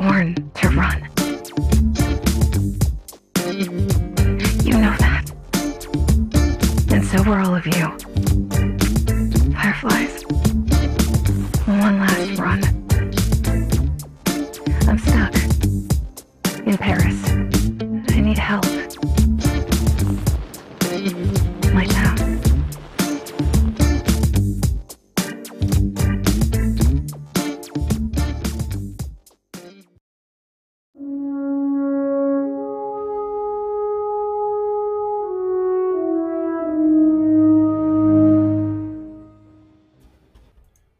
born to run. You know that. And so were all of you. Fireflies. One last run. I'm stuck. In Paris. I need help. My town.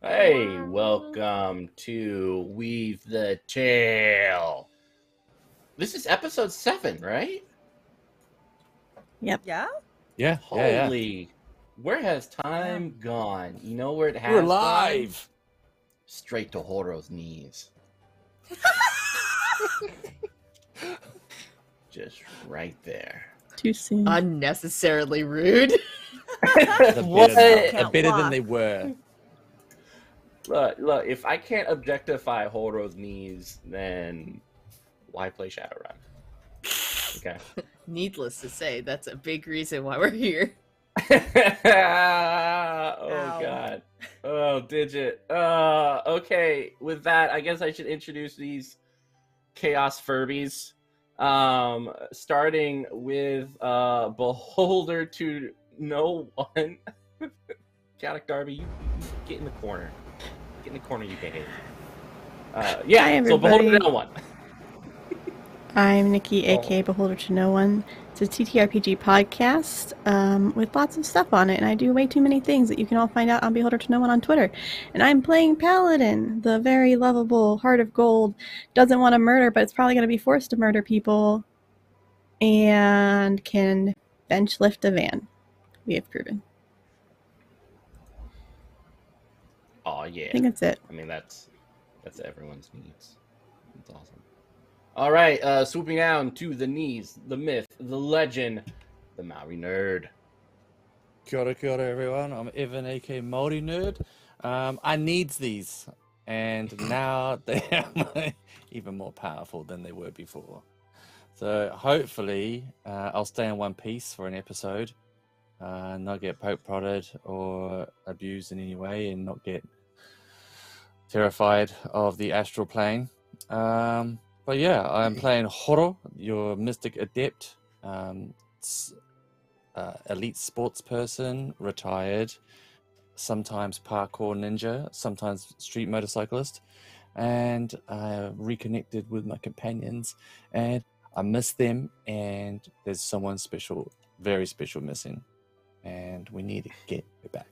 Hey, welcome to Weave the Tail. This is episode 7, right? Yep. Yeah? Yeah. Holy, where has time gone? You know where it has We're gone? live. Straight to Horo's knees. Just right there. Too soon. Unnecessarily rude. They're better than they were. Look, if I can't objectify Horo's knees, then why play Shadowrun? Okay. Needless to say, that's a big reason why we're here. Oh, Ow. God. Oh, Digit. Okay, with that, I guess I should introduce these Chaos Furbies. Starting with Beholder to No One. Chaotic Darby, you get in the corner. Get in the corner, you behave. Hi, so Beholder to No One. I'm Nikki, aka Beholder to No One. It's a TTRPG podcast with lots of stuff on it, and I do way too many things that you can all find out on Beholder to No One on Twitter. And I'm playing Paladin, the very lovable Heart of Gold, doesn't want to murder, but it's probably going to be forced to murder people, and can bench lift a van. We have proven. Oh yeah. I think that's it. I mean, that's everyone's needs. That's awesome. All right, swooping down to the knees, the myth, the legend, the Maori nerd. Kia ora, everyone. I'm Evan, aka Māori Nerd. I needs these, and now they are even more powerful than they were before. So hopefully, I'll stay in one piece for an episode, not get poke prodded or abused in any way, and not get terrified of the astral plane. But yeah, I'm playing Horo, your mystic adept, elite sports person, retired, sometimes parkour ninja, sometimes street motorcyclist, and I reconnected with my companions, and I miss them, and there's someone special, very special missing, and we need to get it back.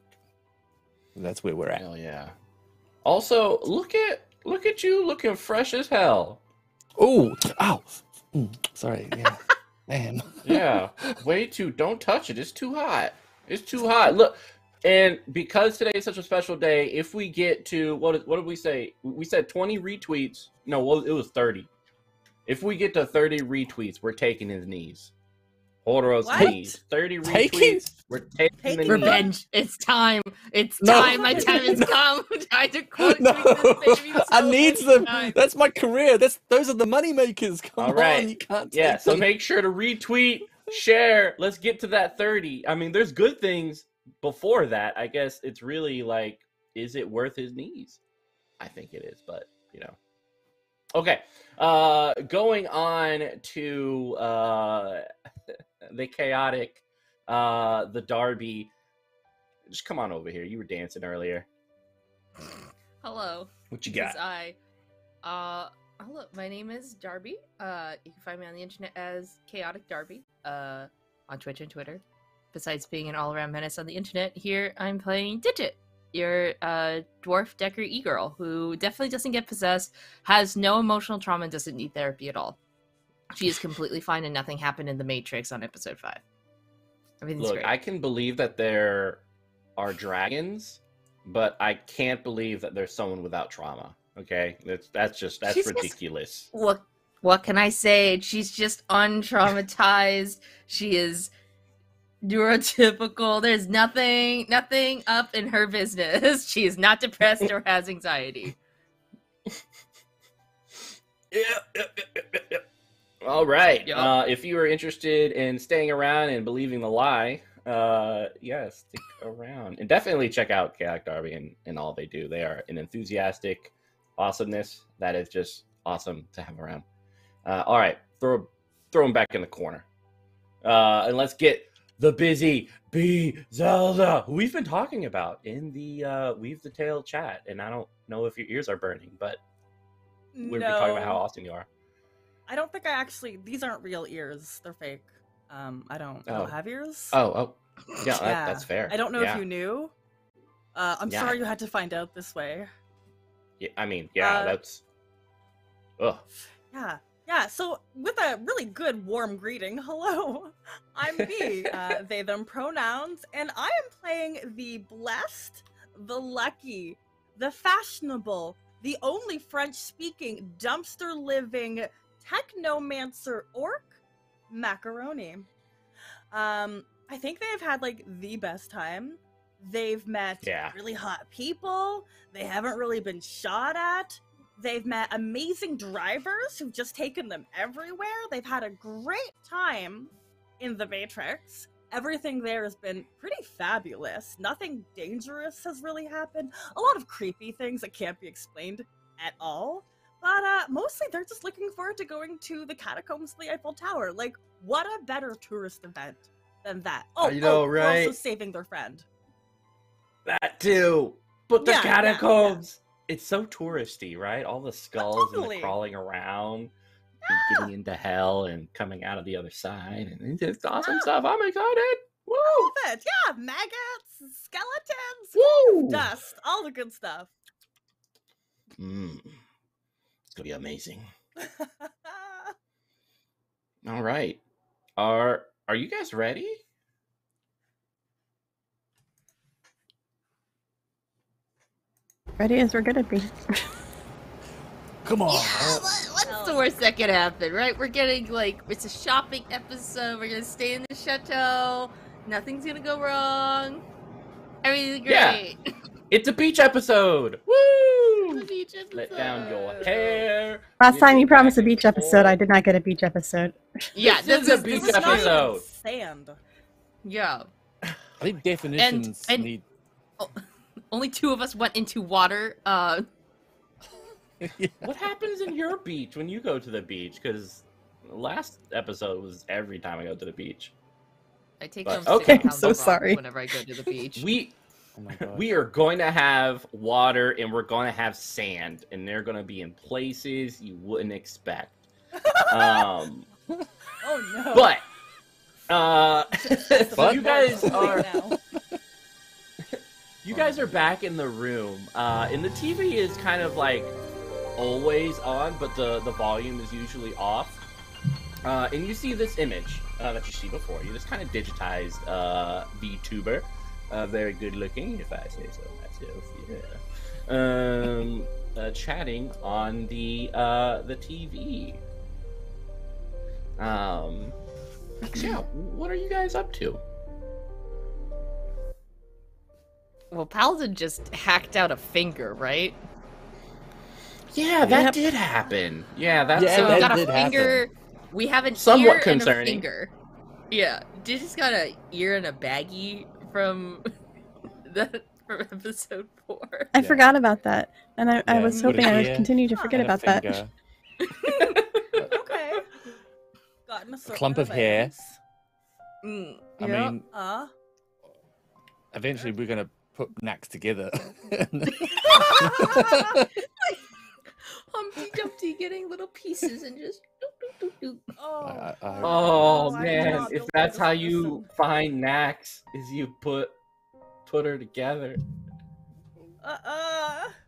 That's where we're at. Hell yeah. Also, look at you looking fresh as hell. Oh, ow. Sorry. Yeah. Damn. Yeah. Way too. Don't touch it. It's too hot. It's too hot. Look, and because today is such a special day, if we get to what did we say? We said 20 retweets. No, well, it was 30. If we get to 30 retweets, we're taking his knees. Horo's knees. 30 retweets. We're taking the Revenge. knees. It's time. It's No. time. My time has come. I had to quote No, this baby so I needs many them. times. That's my career. Those are the money makers. Come All right. on, you can't. Yeah, take so them. make sure to retweet, share. Let's get to that 30. I mean, there's good things before that. I guess it's really like, is it worth his knees? I think it is, but you know. Okay. Going on to the chaotic, the Darby. Just come on over here. You were dancing earlier. Hello. What you This got? is hello, my name is Darby. You can find me on the internet as Chaotic Darby, on Twitch and Twitter. Besides being an all-around menace on the internet, here I'm playing Digit, your dwarf Decker e-girl, who definitely doesn't get possessed, has no emotional trauma, and doesn't need therapy at all. She is completely fine, and nothing happened in the Matrix on episode 5. Everything's Look, great. I can believe that there are dragons, but I can't believe that there's someone without trauma. Okay, that's She's ridiculous. What can I say? She's just untraumatized. She is neurotypical. There's nothing up in her business. She is not depressed or has anxiety. Yep. All right. Yep. If you are interested in staying around and believing the lie, yes, stick around. And definitely check out Chaotic Darby and all they do. They are an enthusiastic awesomeness that is just awesome to have around. All right. Throw them back in the corner. And let's get the busy bee Zelda, who we've been talking about in the Weave the Tail chat. And I don't know if your ears are burning, but we've been talking about how awesome you are. I don't think I actually. These aren't real ears. They're fake. I don't have ears. Oh. Yeah, that's fair. I don't know if you knew. I'm sorry you had to find out this way. Yeah, I mean, that's. Ugh. Yeah. So with a really good warm greeting, hello, I'm B. They them pronouns, and I am playing the blessed, the lucky, the fashionable, the only French-speaking dumpster-living technomancer orc, Macaroni. I think they've had like the best time. They've met really hot people. They haven't really been shot at. They've met amazing drivers who've just taken them everywhere. They've had a great time in the Matrix. Everything there has been pretty fabulous. Nothing dangerous has really happened. A lot of creepy things that can't be explained at all. But mostly they're just looking forward to going to the catacombs of the Eiffel Tower. Like, what a better tourist event than that. right? They're also saving their friend. That too. But the catacombs. It's so touristy, right? All the skulls and the crawling around and getting into hell and coming out of the other side. And it's awesome stuff. I'm excited. Woo! All of it. Yeah, maggots, skeletons, Woo! dust, all the good stuff. It's going to be amazing. All right. Are you guys ready? Ready as we're gonna be. Come on. Yeah, what's the worst that could happen, right? We're getting, like, it's a shopping episode. We're gonna stay in the chateau. Nothing's gonna go wrong. Everything's great. Yeah. It's a beach episode. Woo! The beach episode. Let down your hair. Last time you promised a beach episode, I did not get a beach episode. Yeah, this is a beach This is not even episode. sand. Yeah. I think definitions And- need. Only two of us went into water. What happens in your beach when you go to the beach? Because last episode was every time I go to the beach. I take But- home okay, 6 pounds so of rock sorry. whenever I go to the beach. Oh my god. We are going to have water and we're going to have sand, and they're going to be in places you wouldn't expect. Oh no. But So you guys are now. you guys are back in the room, and the TV is kind of like always on, but the volume is usually off. And you see this image that you see before you. This kind of digitized VTuber, very good looking, if I say so myself. Yeah. Chatting on the TV. So yeah, what are you guys up to? Well, Paladin just hacked out a finger, right? Yeah, that did happen. Yeah, that's Yeah, So we that got a did finger. We have an Somewhat ear concerning. and a finger. Yeah, you just got an ear and a baggie from from episode 4. I forgot about that, and I Yeah, was put hoping it I would here, continue to forget and a about that. finger, Okay. Got an a clump of hair. Mm, I yeah. mean, Uh. eventually we're gonna put Nax together. Humpty Dumpty getting little pieces and just doop, doop, doop, doop. Oh. Oh I did man, not if know that's this how was you find Nax, is you put her together.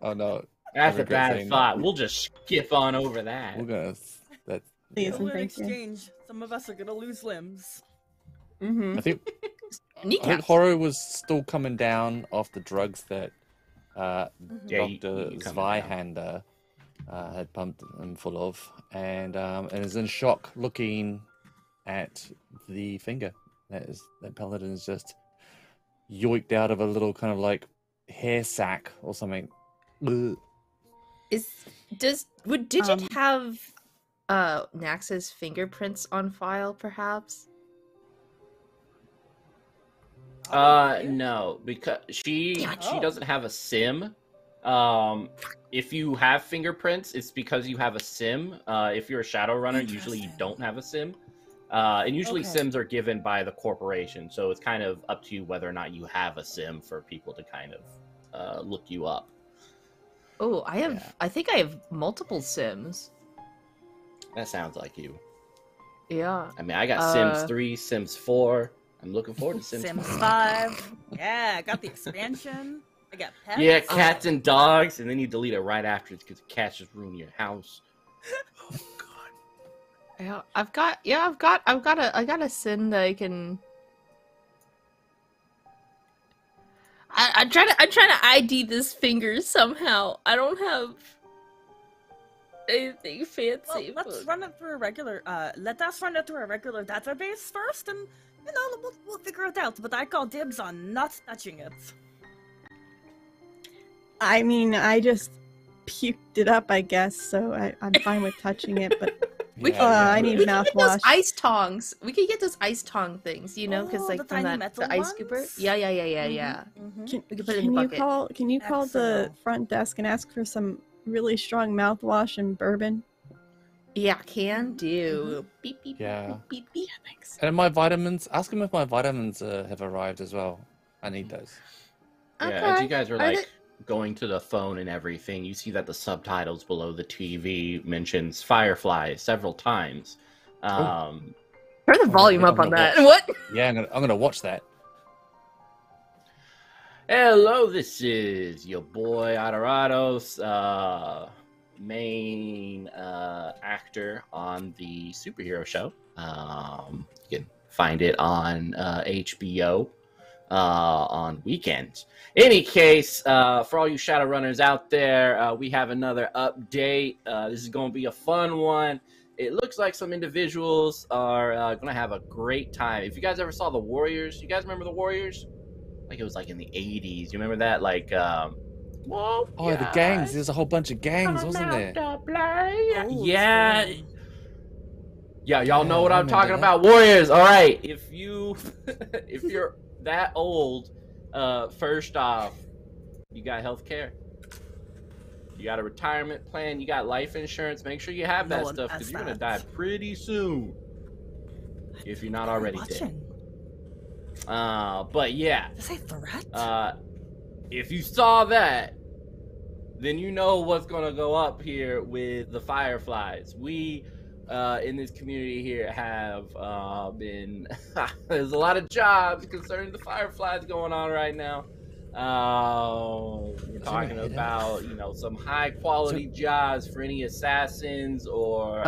Oh no, That's a regret bad saying thought. We'll just skip on over that. we're gonna. That's. Please. So in Thank you. exchange, some of us are gonna lose limbs. Mm-hmm. I think Kneecaps. Horo was still coming down off the drugs that Yeah, you Dr. coming down. Zweihander had pumped him full of, and is in shock looking at the finger that Paladin's just yoinked out of a little kind of like hair sack or something. Ugh. Would Digit have Nax's fingerprints on file, perhaps? No, because she Gotcha. doesn't have a sim. If you have fingerprints, it's because you have a sim. If you're a Shadowrunner, usually you don't have a sim. And usually sims are given by the corporation, so it's kind of up to you whether or not you have a sim for people to kind of look you up. Oh, I think I have multiple sims. That sounds like you. Yeah. I mean, I got Sims 3, Sims 4. I'm looking forward to Sims 5. Yeah, I got the expansion. I got pets. Yeah, cats and dogs, and then you delete it right after because cats just ruin your house. Oh god. Yeah, I've got a sim that I can. I'm trying to ID this finger somehow. I don't have anything fancy. Well, let's run it through a regular. Let us run it through a regular database first, and we'll figure it out. But I call dibs on not touching it. I mean, I just puked it up, I guess, so I'm fine with touching it, but I need mouthwash. Ice tongs. We could get those ice tong things, because the tiny metal the ice ones? scooper. Yeah. Mm-hmm. We could put it in the bucket. Can you call the Excellent. front desk and ask for some really strong mouthwash and bourbon? Yeah, can do. Beep beep Yeah. beep beep. Yeah, thanks. And my vitamins. Ask them if my vitamins have arrived as well. I need those. Yeah, as you guys are going to the phone and everything, you see that the subtitles below the TV mentions Fireflies several times. Turn the volume up on that. What? Yeah, I'm gonna watch that. Hello, this is your boy Adorados, main actor on the superhero show. You can find it on HBO on weekends. Any case, for all you Shadowrunners out there, we have another update. This is going to be a fun one. It looks like some individuals are going to have a great time. If you guys ever saw The Warriors, you guys remember The Warriors? Like it was like in the 80s. You remember that? Like, whoa, The gangs. There's a whole bunch of gangs, wasn't there? Yeah. Yeah, y'all know what I I'm talking remember about. Warriors. All right. If you're that old, first off, you got health care. You got a retirement plan. You got life insurance. Make sure you have that stuff because you're going to die pretty soon if you're not already dead. But yeah. Is this a threat? If you saw that, then you know what's going to go up here with the Fireflies. We in this community here have been there's a lot of jobs concerning the Fireflies going on right now. We're talking about some high quality jobs for any assassins or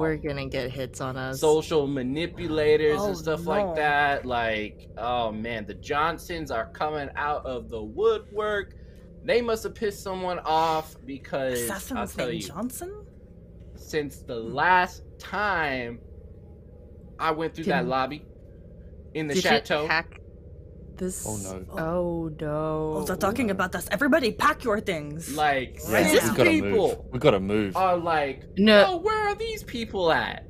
we're gonna get hits on us. Social manipulators and stuff like that. Like, oh man, the Johnsons are coming out of the woodwork. They must have pissed someone off because I'll tell you, Johnson? since the last time I went through that lobby in the chateau. This... Oh no. Oh no. Oh, they're talking about us. Everybody pack your things. Like, Yeah, these people we gotta move. are like, No. where are these people at?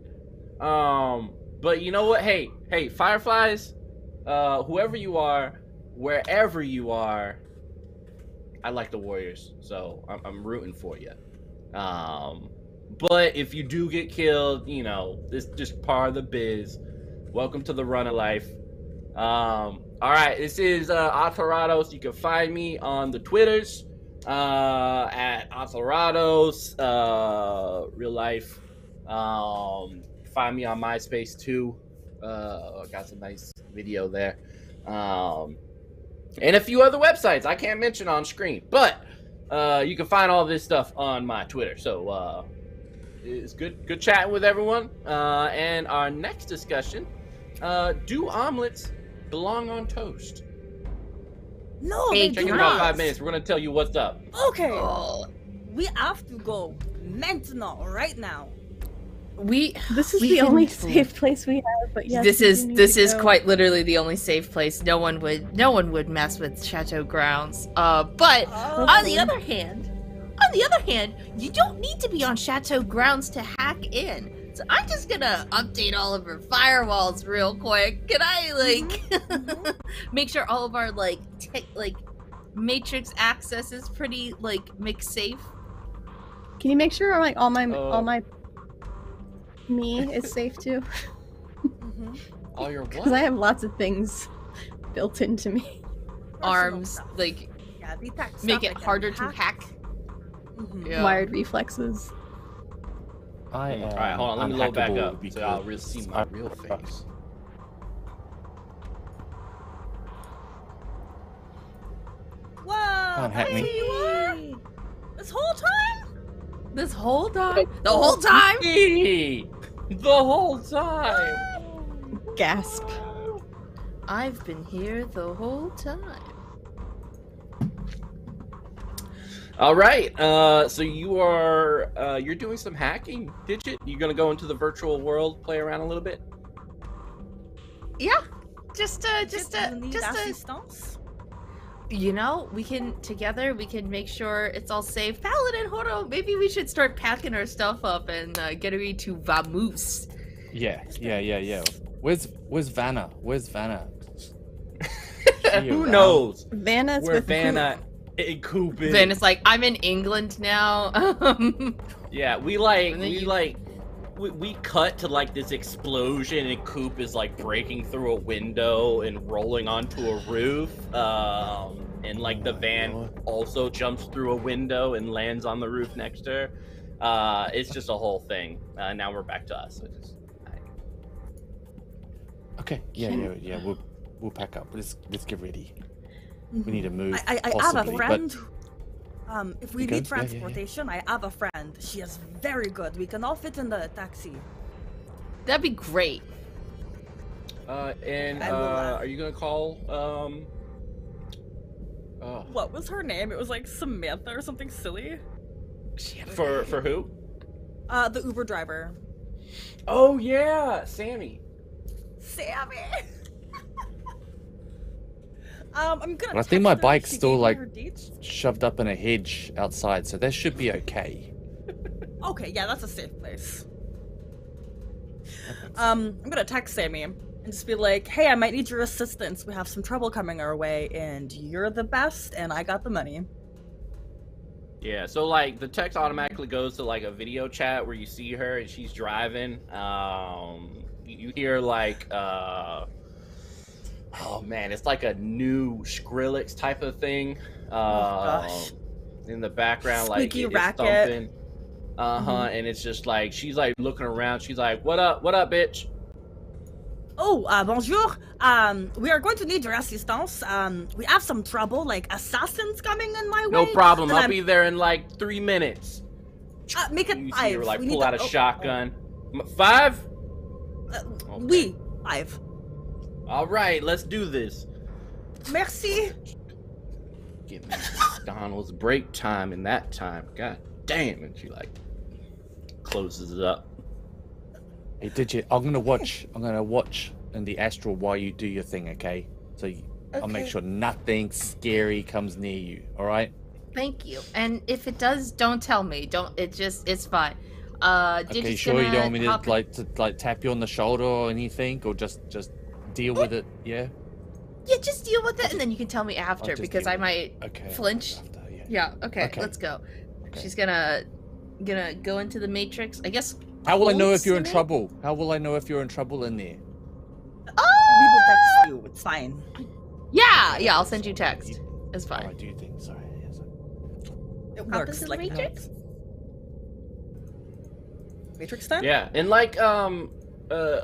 But you know what? Hey, Fireflies, whoever you are, wherever you are, I like the Warriors, so I'm rooting for you. But if you do get killed, this just part of the biz. Welcome to the run of life. All right, this is Autorados. You can find me on the Twitters at Autorados, real life. Find me on MySpace too. Got some nice video there. And a few other websites I can't mention on screen, but you can find all this stuff on my Twitter. So it's good chatting with everyone. And our next discussion, do omelets belong on toast? No, Hey, they Check do in about not. 5 minutes. We're gonna tell you what's up. Okay. We have to go maintenant right now. This is we the can- only safe place we have, but yes, this we is do need this to is go. quite literally the only safe place. No one would mess with Chateau grounds. But on the other hand, on the other hand, you don't need to be on Chateau grounds to hack in. So I'm just gonna update all of our firewalls real quick. Can I make sure all of our matrix access is pretty make safe? Can you make sure all my me is safe too? All your what? Because I have lots of things built into me. Arms, yeah, make it harder to hack. Yeah. Wired reflexes. Alright, hold on, let me load back up so I'll really see my real face. Whoa! Can't hack me. You are? This whole time? This whole time? The whole time? The whole time! Gasp. I've been here the whole time. All right, so you are you're doing some hacking, Digit. You gonna go into the virtual world, play around a little bit? Yeah, just you know, we can make sure it's all safe. Paladin, Horo, maybe we should start packing our stuff up and get ready to vamoose. Yeah. Where's Vanna? Where's Vanna? Who knows? Vanna's where with Vanna and Coupe is. Vanna's like, I'm in England now. Yeah, we cut to this explosion and Coupe is breaking through a window and rolling onto a roof. And the van also jumps through a window and lands on the roof next to her. It's just a whole thing. Now we're back to us. Okay. Yeah. We'll pack up. Let's get ready. We need to move. I have a friend. But... if we need transportation, I have a friend. She is very good. We can all fit in the taxi. That'd be great. Are you gonna call? What was her name? It was Samantha or something silly. For who? The Uber driver. Oh yeah, Sammy. I'm gonna. I think my bike's still shoved up in a hedge outside, so that should be okay. Okay, yeah, that's a safe place. I'm gonna text Sammy and just be like, "Hey, I might need your assistance. We have some trouble coming our way, and you're the best, and I got the money." Yeah, so the text automatically goes to a video chat where you see her and she's driving. You hear oh man, it's a new Skrillex type of thing. In the background, Squeaky it's racket. thumping. And it's just she's looking around. She's like, "What up, bitch?" Oh, bonjour. We are going to need your assistance. We have some trouble, assassins coming in my way. No problem. I'll be there in 3 minutes. Make it you 5. See her pull out a shotgun. 5? Oui, 5. All right, let's do this. Merci. Give me McDonald's break time in that time. God damn. And she closes it up. Hey, Digit, I'm gonna watch in the astral while you do your thing, okay? So I'll make sure nothing scary comes near you. All right? Thank you. And if it does, don't tell me. It's fine. Okay, sure. You don't want me to tap you on the shoulder or anything, or just deal with it? Yeah. Yeah, just deal with it, and then you can tell me after because I might flinch. After, yeah. Okay. Let's go. Okay. She's gonna go into the matrix. I guess. How will I know if you're in trouble? How will I know if you're in trouble in there? We will text you. It's fine. Yeah. I'll send you text. It's fine. Oh, I do think sorry. Yes. It works the matrix. Matrix time. Yeah, and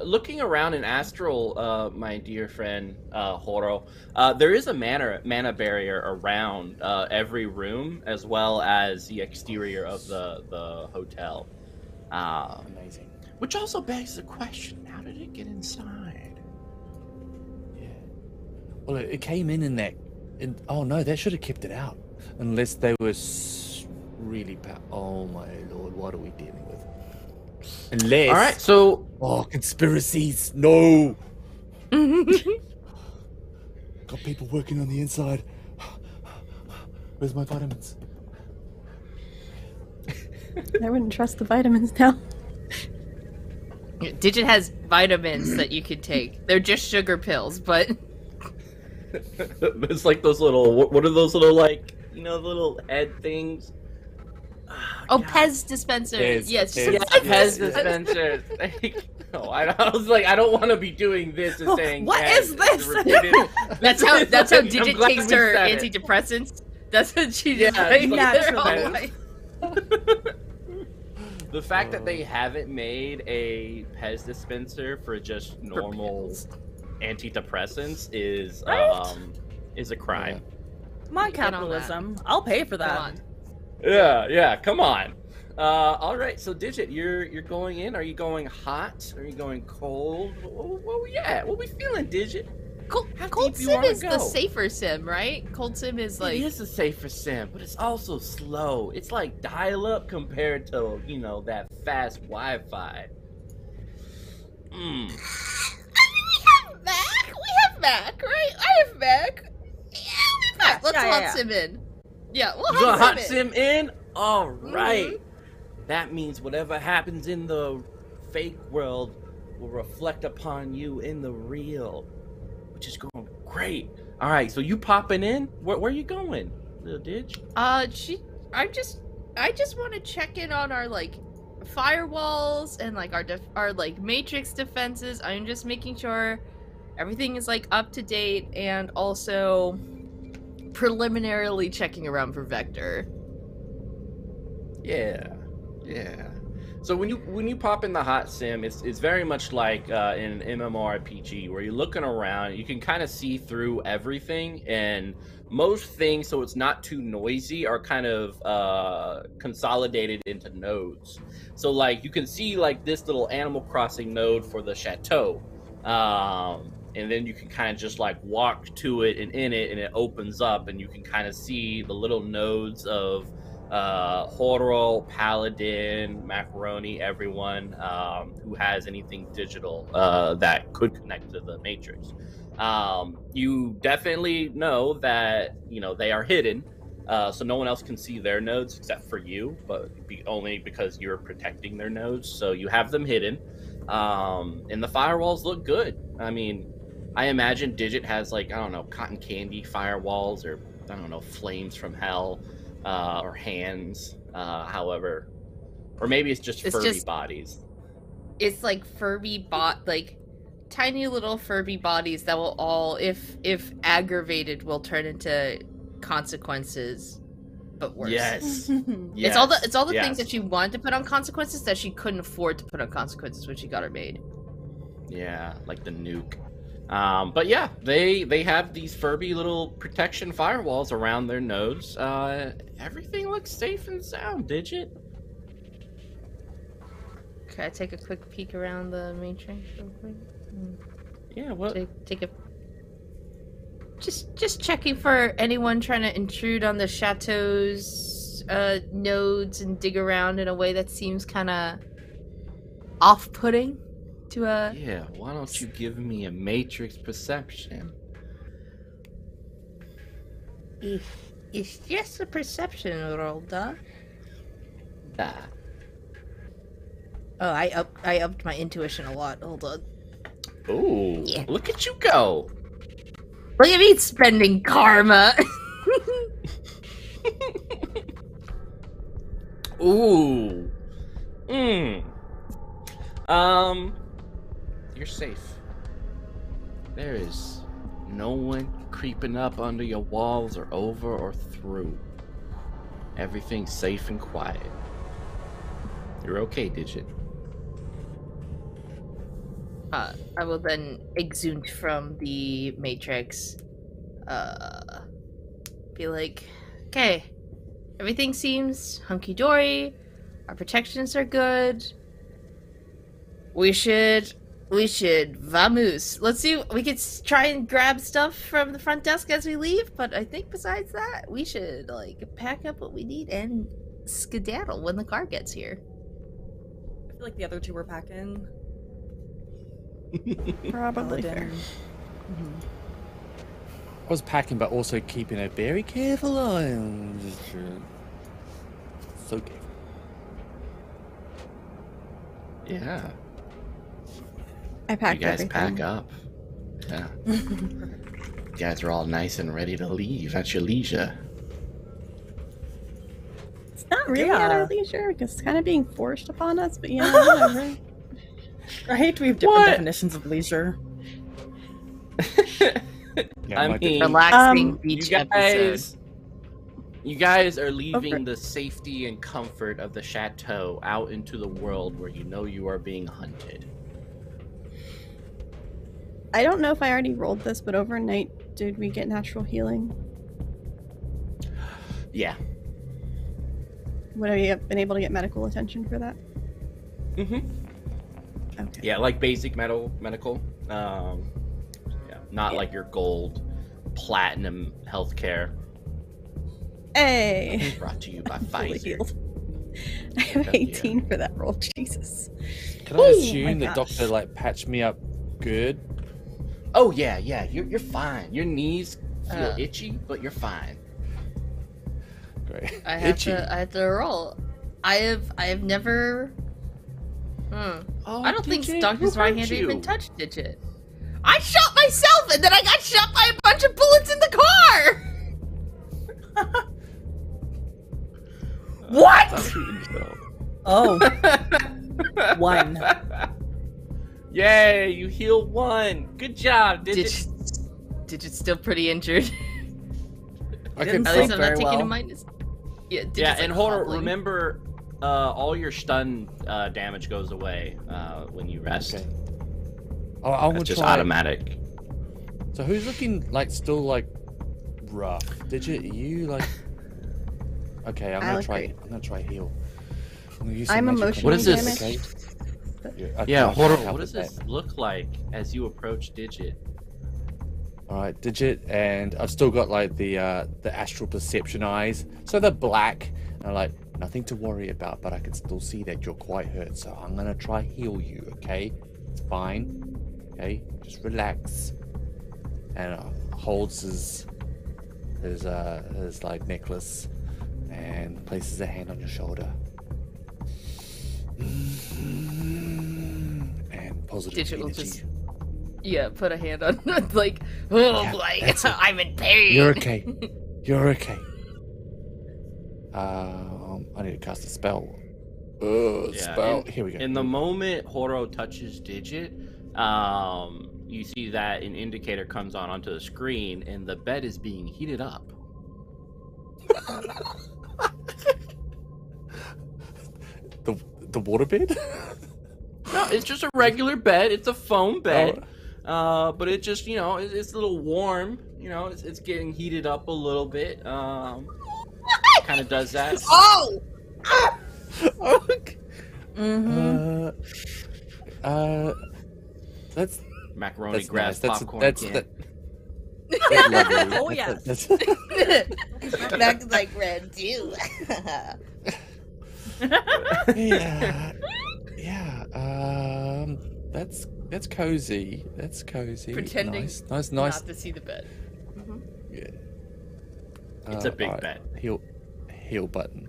looking around in astral, my dear friend Horo, there is a mana barrier around every room as well as the exterior of the hotel. Amazing. Which also begs the question: how did it get inside? Yeah. Well, it came in that. Oh no, they should have kept it out unless they were really. Oh my lord, what are we dealing with? Unless. All right, so. Oh, conspiracies! No. Got people working on the inside. Where's my vitamins? I wouldn't trust the vitamins now. Digit has vitamins that you could take. They're just sugar pills, but It's like those little. What are those little like? You know, the little head things. oh, God. Pez dispensers. Pez, Yes, Pez. Yeah, Pez Pez dispensers. No, I was like, I don't want to be doing this and saying. What Pez is this? repeated. That's how I'm Digit glad takes we her said it. antidepressants. That's what she Yeah, just like, naturally. The fact that they haven't made a Pez dispenser for just normal antidepressants is a crime. Come on, Get on capitalism. I'll pay for that. Come on. Yeah, come on. All right, so Digit, you're going in. Are you going hot? Are you going cold? What we at? What we feeling, Digit? How Cold deep you Sim wanna is the go? safer sim, right? Cold Sim is like It is a safer sim, but it's also slow. It's like dial-up compared to, you know, that fast Wi-Fi. We have Mac, right? I have Mac. Yeah, we have Mac. Let's Yeah. hot sim in. Yeah, we'll You gonna hot in. sim in? All right. That means whatever happens in the fake world will reflect upon you in the real, which is going great. All right, so you popping in? Where are you going, little Dig? I just want to check in on our like firewalls and like our like matrix defenses. I'm just making sure everything is like up to date and also preliminarily checking around for Vector. Yeah. So when you pop in the hot sim, it's very much like in an MMORPG where you're looking around, you can kind of see through everything, and most things, so it's not too noisy, are kind of consolidated into nodes. So like you can see like this little Animal Crossing node for the chateau, and then you can kind of just like walk to it and in it, and it opens up, and you can kind of see the little nodes of Horo, Paladin, Macaroni, everyone who has anything digital that could connect to the Matrix. You definitely know that, you know, they are hidden, so no one else can see their nodes except for you, but only because you're protecting their nodes, so you have them hidden. And the firewalls look good. I mean, I imagine Digit has like, I don't know, cotton candy firewalls, or I don't know, flames from hell. Or hands, however, or maybe it's Furby bodies. It's like like tiny little Furby bodies that will all, if aggravated, will turn into consequences, but worse. Yes. It's all the things that she wanted to put on consequences that she couldn't afford to put on consequences when she got her made. Yeah, like the nuke. But yeah, they have these Furby little protection firewalls around their nodes. Everything looks safe and sound, Digit. Can I take a quick peek around the matrix real quick? Yeah, what? Take a just checking for anyone trying to intrude on the chateau's nodes and dig around in a way that seems kind of off-putting to a. Yeah, why don't you give me a matrix perception? It's just a perception roll, duh. Ah. Oh, I upped my intuition a lot. Hold on. Ooh, Yeah. Look at you go. What do you mean spending karma? Ooh. You're safe. There is no one creeping up under your walls or over or through. Everything's safe and quiet. You're okay, Digit. I will then exude from the matrix. Be like, okay, everything seems hunky-dory. Our protections are good. We should vamoose. Let's see. We could try and grab stuff from the front desk as we leave. But I think besides that, we should like pack up what we need and skedaddle when the car gets here. I feel like the other two were packing. Probably fair. Paladin. I was packing, but also keeping a very careful eye on. So careful. Yeah. I packed You guys everything. pack up. Yeah. You guys are all nice and ready to leave at your leisure. It's not really at our Yeah. leisure because it's kind of being forced upon us, but yeah, whatever. Right? We have different What? definitions of leisure. Yeah, I my mean, Relaxing Um, beach you episode. guys are leaving the safety and comfort of the chateau out into the world where you know you are being hunted. I don't know if I already rolled this, but overnight, did we get natural healing? Yeah. Would I have been able to get medical attention for that? Mm-hmm. Okay. Yeah, like basic medical. Yeah, not like your gold, platinum healthcare. Hey! Brought to you by Fully Pfizer. healed. I have Hell yeah. 18 for that roll. Jesus. Can I Oh assume my the gosh. doctor like patched me up good? Oh yeah, you're fine. Your knees feel Uh. itchy, but you're fine. Great. I have Itchy. to. I have to roll. I have never. Oh, I don't think Digit, Doctor's who right hurt hand you? even touched Digit. I shot myself, and then I got shot by a bunch of bullets in the car. What? Stop shooting yourself. Oh, one. Yay, you healed one. Good job, Digit. Digit's still pretty injured. I Didn't could At sleep least I'm not very taking a well. minus. Yeah, Digit's Yeah, like and Horo, hobbling. remember, all your stun damage goes away when you rest. Okay. Oh, I It's will just try. automatic. So who's looking like still like rough? Digit, are you like? Okay, I'm I gonna look try. great. I'm gonna try heal. I'm gonna use I'm some magic emotionally What is this? damaged. Yeah, Horo, Horo, what does this look like as you approach Digit? All right, Digit, and I've still got like the astral perception eyes, so they're black. And I'm like, nothing to worry about, but I can still see that you're quite hurt. So I'm gonna try heal you. Okay, it's fine. Okay, just relax. And holds his like necklace and places a hand on your shoulder. And positive Digit will energy. just put a hand on like, oh Yeah, boy, that's it. I'm in pain. You're okay. You're okay. I need to cast a spell. Spell. Here we go. In the moment Horo touches Digit, you see that an indicator comes onto the screen, and the bed is being heated up. the waterbed? No, it's just a regular bed. It's a foam bed. But it just, it's a little warm. It's getting heated up a little bit. Kind of does that. Oh! Mm-hmm. That's Macaroni that's grabs nice. popcorn That's again. lovely. Oh, yes. Back like red too. Yeah. That's cozy. That's cozy. Pretending Nice. Not to see the bed. Yeah. It's a big alright. bed. Heal button.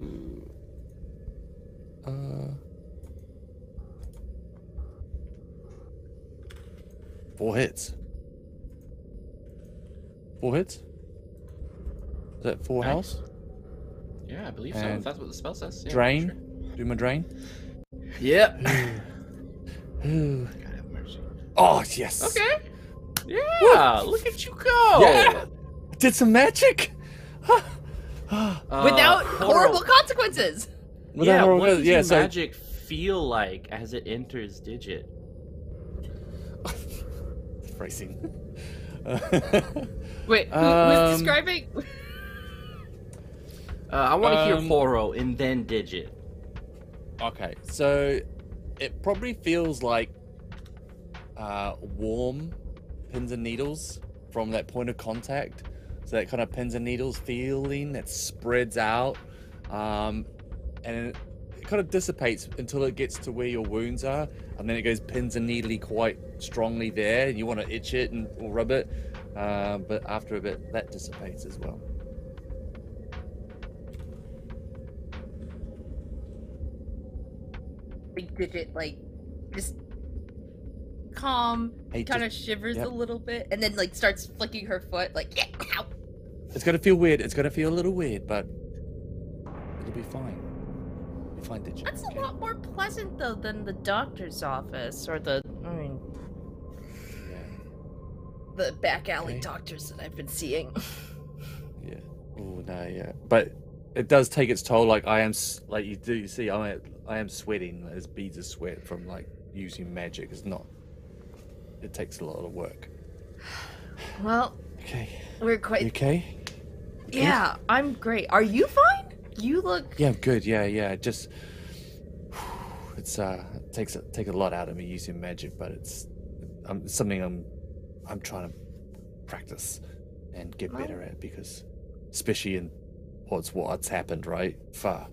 Ooh. 4 hits. 4 hits? Is that 4 Nice. health? Yeah, I believe so. And If that's what the spell says. Yeah, Drain? sure. Do my drain? Yep. Ooh. God have mercy. Oh, yes. Okay. Yeah, look at you go. Yeah. Did some magic. Without Horo, horrible consequences. Yeah, Horrible- what does your so- magic feel like as it enters Digit? Phrasing. Wait, who's Um, describing? I want to hear Horo and then Digit. Okay, so it probably feels like warm pins and needles from that point of contact. So that kind of pins and needles feeling that spreads out, and it kind of dissipates until it gets to where your wounds are, and then it goes pins and needly quite strongly there, and you want to itch it or rub it, but after a bit that dissipates as well. like Digit like just calm, Hey, kind of just- shivers yep. a little bit, and then like starts flicking her foot like ow. It's gonna feel weird. It's gonna feel a little weird, but it'll be fine. It'll be fine, Digit. That's okay? a lot more pleasant though than the doctor's office or the Yeah. the back alley Okay. doctors that I've been seeing. Yeah. Oh no, yeah. But it does take its toll. Like I am, like you see, I am sweating. There's beads of sweat from like using magic. It's not. It takes a lot of work. Well, Okay. we're quite. You okay? You Yeah, I'm great. Are you fine? You look. good? Yeah, I'm good. Yeah. Just it's takes a lot out of me using magic, but it's something I'm trying to practice and get better at, because especially in what's happened, right? Far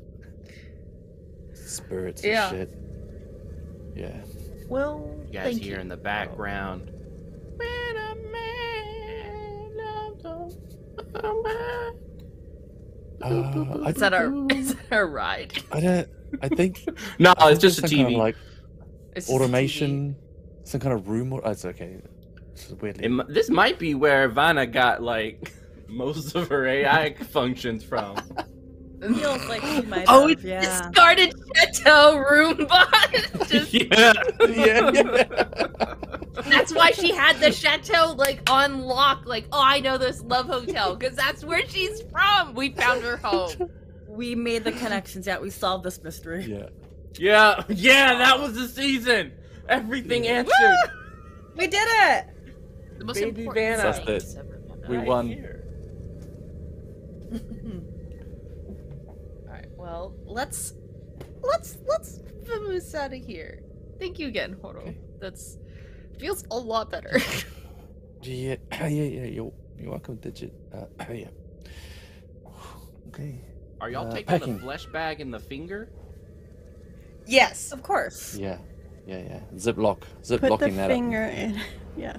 spirits Yeah. and shit. Yeah. Well, You guys thank hear you. in the background. When a man loves Is that our ride? I think No, I it's think just a there's some kind TV. of, like It's just a TV. automation, some kind of room. It's okay. It's weirdly. This might be where Vanna got like most of her AI functions from. Feels like she might Oh, have, it's yeah. discarded chateau Roomba. Just, Yeah. yeah. that's why she had the chateau like on lock. Like, oh, I know this love hotel because that's where she's from. We found her home. We made the connections, yeah, we solved this mystery. Yeah. Yeah, that was the season. Everything answered. We did it! The most Baby important Vanna. thing That's is everyone We knows. won. Here. All right. Well, let's vamoose out of here. Thank you again, Horo. Okay. That's feels a lot better. Yeah. You're welcome, Digit. Yeah. Okay. Are y'all taking packing. the flesh bag and the finger? Yes. Of course. Yeah. Ziplock. Put the Ziplocking that finger in. Yeah.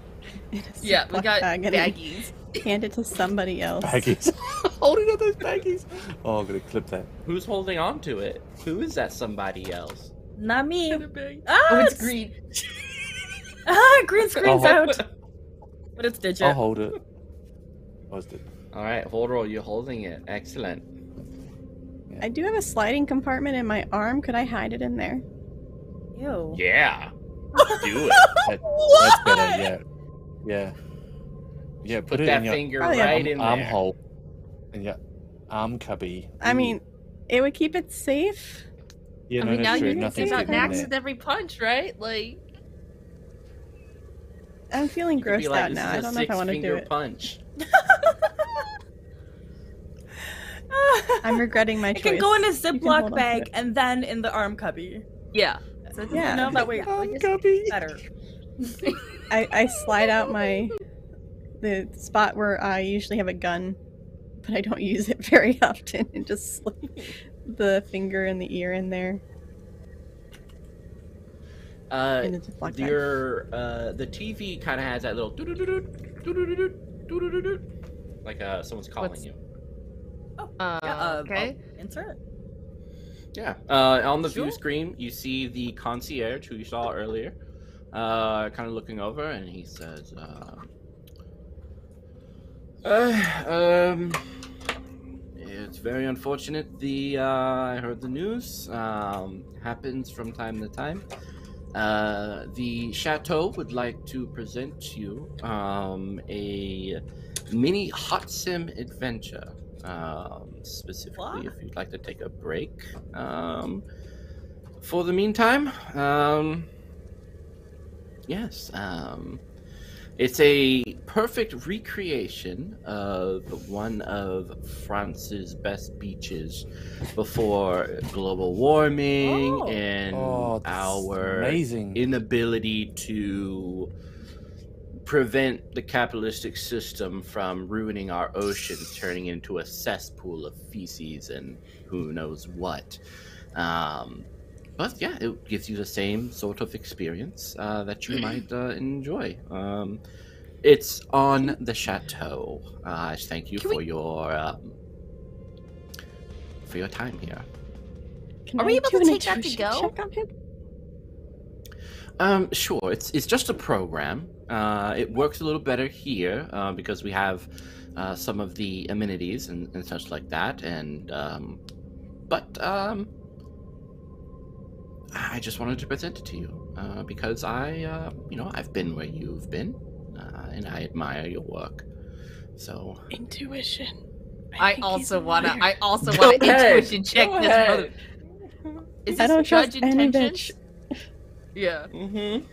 In a Yeah, we Ziploc got bag and then baggies. hand it to somebody else. up. Baggies. Holding up those baggies. Oh, I'm gonna clip that. Who's holding on to it? Who is that somebody else? Not me. Ah, Oh, it's green. Green screen's Oh. out. But it's Digit. I'll hold it. Was it? All right, Horo, you're holding it. Excellent. I do have a sliding compartment in my arm. Could I hide it in there? Ew. Yeah. Do it. That's better. Yeah. Put Put it that in your finger Probably right in there. armhole. In your arm cubby. I Ooh. mean, it would keep it safe. Yeah, I no, mean, now that's true. you can Nothing's take out getting in Nax there. with every punch, right? Like, I'm feeling You could be grossed like, out this now. is I a don't know if I want to do six-finger it. punch. I'm regretting my It choice. can go in a You can hold Ziploc on to bag it. and then in the arm cubby. yeah. Yeah. You know, that way Arm cubby. better. I slide out the spot where I usually have a gun, but I don't use it very often, and just slip the finger and the ear in there. In the Ziploc bag. The TV kind of has that little doo-doo-doo-doo, like someone's calling What's- you. Okay. Insert. Yeah. On the view Sure. screen, you see the concierge who you saw earlier, kind of looking over, and he says, it's very unfortunate. I heard the news. Happens from time to time. The chateau would like to present to you a mini hot sim adventure. Specifically, What? if you'd like to take a break. For the meantime, yes, it's a perfect recreation of one of France's best beaches before global warming Oh. and Oh, that's our amazing. inability to prevent the capitalistic system from ruining our oceans, turning into a cesspool of feces and who knows what. But yeah, it gives you the same sort of experience that you might enjoy. It's on the chateau. Thank you Can for your time here. Can Are we I able do to an take that to intuition go? check on him? Sure. It's just a program. It works a little better here because we have some of the amenities and such like that. And but I just wanted to present it to you because I've been where you've been, and I admire your work. So Intuition. I also wanna Go intuition ahead. check Go this ahead. brother. Is I this don't judge trust any intentions? bitch. Yeah. Mm-hmm.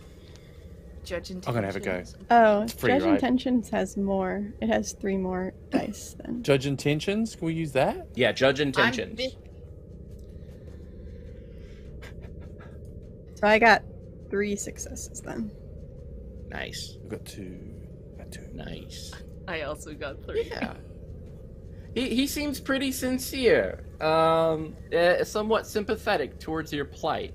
Judge intentions. I'm gonna have a go. Oh, It's free, Judge right? Intentions has more. It has 3 more dice than. Judge intentions. Can we use that? Yeah, judge intentions. So I got 3 successes then. Nice. We've got 2. Nice. I also got 3. Yeah. He seems pretty sincere, somewhat sympathetic towards your plight.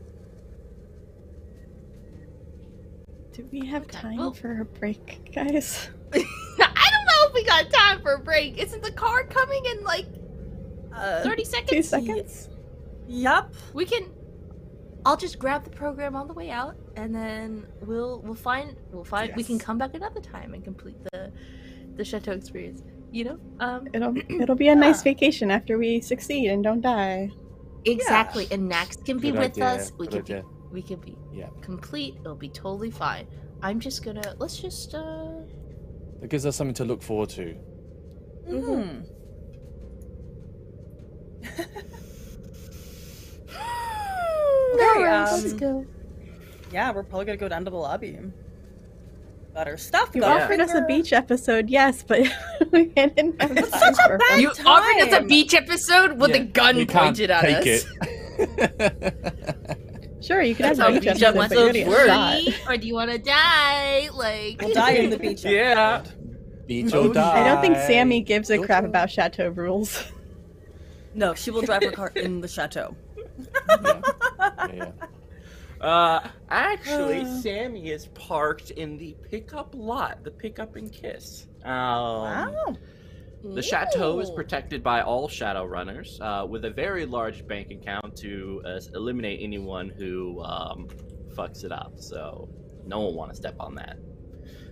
Do we have Okay, time well- for a break, guys? I don't know if we got time for a break. Isn't the car coming in like 30 seconds? 2 seconds? Yup. We can. I'll just grab the program on the way out, and then we'll find. We can Yes. come back another time and complete the chateau experience. You know. It'll be a nice vacation after we succeed and don't die. Exactly. And Nax can be Good with idea, us. We good can be. idea. We can be Yeah. complete. It'll be totally fine. I'm just gonna. Let's just. It gives us something to look forward to. Mm-hmm. Let's go. Yeah, we're probably gonna go down to the lobby. Got our stuff. You got our offered us a finger. beach episode, yes, but we didn't have It's time such a for bad it. You offered us a time. beach episode with a gun We can't pointed at take us. it. Sure, you can That's have how a beach beach episode, but you're gonna episodes get work. shot. Or do you want to die? Like We'll die in the beach. Yeah. Beach Oh, or die. I don't think Sammy gives a Your crap turn. about chateau rules. No, she will drive her car in the chateau. Yeah. Actually, Sammy is parked in the pickup lot, the pickup and kiss. Wow. The chateau is Ooh. protected by all Shadowrunners, with a very large bank account to eliminate anyone who fucks it up. So no one want to step on that.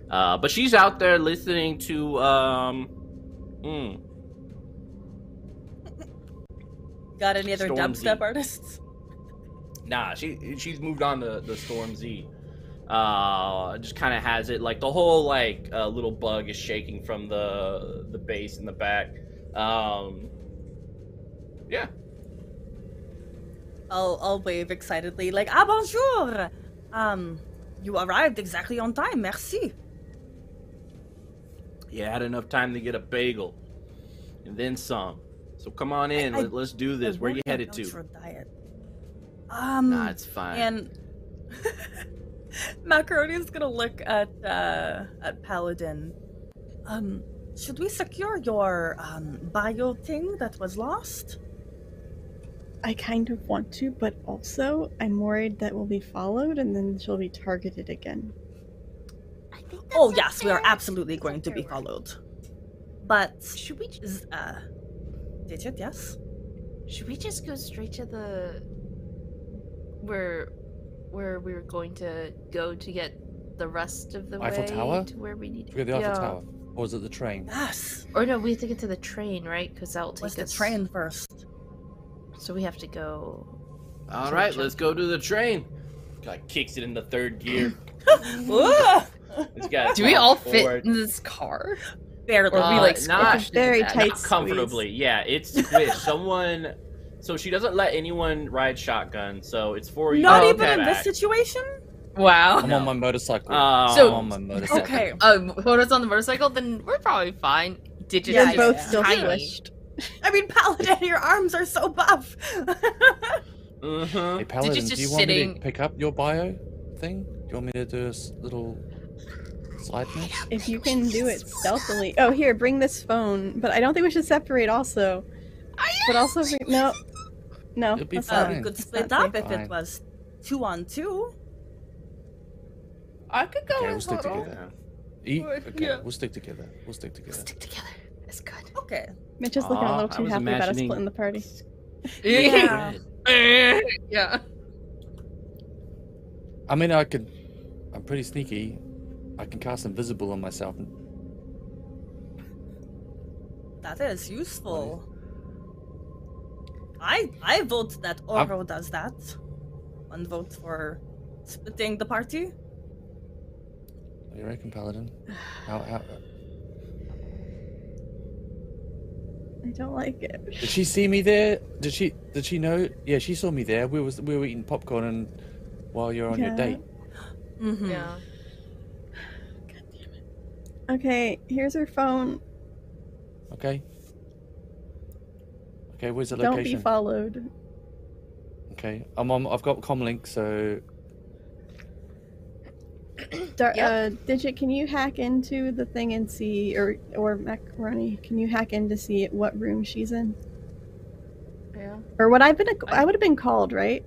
But she's out there listening to. Got any other Stormzy. dubstep artists? Nah, she's moved on to the Stormzy. Just kind of has it like the whole like little bug is shaking from the bass in the back. Yeah. I'll wave excitedly, like, ah, bonjour! You arrived exactly on time, merci. You had enough time to get a bagel, and then some. So come on in. Let's do this. Where you headed to? For a diet. Nah, it's fine. And Macaroni's gonna look at Paladin. Should we secure your bio thing that was lost? I kind of want to, but also I'm worried that we'll be followed and then she'll be targeted again. I think Oh that's a yes, we are fair- absolutely that's a going to be fair word. followed. But Should we Digit, yes? should we just go straight to the where we were going to go to get the rest of the Eiffel way Tower? to where we need Should we go to the Eiffel Yeah. Tower? Or was it the train? Yes. Or no, we have to get to the train, right? Because that will What's take the us. train first? So we have to go. All to right, the let's go to the train. Guy kicks it into third gear. Ugh! This guy Do we all falls fit forward. in this car? Barely. Or we like not- squished very into that? tight Not comfortably. Yeah, it's squished. Someone. So she doesn't let anyone ride shotgun. So it's for you. Not Oh, even okay. in this situation? Wow. I'm on my motorcycle. So- I'm on my motorcycle. Okay. Photos on the motorcycle, then we're probably fine. Digits Yeah, They're is both yeah. still tiny. squished. I mean, Paladin, your arms are so buff. Mm-hmm. Hey, Paladin, just do you want me sitting- to pick up your bio thing? Do you want me to do a little side miss? If you can do it stealthily. Oh, here, bring this phone. But I don't think we should separate also. But also, no. No. It'll be that's fine. not- We could that's split not up safe. if Fine. it was 2-on-2. I could go Okay, with we'll stick Horo. together. Yeah. Okay, we'll stick together. We'll stick together. Stick together. That's good. Okay. Mitch is looking a Aw, little I too was happy about us imagining- splitting the party. Yeah. Yeah. I mean, I could I'm pretty sneaky. I can cast invisible on myself. That is useful. I vote that Horo does that. One vote for splitting the party. What do you reckon, Paladin? How? I don't like it. Did she see me there? Did she know? Yeah, she saw me there. We were eating popcorn and while you're on your date. Mm-hmm. Yeah. God damn it. Okay, here's her phone. Okay. Okay, where's the Don't location? be followed. Okay, I've got comlink, so Digit, can you hack into the thing and see, or Macaroni, can you hack in to see what room she's in? Yeah. Or what I would have been called, right?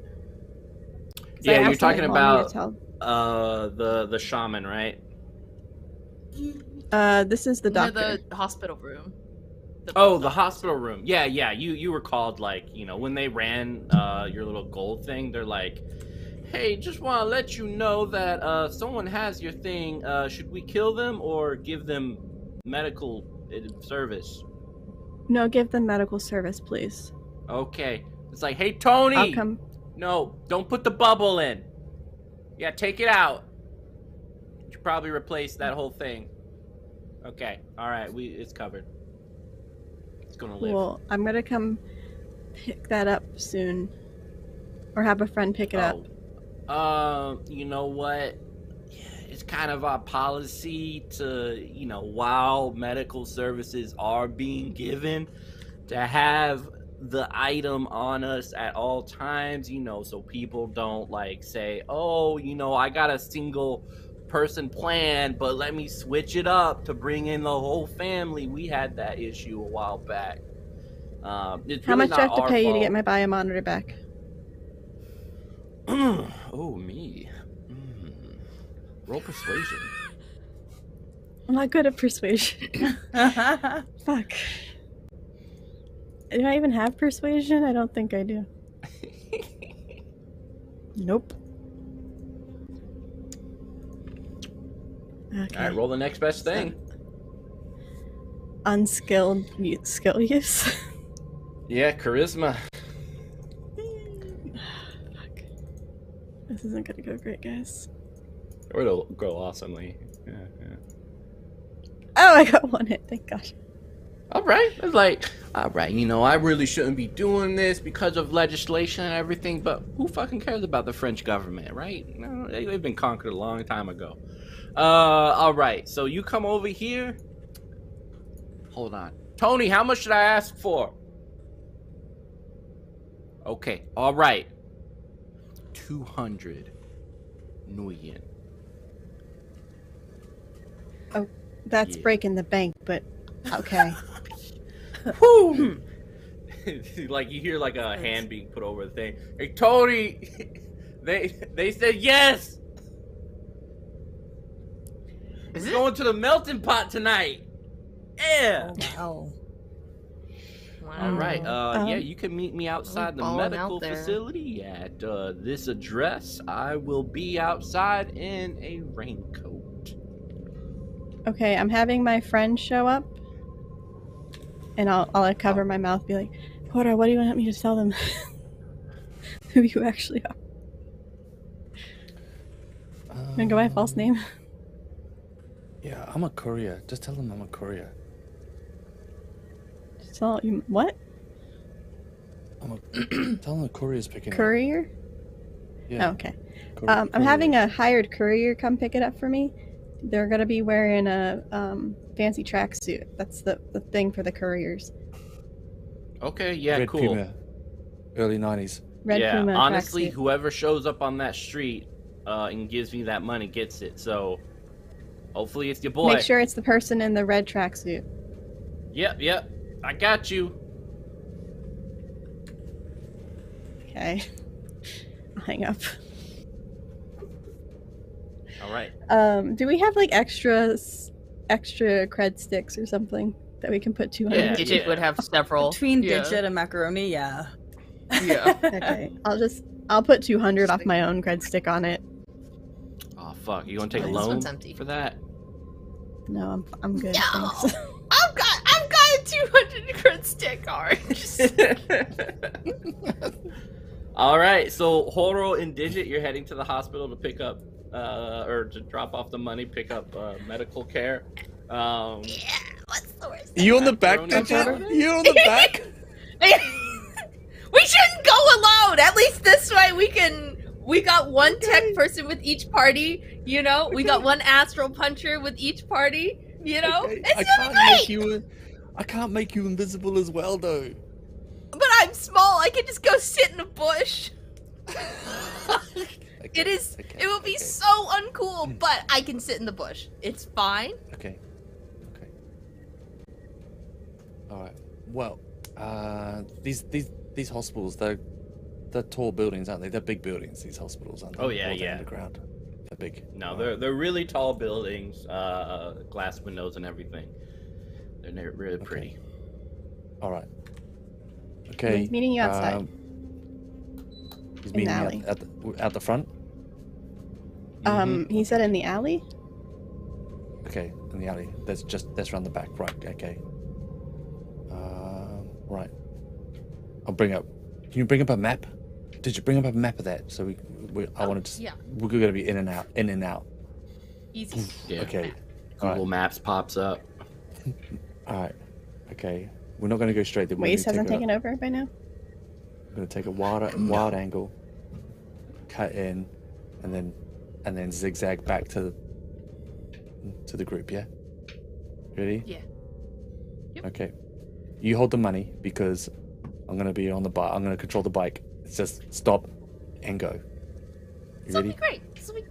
'Cause I Yeah, you're asked them to talking call me to about the shaman, right? this is the doctor. No, the hospital room. The hospital room. Yeah. You were called, like, you know, when they ran your little gold thing. They're like, hey, just want to let you know that someone has your thing. Should we kill them or give them medical service? No, give them medical service, please. Okay. It's like, hey, Tony. I'll come. No, don't put the bubble in. Yeah, take it out. You should probably replace that whole thing. Okay. All right. It's covered. It's gonna live. Well, I'm gonna come pick that up soon, or have a friend pick it up. You know what? It's kind of our policy to, you know, while medical services are being given, to have the item on us at all times, you know, so people don't, like, say, oh, you know, I got a single person plan, but let me switch it up to bring in the whole family. We had that issue a while back. It's How really much do I not have to our pay you to fault. get my biomonitor back? Oh, me. Roll persuasion. I'm not good at persuasion. Fuck. Do I even have persuasion? I don't think I do. Nope. Okay. All right, roll the next best thing. Unskilled skill use. Yeah, charisma. Fuck. This isn't gonna go great, guys. Or it'll go awesomely. Yeah. Oh, I got one hit. Thank God. All right. It's like, all right, you know, I really shouldn't be doing this because of legislation and everything, but who fucking cares about the French government, right? You know, they've been conquered a long time ago. All right. So you come over here. Hold on. Tony, how much should I ask for? Okay. All right. 200 Nguyen. Oh, that's Yeah. breaking the bank, but okay. Woo! Like, you hear like a hand being put over the thing. Hey, Tony, they said yes. Is We're it? going to the melting pot tonight. Yeah. Oh, wow. Wow. All right. Yeah, you can meet me outside the balling medical out there. facility at this address. I will be outside in a raincoat. Okay, I'm having my friend show up, and I'll like cover my mouth, be like, Horo, what do you want me to tell them? Who you actually are? You wanna go by a false name? Yeah, I'm a courier. Just tell them I'm a courier. Tell you what? Tell them the courier's picking it up. Courier? Yeah. Oh, okay. I'm having a hired courier come pick it up for me. They're gonna be wearing a fancy tracksuit. That's the thing for the couriers. Okay. Yeah. Red cool. Puma, early 90s. Red yeah. Puma Honestly, tracksuit. whoever shows up on that street and gives me that money gets it. So hopefully it's your boy. Make sure it's the person in the red tracksuit. Yep. I got you. Okay. I'll hang up. All right. Do we have like extra cred sticks or something that we can put 200? Yeah. Digit would have several. Between Yeah. Digit and Macaroni, yeah. Yeah. Okay. I'll put 200 off my own cred stick on it. Oh fuck? You gonna take a This loan one's empty. for that? No, I'm good. No, Thanks. I've got a 200 crit stick card. All right, so Horo and Digit, you're heading to the hospital to pick up, or to drop off the money, pick up medical care. Yeah, what's the worst? You on the back, Macaroni Digit? Paladin? You on the back? We shouldn't go alone. At least this way we got one tech person with each party, you know? We got one astral puncher with each party, you know? Okay, It's gonna be great! I can't make you invisible as well, though. But I'm small, I can just go sit in a bush. Okay, It will be okay. so uncool, but I can sit in the bush. It's fine. Okay. Alright. Well, these hospitals, they're tall buildings, aren't they? They're big buildings, these hospitals, aren't they? Oh, yeah, Or they're yeah. underground. They're big. No, Alright. they're really tall buildings, glass windows and everything. They're really pretty. Alright. Okay. He's meeting you outside. He's In meeting the me alley. out the front? He said in the alley. Okay, in the alley. That's around the back. Right, okay. Right. Can you bring up a map? Did you bring up a map of that? So I wanted to. Yeah. We're gonna be in and out. Easy. Yeah. Okay. Google Maps pops up. Alright. Okay. We're not gonna go straight. Waze hasn't taken over by now. We're gonna take a wild angle, cut in, and then zigzag back to the group. Yeah. Ready? Yeah. Yep. Okay. You hold the money because I'm gonna be on the bike. I'm gonna control the bike. It's just stop and go. You This'll ready? be great. This'll be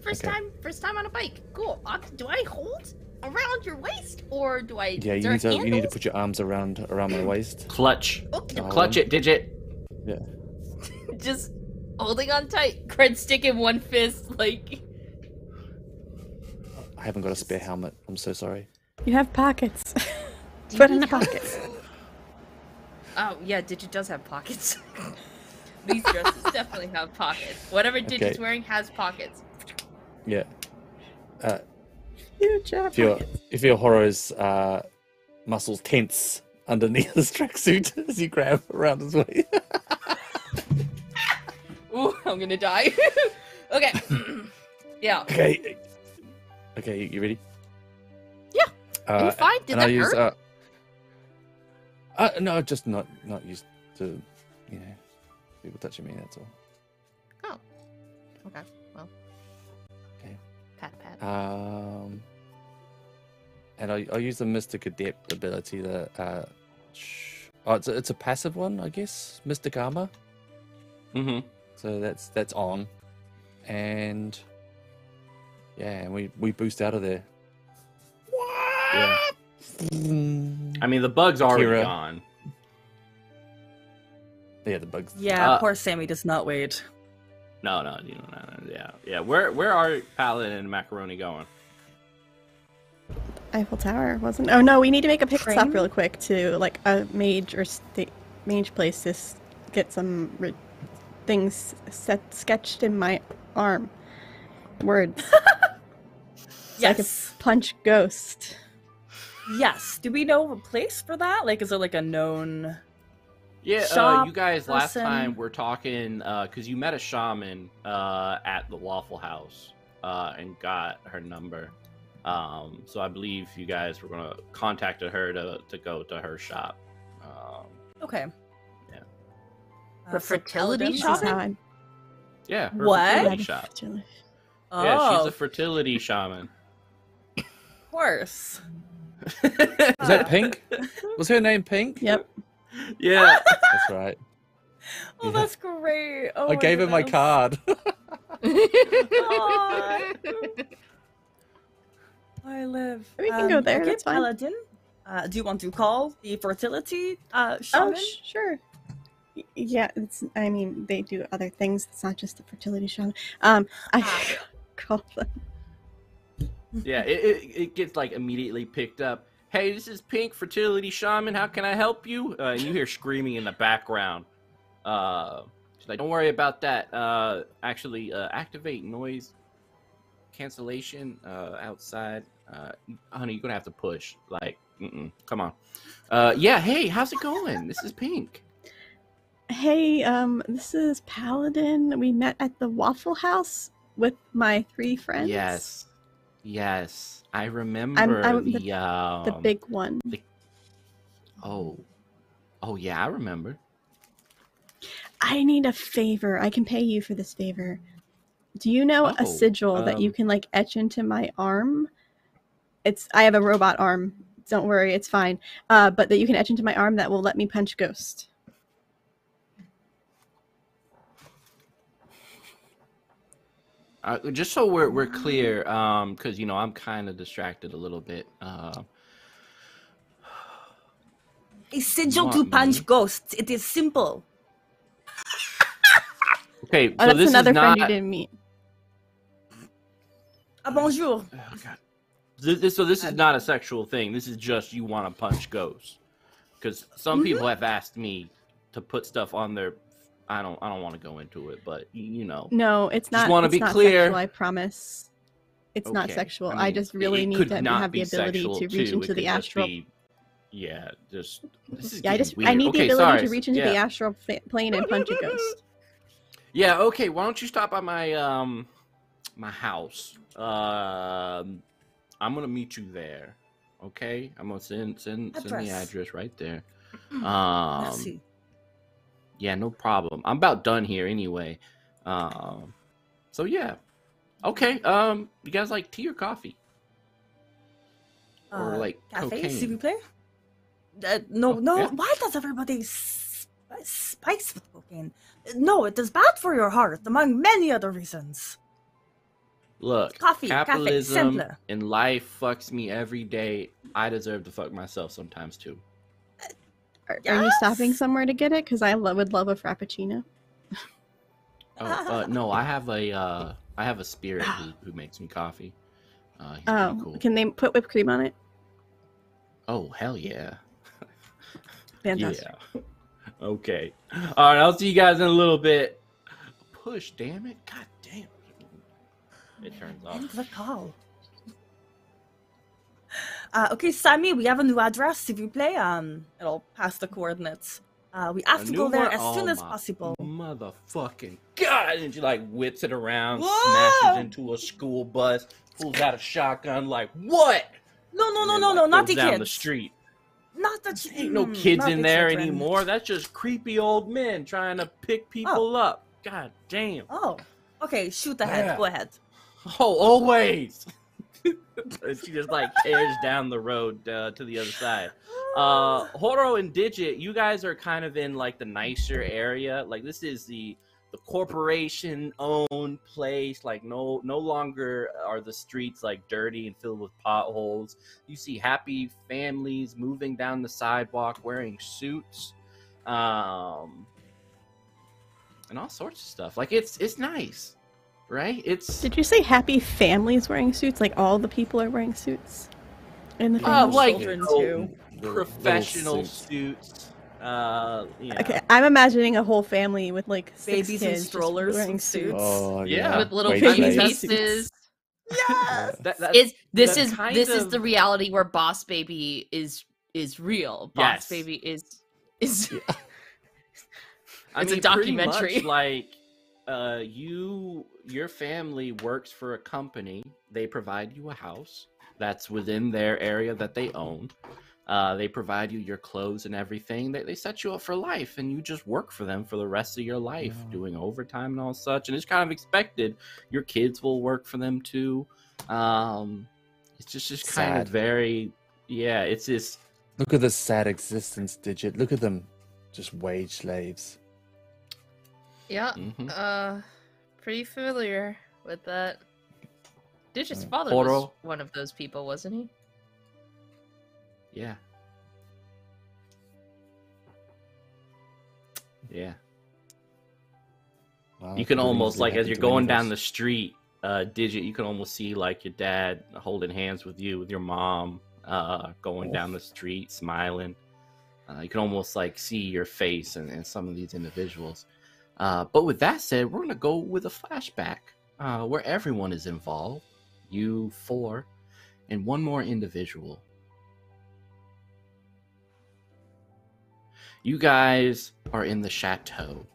first Okay. time on a bike. Cool. Do I hold around your waist or do I? Yeah, is you there need to handles? put your arms around my waist. Clutch. Okay. Oh. Clutch it, Digit. Yeah. Just holding on tight. Cred stick in one fist, like. I haven't got a spare helmet. I'm so sorry. You have pockets. Do you Put in need the help? pockets. Oh yeah, Digit does have pockets. These dresses definitely have pockets. Whatever Digit's Okay. wearing has pockets. Yeah. Huge job. If your Horo's muscles tense underneath his tracksuit as you grab around his waist. Ooh, I'm gonna die. Okay. Yeah. Okay. Okay, you ready? Yeah. Are you fine? Did and that I'll use, hurt? no, just not used to, people touching me. That's all. Oh. Okay. Well. Okay. Pat pat. And I'll use the Mystic Adept ability. It's a passive one, I guess. Mystic Armor. Mm-hmm. So that's on, and yeah, and we boost out of there. Yeah. I mean, the bug's already Kira. gone. Yeah, the bugs. Yeah, poor Sammy does not wait. No, yeah. Where are Paladin and Macaroni going? Eiffel Tower wasn't. Oh no, we need to make a pit stop Train? real quick to like a mage or mage place to get some things sketched in my arm. Words. So I could Yes. punch ghost. Yes. Do we know of a place for that? Like, is it like a known? Yeah, Shop you guys last person. time were talking because you met a shaman at the Waffle House and got her number. So I believe you guys were gonna contact her to go to her shop. Okay. Yeah. The fertility This shop? is how I'm. Yeah, her What? fertility shop. Oh, Yeah, she's a fertility shaman. of course. Was that Pink? Was her name Pink? Yep. Yeah. That's right. Oh, Yeah. that's great. Oh, I gave her my goodness. card. Aw. I live. We can go there, Okay, that's fine. Paladin. Do you want to call the fertility Oh, shaman? sure. Yeah, I mean, they do other things. It's not just the fertility shaman. I call them. Yeah, it gets like immediately picked up. Hey, this is Pink, fertility shaman. How can I help you? And you hear screaming in the background. She's like, don't worry about that. Actually, activate noise cancellation outside. Honey, you're gonna have to push. Like, come on. Yeah. Hey, how's it going? This is Pink. Hey, this is Paladin. We met at the Waffle House with my 3 friends. Yes. I remember I'm the big one. Oh, yeah, I remember. I need a favor. I can pay you for this favor. Do you know a sigil that you can like etch into my arm? I have a robot arm. Don't worry, it's fine. But that you can etch into my arm that will let me punch ghosts. Just so we're clear, because I'm kind of distracted a little bit. A sigil to punch ghosts. It is simple. Okay, so that's this another is friend not. you didn't meet. Bonjour. Oh, God. This is not a sexual thing. This is just you want to punch ghosts. Because some people have asked me to put stuff on their. I don't want to go into it, but No, it's not. Just want to be clear. Sexual, I promise. It's not sexual. I just really need to have the ability to reach into the astral. Yeah, this is I need the ability to reach into the yeah. astral plane and punch a ghost. Yeah, okay. Why don't you stop by my my house? I'm gonna meet you there. Okay, I'm gonna send the address right there. Merci. Yeah, no problem. I'm about done here anyway. So yeah. Okay. You guys like tea or coffee? Or like café, cocaine? s'il vous plaît? No. Yeah. Why does everybody spice with cocaine? No, it is bad for your heart, among many other reasons. Look, Coffee, capitalism simple. and life fucks me every day. I deserve to fuck myself sometimes too. Are you stopping somewhere to get it? Because I would love a frappuccino. No, I have a spirit who makes me coffee. He's pretty cool. Can they put whipped cream on it? Oh, hell yeah. Fantastic. Yeah. Okay. All right, I'll see you guys in a little bit. Push, damn it. God damn. It turns off. End the call. Okay, Sammy, we have a new address, s'il vous plaît. It'll pass the coordinates. We have to go there as soon as possible. Motherfucking God! And she like whips it around, smashes into a school bus, pulls out a shotgun, like, what? No, Like, not goes the down kids. the street. Not the Ain't no kids not in the there children. anymore. That's just creepy old men trying to pick people up. God damn. Oh, okay, shoot ahead. Yeah. Go ahead. Oh, always. And she just like tears down the road to the other side. Horo and Digit, you guys are kind of in like the nicer area. Like this is the corporation owned place. Like no longer are the streets like dirty and filled with potholes. You see happy families moving down the sidewalk wearing suits, and all sorts of stuff. Like it's nice. Right? Did you say happy families wearing suits? Like all the people are wearing suits in the family? Like children too. Professional suits. Okay, I'm imagining a whole family with like 6 Babies in kids just strollers wearing with suits. Oh, Yeah. With little Wage baby slaves. faces. Yes. This is the reality where Boss Baby is real. Boss Yes. Baby is It's a documentary. Pretty much like your family works for a company. They provide you a house that's within their area that they own. They provide you your clothes and everything. They set you up for life, and you just work for them for the rest of your life, doing overtime and all such. And it's kind of expected. Your kids will work for them too. It's just kind of very, it's just. Look at the sad existence, Digit. Look at them, just wage slaves. Yeah. Mhm. Pretty familiar with that. Digit's father Horo. was one of those people, wasn't he? Yeah. Yeah. Wow, You can really almost, like, as happy you're to going any of down us. the street, Digit, you can almost see, like, your dad holding hands with you, with your mom, going down the street, smiling. You can almost, like, see your face in some of these individuals. But with that said, we're going to go with a flashback where everyone is involved. you 4, and one more individual. You guys are in the chateau.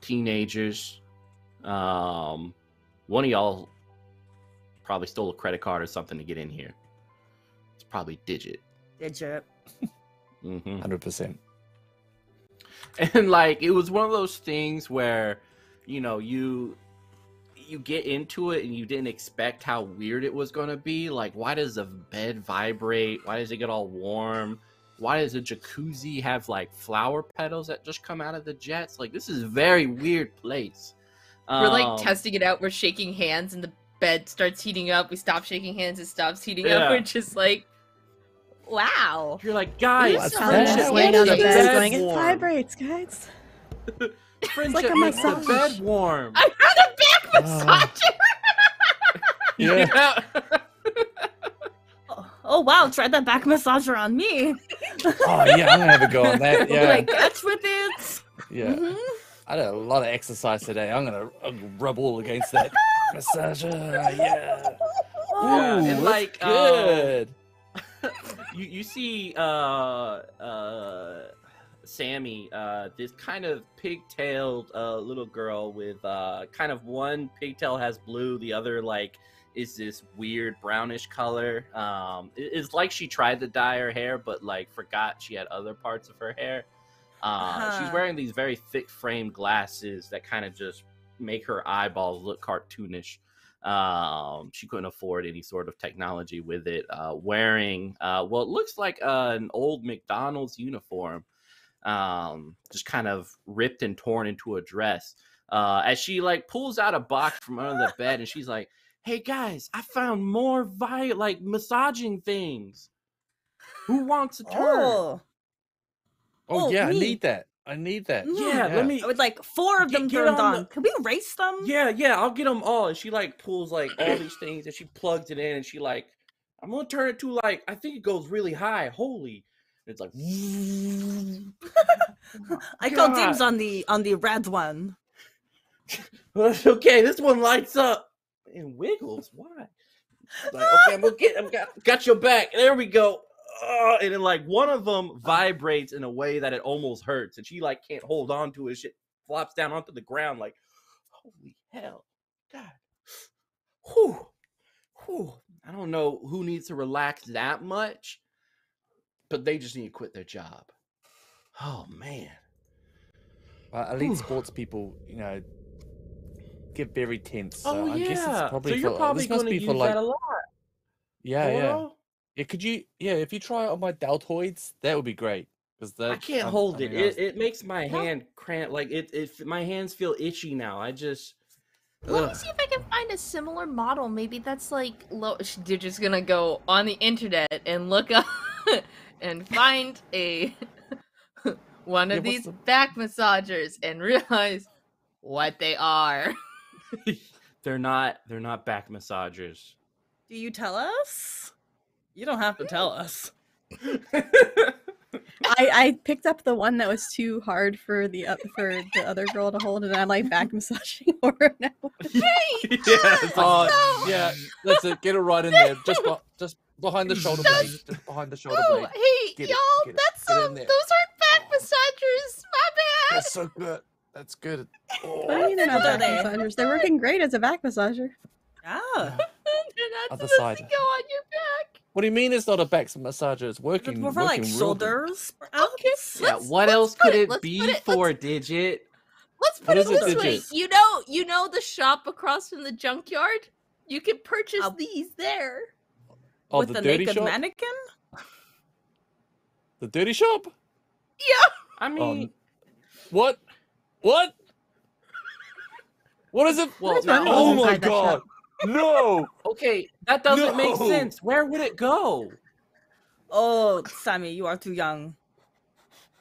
Teenagers. One of y'all probably stole a credit card or something to get in here. It's probably Digit. Digit. 100%. And like, it was one of those things where, you know, you get into it and you didn't expect how weird it was going to be. Like, why does the bed vibrate? Why does it get all warm? Why does a jacuzzi have like flower petals that just come out of the jets? Like, this is a very weird place. We're like testing it out. We're shaking hands and the bed starts heating up. We stop shaking hands, it stops heating up. We're just like, wow. You're like, guys, What's friendship just laying on the makes bed going, it warm. vibrates, guys. Friendship like a makes the massage. bed warm. I had a back massager. Yeah. Oh wow, try that back massager on me. Oh yeah, I'm gonna have a go on that. Yeah. Like, catch with it. Yeah. Mhm. I did a lot of exercise today. I'm gonna rub all against that massager. Yeah. Yeah, Ooh, and that's like, good. you see Sammy, this kind of pigtailed little girl with kind of one pigtail has blue, the other like is this weird brownish color. It's like she tried to dye her hair, but like forgot she had other parts of her hair. She's wearing these very thick framed glasses that kind of just make her eyeballs look cartoonish. She couldn't afford any sort of technology with it. Wearing well, it looks like an old McDonald's uniform, just kind of ripped and torn into a dress. As she like pulls out a box from under the bed, and she's like, "Hey guys, I found more like massaging things. Who wants a turn?" Oh yeah, me. I need that. Yeah, let me. I would like 4 of them Get turned on on. Can we race them? Yeah, I'll get them all. And she like pulls like all these things and she plugs it in and she like, I'm gonna turn it to like, I think it goes really high. Holy. And it's like, I call God. dibs on the red one. Okay, this one lights up and wiggles. Why? Like, okay, got your back. There we go. And then like one of them vibrates in a way that it almost hurts, and she like can't hold on to it. Shit flops down onto the ground. Like, holy hell, God, whew. I don't know who needs to relax that much, but they just need to quit their job. Oh man, Elite sports people, you know, get very tense. So oh I guess yeah. it's probably So you're for, probably this must going to be use for like, that a lot. yeah. Horo? Yeah, could you? Yeah, if you try it on my deltoids, that would be great. Because I can't hold it. It makes my hand cramp. Like my hands feel itchy now. I just. Let me see if I can find a similar model. Maybe that's like low. You're just gonna go on the internet and look up and find a one of these back massagers and realize what they are. They're not back massagers. Do you tell us? You don't have to tell us. I picked up the one that was too hard for the other girl to hold, and I'm like back massaging her now. Hey! Yeah, that's it. Get it right in there. Just behind the shoulder blade. Just behind the shoulder blade. Hey, Get it, y'all, get it, that's get it in there. those aren't back massagers. My bad. That's so good. That's good. What do you mean they're not What are back they? massagers? They're working great as a back massager. Yeah. They're not Other supposed side. to go on your back. What do you mean it's not a back massager? It's working. More for like working real good. shoulders. Okay, Yeah, let's else put could it let's be put it- for, let's- Digit? Let's put What it is it, this way. Digit? You know the shop across from the junkyard? You can purchase these there. Oh, with the the dirty naked shop. mannequin? The dirty shop. Yeah. I mean, What? What? What is it? well, Where's now, one Oh inside my that god! shop? No! okay, that doesn't make No. sense. Where would it go? Oh, Sammy, you are too young.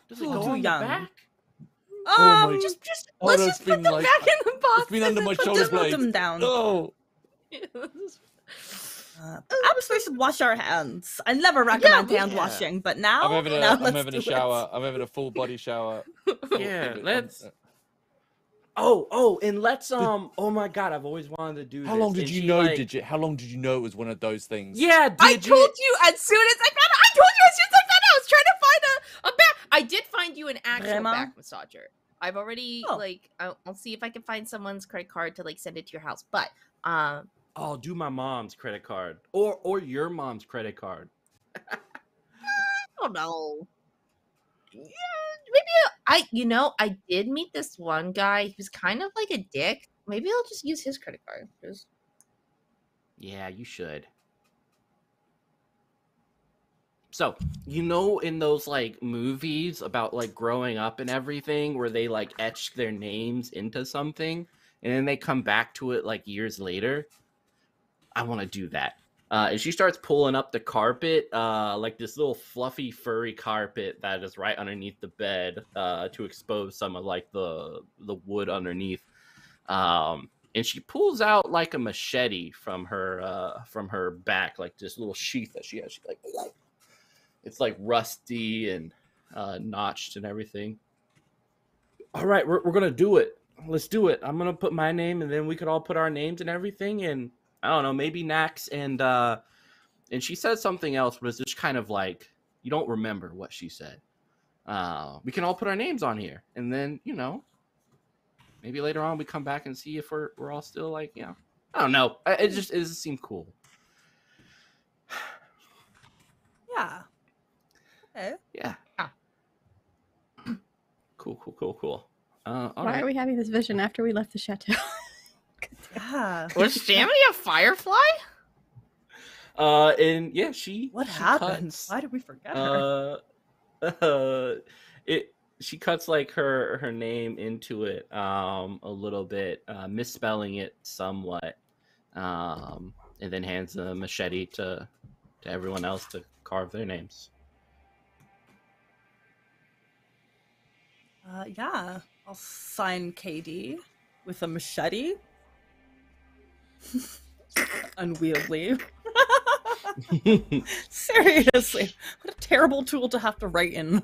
Does it Ooh, go too on young. the back? Oh my- Just Oh, let's that's just put been them like- back in the box. It's been under my put shoulder them- Put blade. them down. No! Perhaps we should wash our hands. I never recommend we- hand washing, but now, I'm having now a let's having do a it. shower. I'm having a full body shower. Yeah, let's. Oh, and let's oh my god, I've always wanted to do this. How long did And you she, know, like, Digit? How long did you know it was one of those things? Yeah, I Digit. told you as soon as I found out. I told you as soon as I found out. I was trying to find a back. I did find you an actual Vraiment? back massager. I've already like I'll see if I can find someone's credit card to like send it to your house. But I'll do my mom's credit card or your mom's credit card. I don't know. Yeah, maybe I did meet this one guy. He was kind of like a dick. Maybe I'll just use his credit card. Yeah, you should. So, in those like movies about like growing up and everything where they like etch their names into something and then they come back to it like years later, I want to do that. And she starts pulling up the carpet, like this little fluffy furry carpet that is right underneath the bed, to expose some of like the wood underneath. And she pulls out like a machete from her back, like this little sheath that she has. She's like, it's like rusty and notched and everything. All right, we're gonna do it. Let's do it. I'm gonna put my name, and then we could all put our names and everything. And I don't know, maybe Nax and she said something else, but it's just kind of like you don't remember what she said. We can all put our names on here, and then maybe later on we come back and see if we're all still like I don't know. It just seemed cool. Yeah. Okay. Yeah. Cool. All Why right. are we having this vision after we left the chateau? Yeah. Was Sammy a firefly? And yeah, she happened? cuts, Why did we forget her? she cuts like her name into it a little bit, misspelling it somewhat, and then hands a machete to everyone else to carve their names. Yeah. I'll sign KD with a machete. Unwieldy. Seriously, what a terrible tool to have to write in.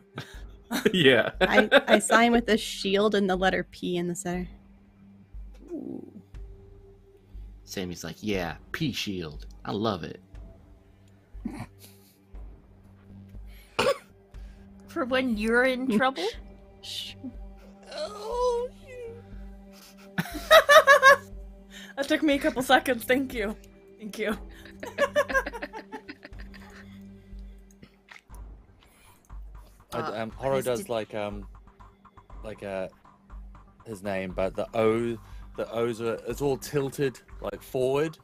Yeah. I sign with a shield and the letter P in the center. Ooh. Sammy's like, yeah, P shield. I love it. For when you're in trouble? Oh, that took me a couple seconds. Thank you. Horo does like his name, but the O's are, it's all tilted like forward,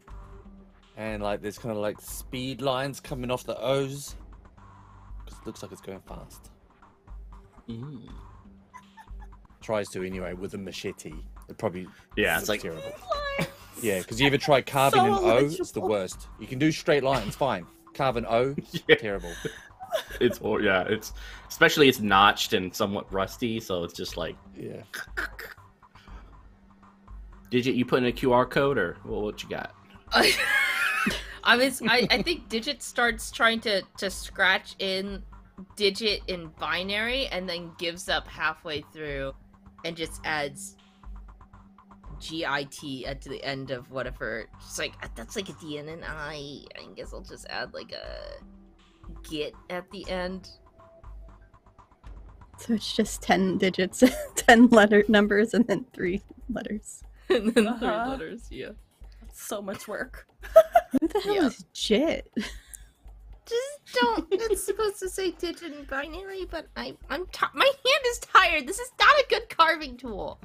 and like there's kind of like speed lines coming off the O's because it looks like it's going fast. Tries to anyway with a machete. It probably it's like terrible. Yeah, because you ever try carving So an O? illegible. It's the worst. You can do straight lines, fine. Carve an O, terrible. it's especially it's notched and somewhat rusty, so it's just like Digit, you put in a QR code or what you got? I think Digit starts trying to scratch in Digit in binary and then gives up halfway through and just adds GIT at the end of whatever. She's like, that's like a D and an I. I guess I'll just add like a git at the end. So it's just 10 digits, 10 letter numbers, and then 3 letters. And then 3 letters, yeah. That's so much work. Who the hell is Jit? Just don't. It's supposed to say digit in binary, but my hand is tired. This is not a good carving tool.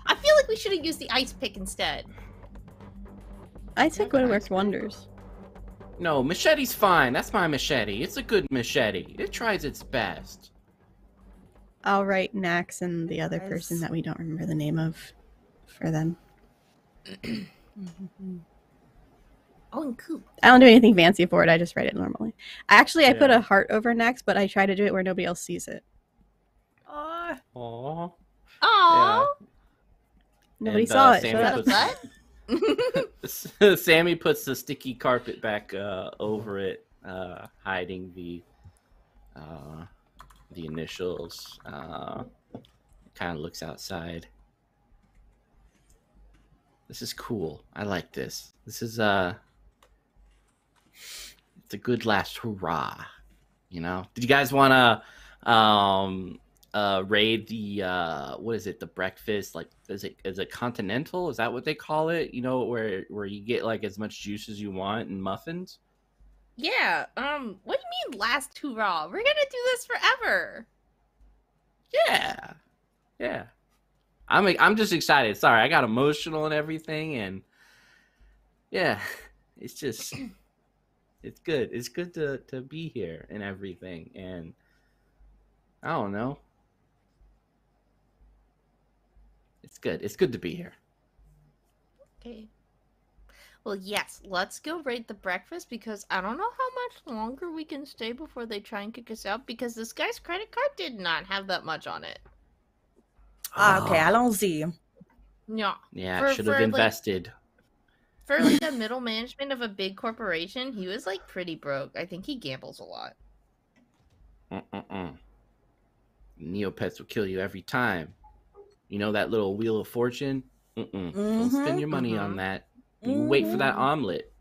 I feel like we should have used the ice pick instead. Ice pick would have worked wonders. No, machete's fine. That's my machete. It's a good machete. It tries its best. I'll write Nax and the other person that we don't remember the name of for them. Oh, and Coupe. I don't do anything fancy for it. I just write it normally. I put a heart over Nax, but I try to do it where nobody else sees it. Aww. Aww. Yeah. Nobody saw it. Sammy Shut up. Sammy puts the sticky carpet back over it, hiding the initials. Kind of looks outside. This is cool. I like this. This is it's a good last hurrah. You know? Did you guys want to raid the what is it? The breakfast? Like, is it continental? Is that what they call it? You know, where you get like as much juice as you want and muffins? Yeah. What do you mean last hurrah? We're gonna do this forever. Yeah. Yeah. I'm just excited. Sorry, I got emotional and everything, and yeah, it's just it's good. It's good to be here and everything, and I don't know. It's good. It's good to be here. Okay. Well, yes, let's go raid the breakfast because I don't know how much longer we can stay before they try and kick us out because this guy's credit card did not have that much on it. Okay, allons-y. No. Yeah, should have invested. For like the middle management of a big corporation, he was like pretty broke. I think he gambles a lot. Neopets will kill you every time. You know that little wheel of fortune? Don't spend your money on that. You wait for that omelet.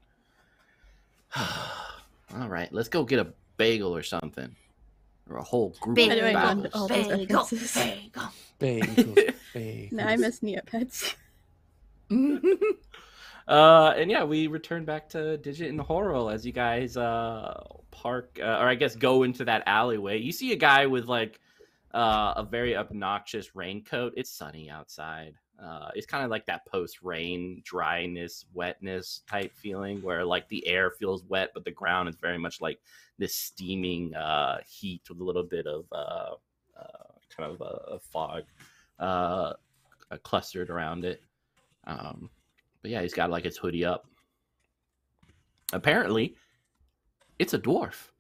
All right, let's go get a bagel or something. Or a whole group of bagels. Bagel. Now I miss Neopets. And yeah, we return back to Digit and Horo as you guys park, or I guess go into that alleyway. You see a guy with like a very obnoxious raincoat. It's sunny outside. It's kind of like that post-rain dryness, wetness type feeling where like the air feels wet, but the ground is very much like this steaming heat with a little bit of kind of a fog clustered around it. But yeah, he's got like his hoodie up. Apparently, it's a dwarf.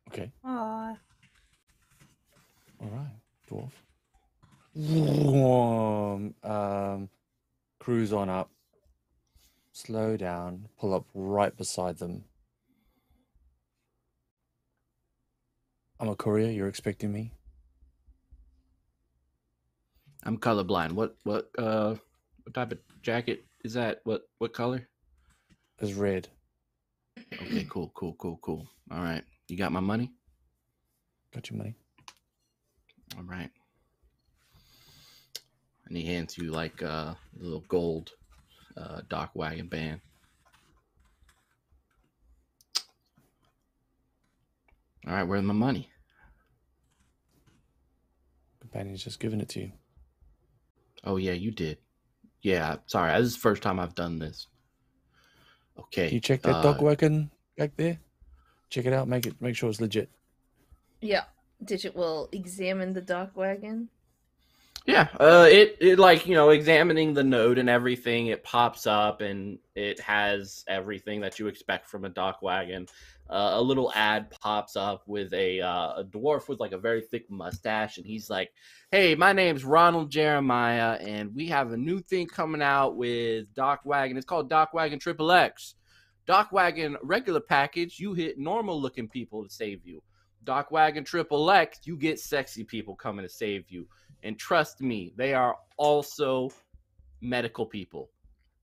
Okay. Aww. All right, dwarf. Cruise on up. Slow down. Pull up right beside them. I'm a courier. You're expecting me? I'm colorblind. What type of jacket is that? What color? It's red. Okay, cool. All right. You got my money? Got your money. All right. And he hands you like a little gold dock wagon band. All right, where's my money? Companion's just giving it to you. Oh yeah, you did. Yeah, sorry. This is the first time I've done this. Okay. Can you check that dog wagon back there? Check it out. Make sure it's legit. Yeah. Digit will examine the dock wagon. Yeah, it like, you know, examining the node and everything, it pops up and it has everything that you expect from a dock wagon. A little ad pops up with a dwarf with like a very thick mustache, and he's like, "Hey, my name's Ronald Jeremiah, and we have a new thing coming out with Dock Wagon. It's called Dock Wagon Triple X. Dock Wagon regular package, you hit normal looking people to save you. Dock Wagon Triple X, you get sexy people coming to save you. And trust me, they are also medical people.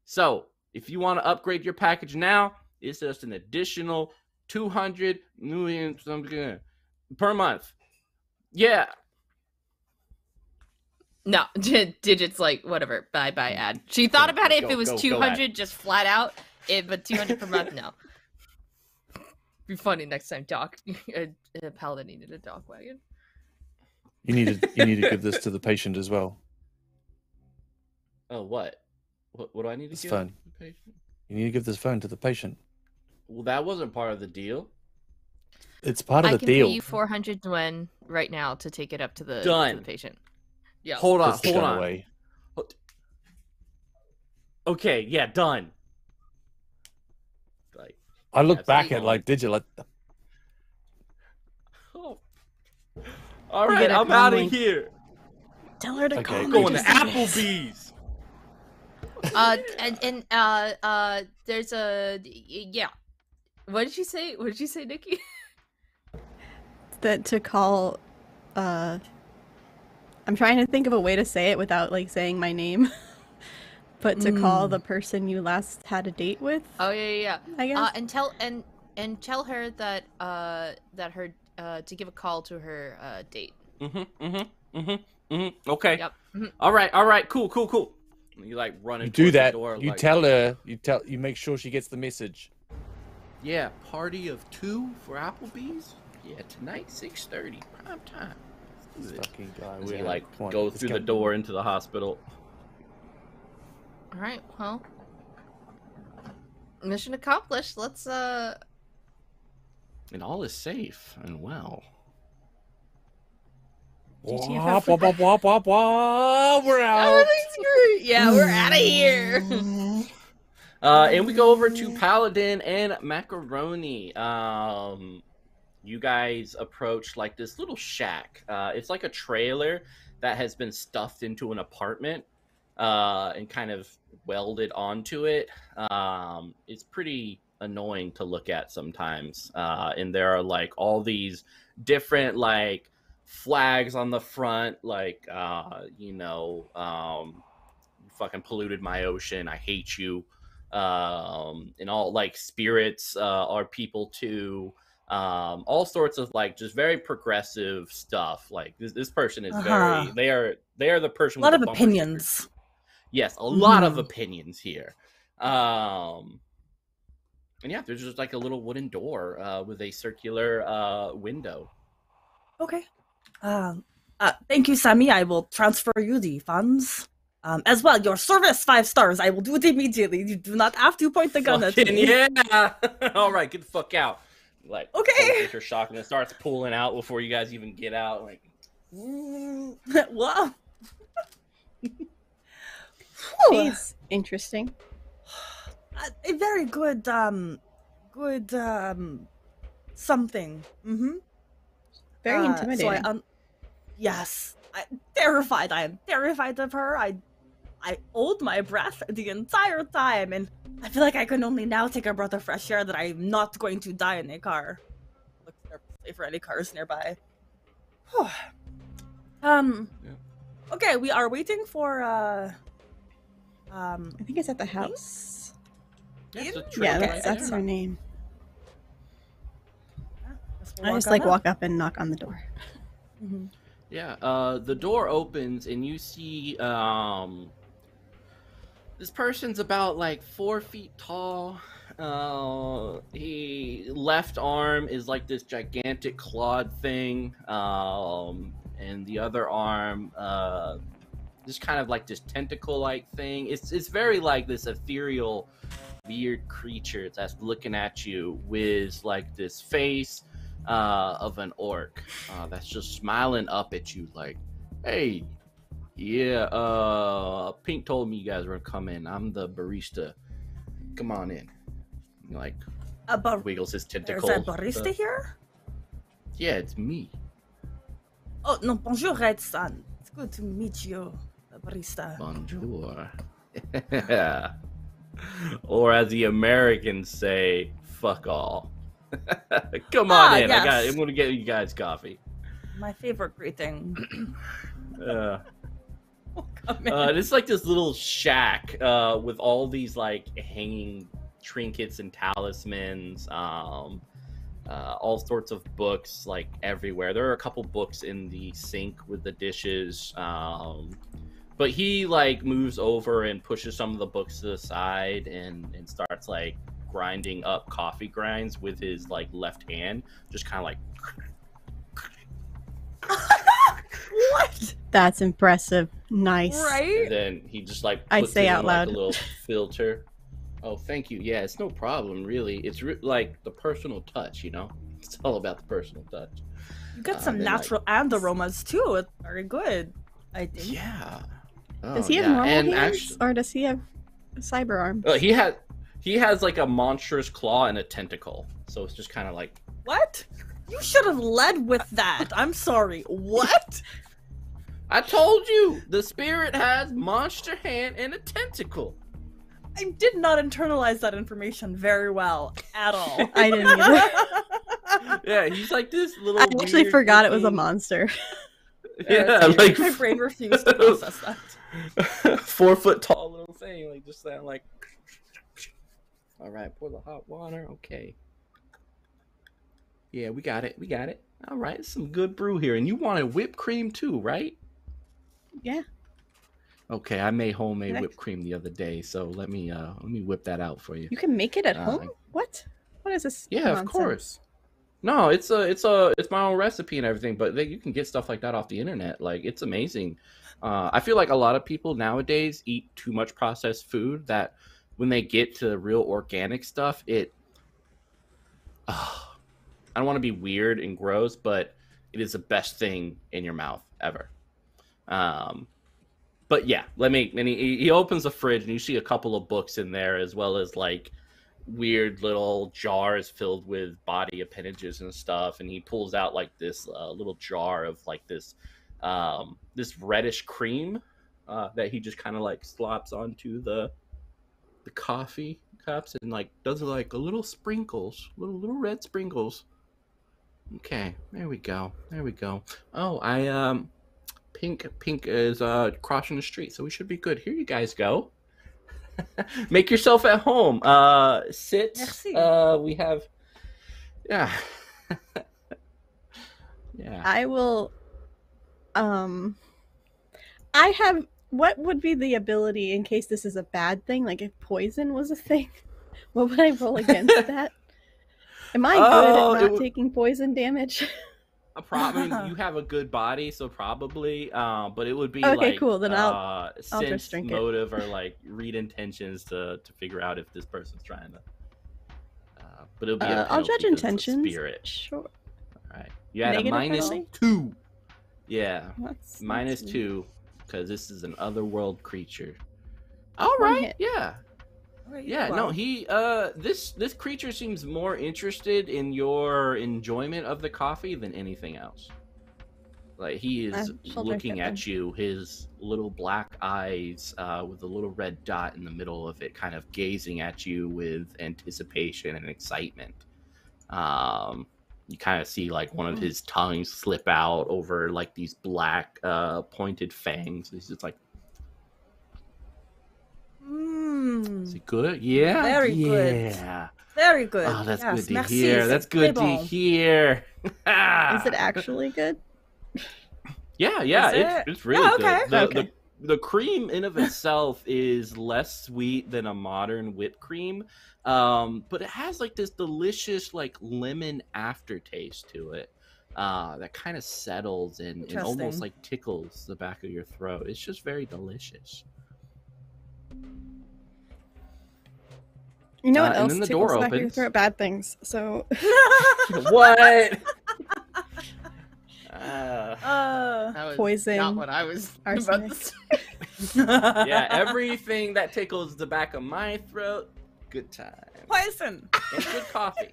So if you want to upgrade your package now, it's just an additional 200 million something per month. Yeah." No, Digit's like, whatever, bye ad. She thought about it if it was 200 just flat out, but 200 per month, no. Be funny next time, Doc. Paladin needed a dock wagon. You need to give this to the patient as well. Oh, what do I need to This give phone. the patient? You need to give this phone to the patient. Well, that wasn't part of the deal. It's part of the I can deal. pay you 400 Dwen right now to take it up to the patient. Yeah. Hold on. Away. Okay, yeah, done. Like, I look back at like Digit like. Oh. All right, I'm out of here. Tell her to call I'm me. going to Applebee's. There's a yeah. What did you say? What did you say, Nikki? That to call. I'm trying to think of a way to say it without like saying my name. But to call the person you last had a date with? Oh yeah. I guess. And tell her that that her to give a call to her date. Okay. Yep. All right. Cool. You like running. You do that. The door, you like, tell her. You make sure she gets the message. Yeah, party of 2 for Applebee's. Yeah, tonight 6:30 prime time. This fucking guy. He like goes through the door into the hospital. All right. Well, mission accomplished. Let's And all is safe and well. Wop, wop, wop, wop, wop, wop. We're out. Everything's great. Yeah, we're out of here. And we go over to Paladin and Macaroni. You guys approach like this little shack. It's like a trailer that has been stuffed into an apartment and kind of welded onto it. It's pretty annoying to look at sometimes. And there are like all these different like flags on the front, like you fucking polluted my ocean, I hate you. And all like spirits are people too. All sorts of like just very progressive stuff. Like this person is very they are the person A lot with of the opinions. Yes, a lot of opinions here. And yeah, there's just like a little wooden door with a circular window. Okay. Thank you, Sammy. I will transfer you the funds. As well, your service 5 stars. I will do it immediately. You do not have to point the gun at me. Yeah. All right, get the fuck out. Like, Okay. Your shotgun starts pulling out before you guys even get out. Like, Wow. She's interesting. A very good, something. Very intimidating. Yes. I'm terrified. I am terrified of her. I hold my breath the entire time, and I feel like I can only now take a breath of fresh air that I'm not going to die in a car. Look for any cars nearby. Okay, we are waiting for I think it's at the house. yeah, that's her name. We'll I just walk like on up. walk up and knock on the door. Yeah, the door opens and you see this person's about like 4 feet tall. He left arm is like this gigantic clawed thing, and the other arm just kind of like this tentacle-like thing. It's very like this ethereal, weird creature that's looking at you with like this face of an orc that's just smiling up at you like, hey, yeah, Pink told me you guys were coming. I'm the barista. Come on in. Like, wiggles his tentacle. There's a barista here? Yeah, it's me. Oh, no, bonjour, Red Sun. It's good to meet you, the barista. Bonjour. Or as the Americans say, fuck all. Come on in. Yes. I'm going to get you guys coffee. My favorite greeting. It's like this little shack with all these like hanging trinkets and talismans, all sorts of books like everywhere. There are a couple books in the sink with the dishes, but he like moves over and pushes some of the books to the side and starts like grinding up coffee grinds with his like left hand, just kind of like What? That's impressive. Nice. Right? and then he just like I puts say it out in, loud. like, a little filter. Oh, thank you. Yeah, it's no problem, really. It's like the personal touch, you know? It's all about the personal touch. You get some then, natural and aromas too. It's very good, I think. Yeah. Oh, Does he have yeah. normal and hands, actually, or does he have cyber arms? he has like a monstrous claw and a tentacle. So it's just kind of like, What? You should have led with that. I'm sorry. What? I told you, the spirit has monster hand and a tentacle. I did not internalize that information very well at all. I didn't either. Yeah, he's like this little. I actually weird forgot it was a looking- monster. Yeah, like My brain refused to process that. 4 foot tall little thing, like just sound like. All right, pour the hot water. Okay. Yeah, we got it. We got it. All right, some good brew here, and you wanted whipped cream too, right? Yeah. Okay, I made homemade whipped cream the other day, so let me whip that out for you. You can make it at home? What? What is this? Yeah, nonsense? of course. No, it's my own recipe and everything, but you can get stuff like that off the internet. Like, it's amazing. I feel like a lot of people nowadays eat too much processed food that when they get to real organic stuff, I don't want to be weird and gross, but it is the best thing in your mouth ever. But yeah, he opens the fridge and you see a couple of books in there, as well as like weird little jars filled with body appendages and stuff, and he pulls out like this little jar of like this reddish cream that he just kind of like slops onto the coffee cups and like does like a little sprinkles, little red sprinkles. Okay, there we go. Oh, Pink is crossing the street, so we should be good. Here you guys go. Make yourself at home. Sit. Merci. We have. Yeah. Yeah. I will. I have. What would be the ability in case this is a bad thing? Like if poison was a thing, what would I roll against that? Am I good at not taking poison damage? Probably you have a good body, so probably. But it would be okay, like cool. Then I'll sense, just drink motive, or like read intentions to figure out if this person's trying to. But it'll be. I'll judge intentions. Spirit. Sure. All right. You had Negative a minus penalty? 2. Yeah. That's minus sweet. 2, because this is an otherworld creature. All right. Yeah. Yeah, no, he this creature seems more interested in your enjoyment of the coffee than anything else. Like he is looking at you, his little black eyes with a little red dot in the middle of it, kind of gazing at you with anticipation and excitement. You kind of see like one of his tongues slip out over like these black pointed fangs. He's just like, is it good? Yeah. Very good. Yeah. Very good. Oh, that's Yes, good to merci, hear. c'est That's good très to bon. hear. Is it actually good? Yeah. It's really good. The cream in of itself is less sweet than a modern whipped cream, but it has like this delicious like lemon aftertaste to it that kind of settles and almost like tickles the back of your throat. It's just very delicious. You know what else and then the tickles door back of your opens. throat? Bad things. So. What? That was Poison, not what I was arsenic. about to say. Yeah, everything that tickles the back of my throat, good time. Poison. And good coffee.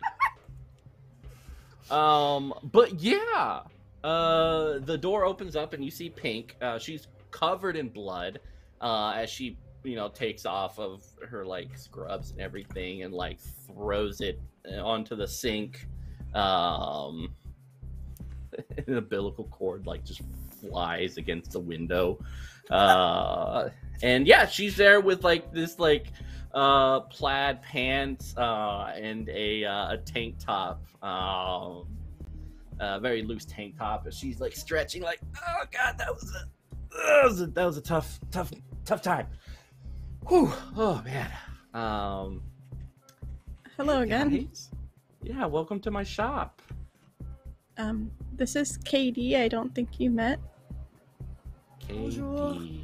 But yeah, the door opens up and you see Pink. She's covered in blood, as she, takes off of her like scrubs and everything and like throws it onto the sink. An umbilical cord like just flies against the window. And yeah, she's there with like this like plaid pants and a tank top, very loose tank top, and she's like stretching like, oh god, that was a tough time. Whew. Oh man. Hello again. Guys. Yeah, welcome to my shop. This is KD. I don't think you met. Bonjour. KD.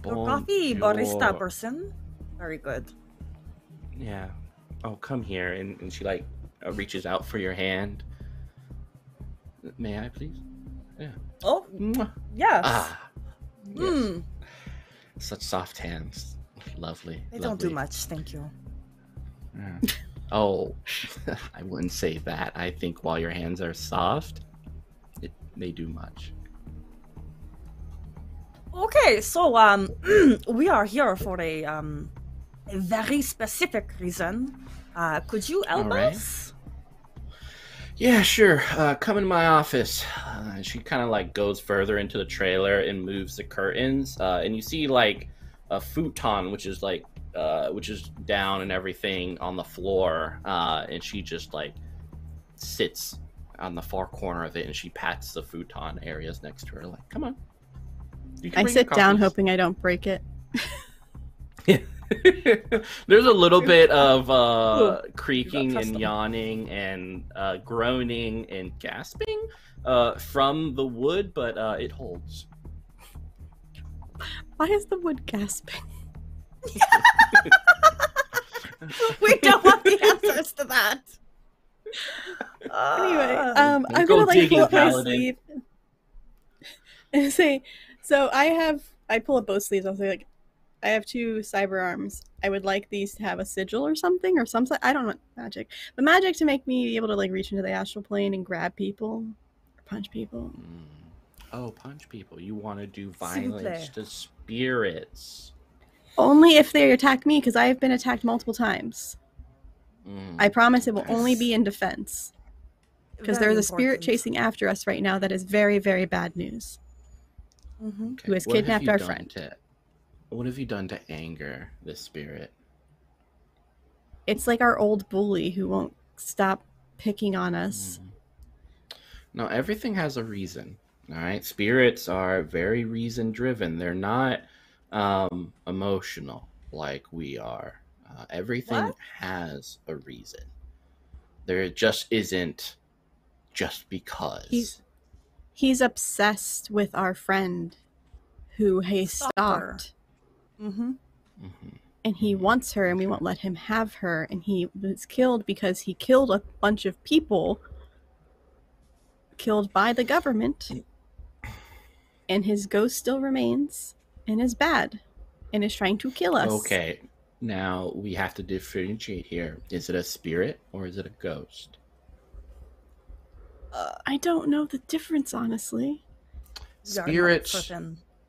Your coffee barista person. Very good. Yeah. Oh, come here. And she like reaches out for your hand. May I please? Yeah. Oh, Mwah. yes. Ah. Yes. Mm. Such soft hands. Lovely. They don't do much, thank you. Yeah. Oh, I wouldn't say that. I think while your hands are soft, they do much. Okay, so we are here for a very specific reason. Could you help All right. us? Yeah, sure. Come in my office. and she kind of like goes further into the trailer and moves the curtains, and you see like a futon, which is down and everything on the floor, and she just like sits on the far corner of it, and she pats the futon areas next to her, like, come on. I sit down hoping I don't break it. There's a little bit of creaking and yawning and groaning and gasping from the wood, but it holds. Why is the wood gasping? We don't want the answers to that. Anyway, I'm gonna like pull up my sleeve and say, so I pull up both sleeves. I'll say like, I have 2 cyber arms. I would like these to have a sigil or something, or some. I don't know magic, but magic to make me be able to like reach into the astral plane and grab people, or punch people. Oh, punch people! You want to do violence to spirits? Only if they attack me, because I have been attacked multiple times. I promise it will only be in defense. Because there's a spirit chasing after us right now that is very, very bad news. Okay. Who has kidnapped our friend. What have you done to anger this spirit? It's like our old bully who won't stop picking on us. No, everything has a reason. All right? Spirits are very reason-driven. They're not emotional like we are. Everything has a reason. There just isn't just because. He's obsessed with our friend who he stalked. And he wants her, and we won't let him have her. And he was killed because he killed a bunch of people killed by the government. And his ghost still remains and is bad and is trying to kill us. Okay. Now, we have to differentiate here. Is it a spirit or is it a ghost? I don't know the difference, honestly. Spirits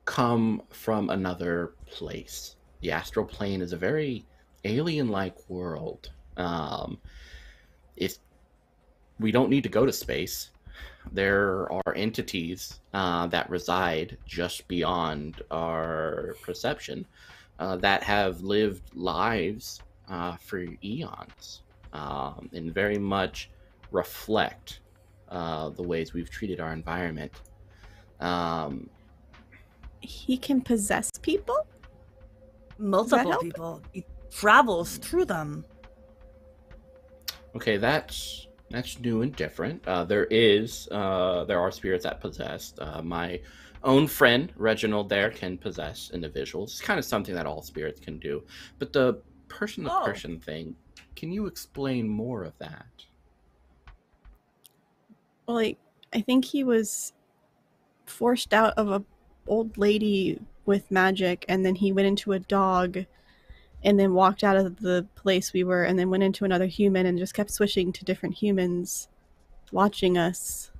come from another place. The astral plane is a very alien-like world. If we don't need to go to space, there are entities that reside just beyond our perception. That have lived lives for eons and very much reflect the ways we've treated our environment. He can possess people? Multiple people. He travels through them. Okay, that's new and different. There are spirits that possess. My own friend Reginald there can possess individuals. It's kind of something that all spirits can do. But the person-to-person thing, can you explain more of that? Well, like, I think he was forced out of a old lady with magic, and then he went into a dog, and then walked out of the place we were, and then went into another human, and just kept switching to different humans, watching us.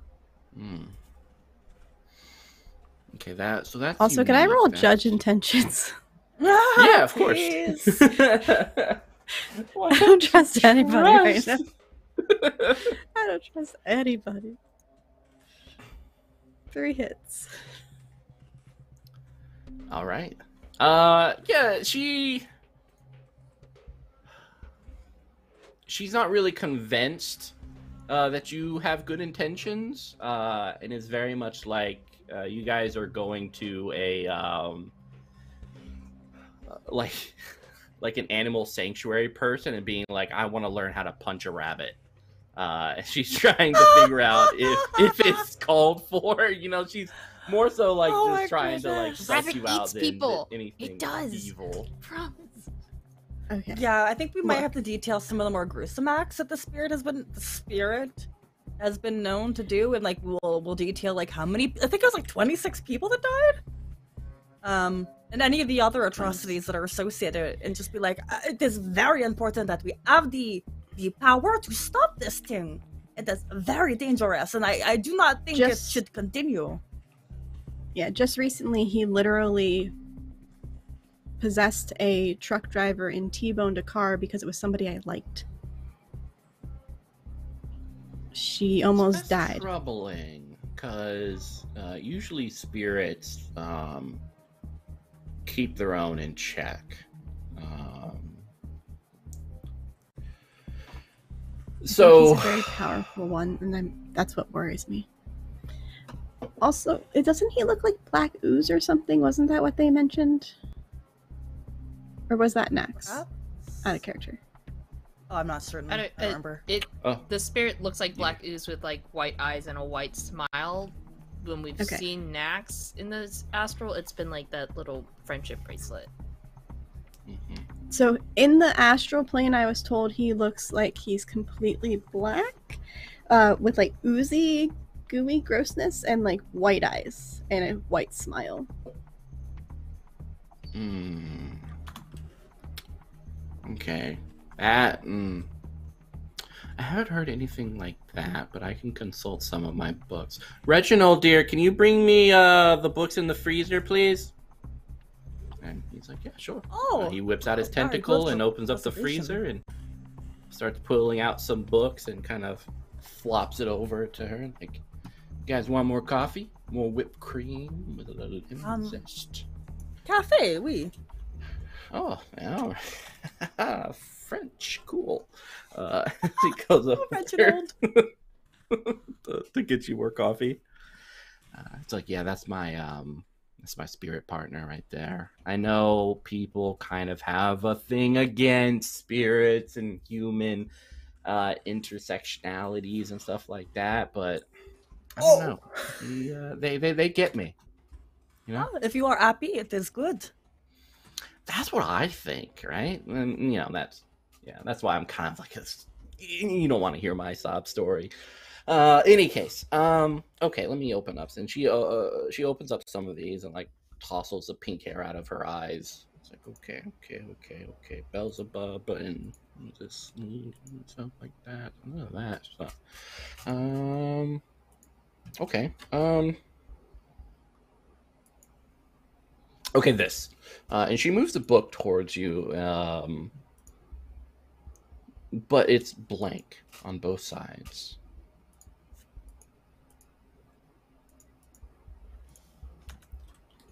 Okay, that's also unique. Can I roll judge intentions? Yeah, of course. I don't trust anybody right now. I don't trust anybody. 3 hits. All right. Yeah, she's not really convinced that you have good intentions, and is very much like you guys are going to a like an animal sanctuary person and being like, I want to learn how to punch a rabbit. She's trying to figure out if it's called for. You know, she's more so like just trying to like suss you out than anything evil. Promise. Okay. Yeah, I think we might have to detail some of the more gruesome acts that the spirit has been known to do, and like we'll detail like how many. I think it was like 26 people that died. And any of the other atrocities that are associated, and just be like, it is very important that we have the power to stop this thing. It is very dangerous, and I do not think it should continue. Yeah, just recently he literally possessed a truck driver and T-boned a car because it was somebody I liked. She almost died. Troubling, because usually spirits keep their own in check. So he's a very powerful one, and that's what worries me. Also, doesn't he look like black ooze or something? Wasn't that what they mentioned? Or was that next? Out of character. Oh, I'm not certain. I don't remember. The spirit looks like black ooze with like white eyes and a white smile. When we've seen Nax in the astral, it's been like that little friendship bracelet. Mm-hmm. So in the astral plane, I was told he looks like he's completely black, with like oozy, gooey grossness and like white eyes and a white smile. Okay. I haven't heard anything like that, but I can consult some of my books. Reginald, dear, can you bring me the books in the freezer, please? And he's like, yeah, sure. Oh, he whips out his tentacle and opens up the freezer and starts pulling out some books and kind of flops it over to her. And like, you guys want more coffee? More whipped cream with a little zest? Cafe, oui. Oh, yeah. French, cool. He goes up there to get you more coffee. It's like, yeah, that's my spirit partner right there. I know people kind of have a thing against spirits and human intersectionalities and stuff like that, but I don't know. They get me. You know? Oh, if you are happy, it is good. That's what I think, right? And that's why I'm kind of like you don't want to hear my sob story. Any case, okay, let me open up. And she opens up some of these and like tousles the pink hair out of her eyes. It's like okay, Beelzebub and this stuff like that. None of that stuff. Okay. Okay, this. And she moves the book towards you, but it's blank on both sides.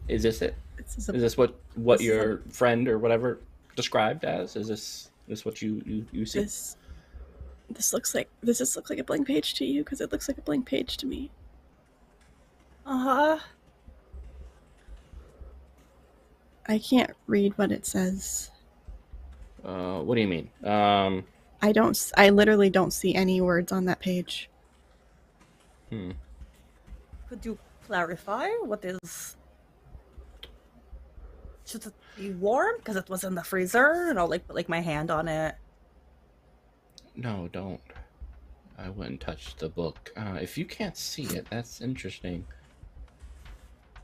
Is this it? Is this what your friend or whatever described as? Is this what you see? Does this look like a blank page to you? Because it looks like a blank page to me. I can't read what it says. What do you mean? I literally don't see any words on that page. Could you clarify what is? Should it be warm because it was in the freezer? And I'll put my hand on it. No, don't. I wouldn't touch the book. If you can't see it, that's interesting.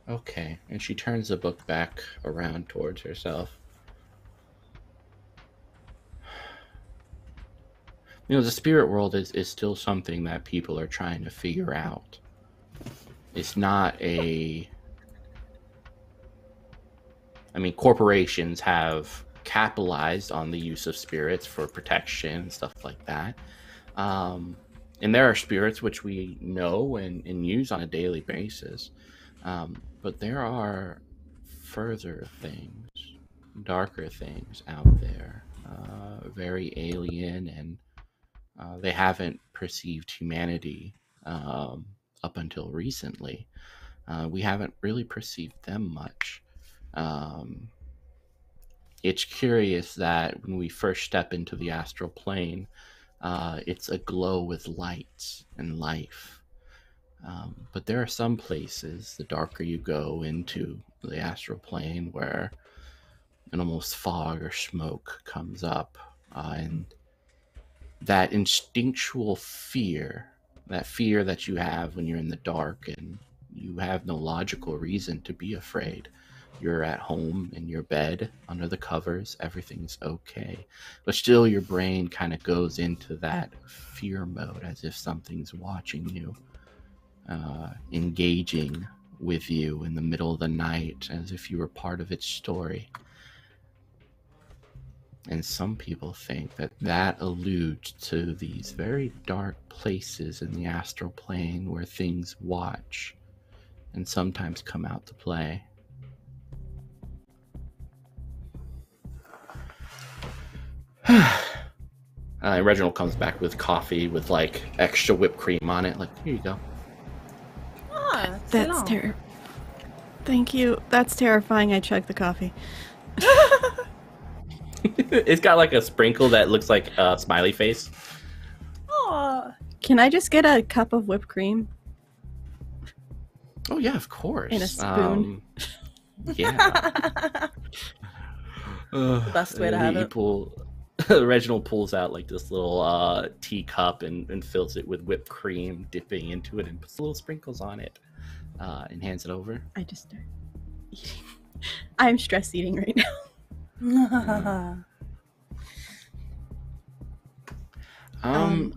Okay, and she turns the book back around towards herself. You know, the spirit world is still something that people are trying to figure out. It's not corporations have capitalized on the use of spirits for protection and stuff like that. And there are spirits which we know and use on a daily basis. But there are further things, darker things out there, very alien, and they haven't perceived humanity up until recently. We haven't really perceived them much. It's curious that when we first step into the astral plane, it's aglow with lights and life. But there are some places, the darker you go into the astral plane, where an almost fog or smoke comes up, and that instinctual fear, that you have when you're in the dark and you have no logical reason to be afraid. You're at home in your bed, under the covers, everything's okay. But still your brain kind of goes into that fear mode as if something's watching you. Engaging with you in the middle of the night as if you were part of its story. And some people think that that alludes to these very dark places in the astral plane where things watch and sometimes come out to play. Reginald comes back with coffee with like extra whipped cream on it. Like, here you go. Ah, That's terrible. Thank you. That's terrifying. I chugged the coffee. It's got like a sprinkle that looks like a smiley face. Aw. Can I just get a cup of whipped cream? Oh yeah, of course. And a spoon. Yeah. The best way to have it. Reginald pulls out like this little teacup and fills it with whipped cream, dipping into it and puts little sprinkles on it, and hands it over. I just start eating. I'm stress eating right now. I'm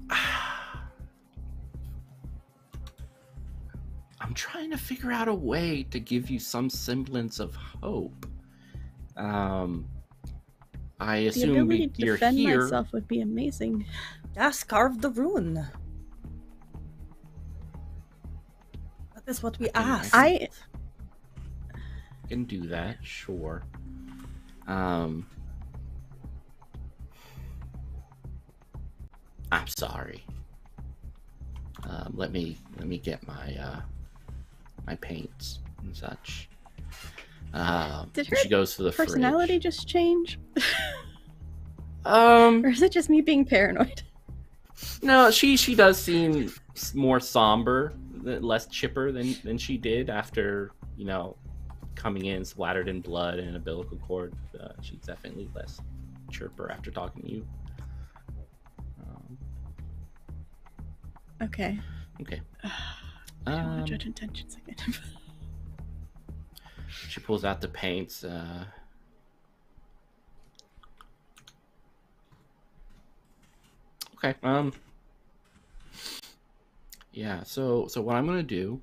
trying to figure out a way to give you some semblance of hope. I assume the ability to you're defend here. myself would be amazing. Yes, carve the rune. That is what we asked. I Can do that, sure. I'm sorry. Let me get my my paints and such. Did her she goes to the personality fridge. just change? Or is it just me being paranoid? No, she does seem more somber, less chipper than she did after, you know, coming in splattered in blood and an umbilical cord. She's definitely less chirper after talking to you. Okay. Okay. I don't want to judge intentions again. She pulls out the paints. Okay. Yeah. So what I'm gonna do?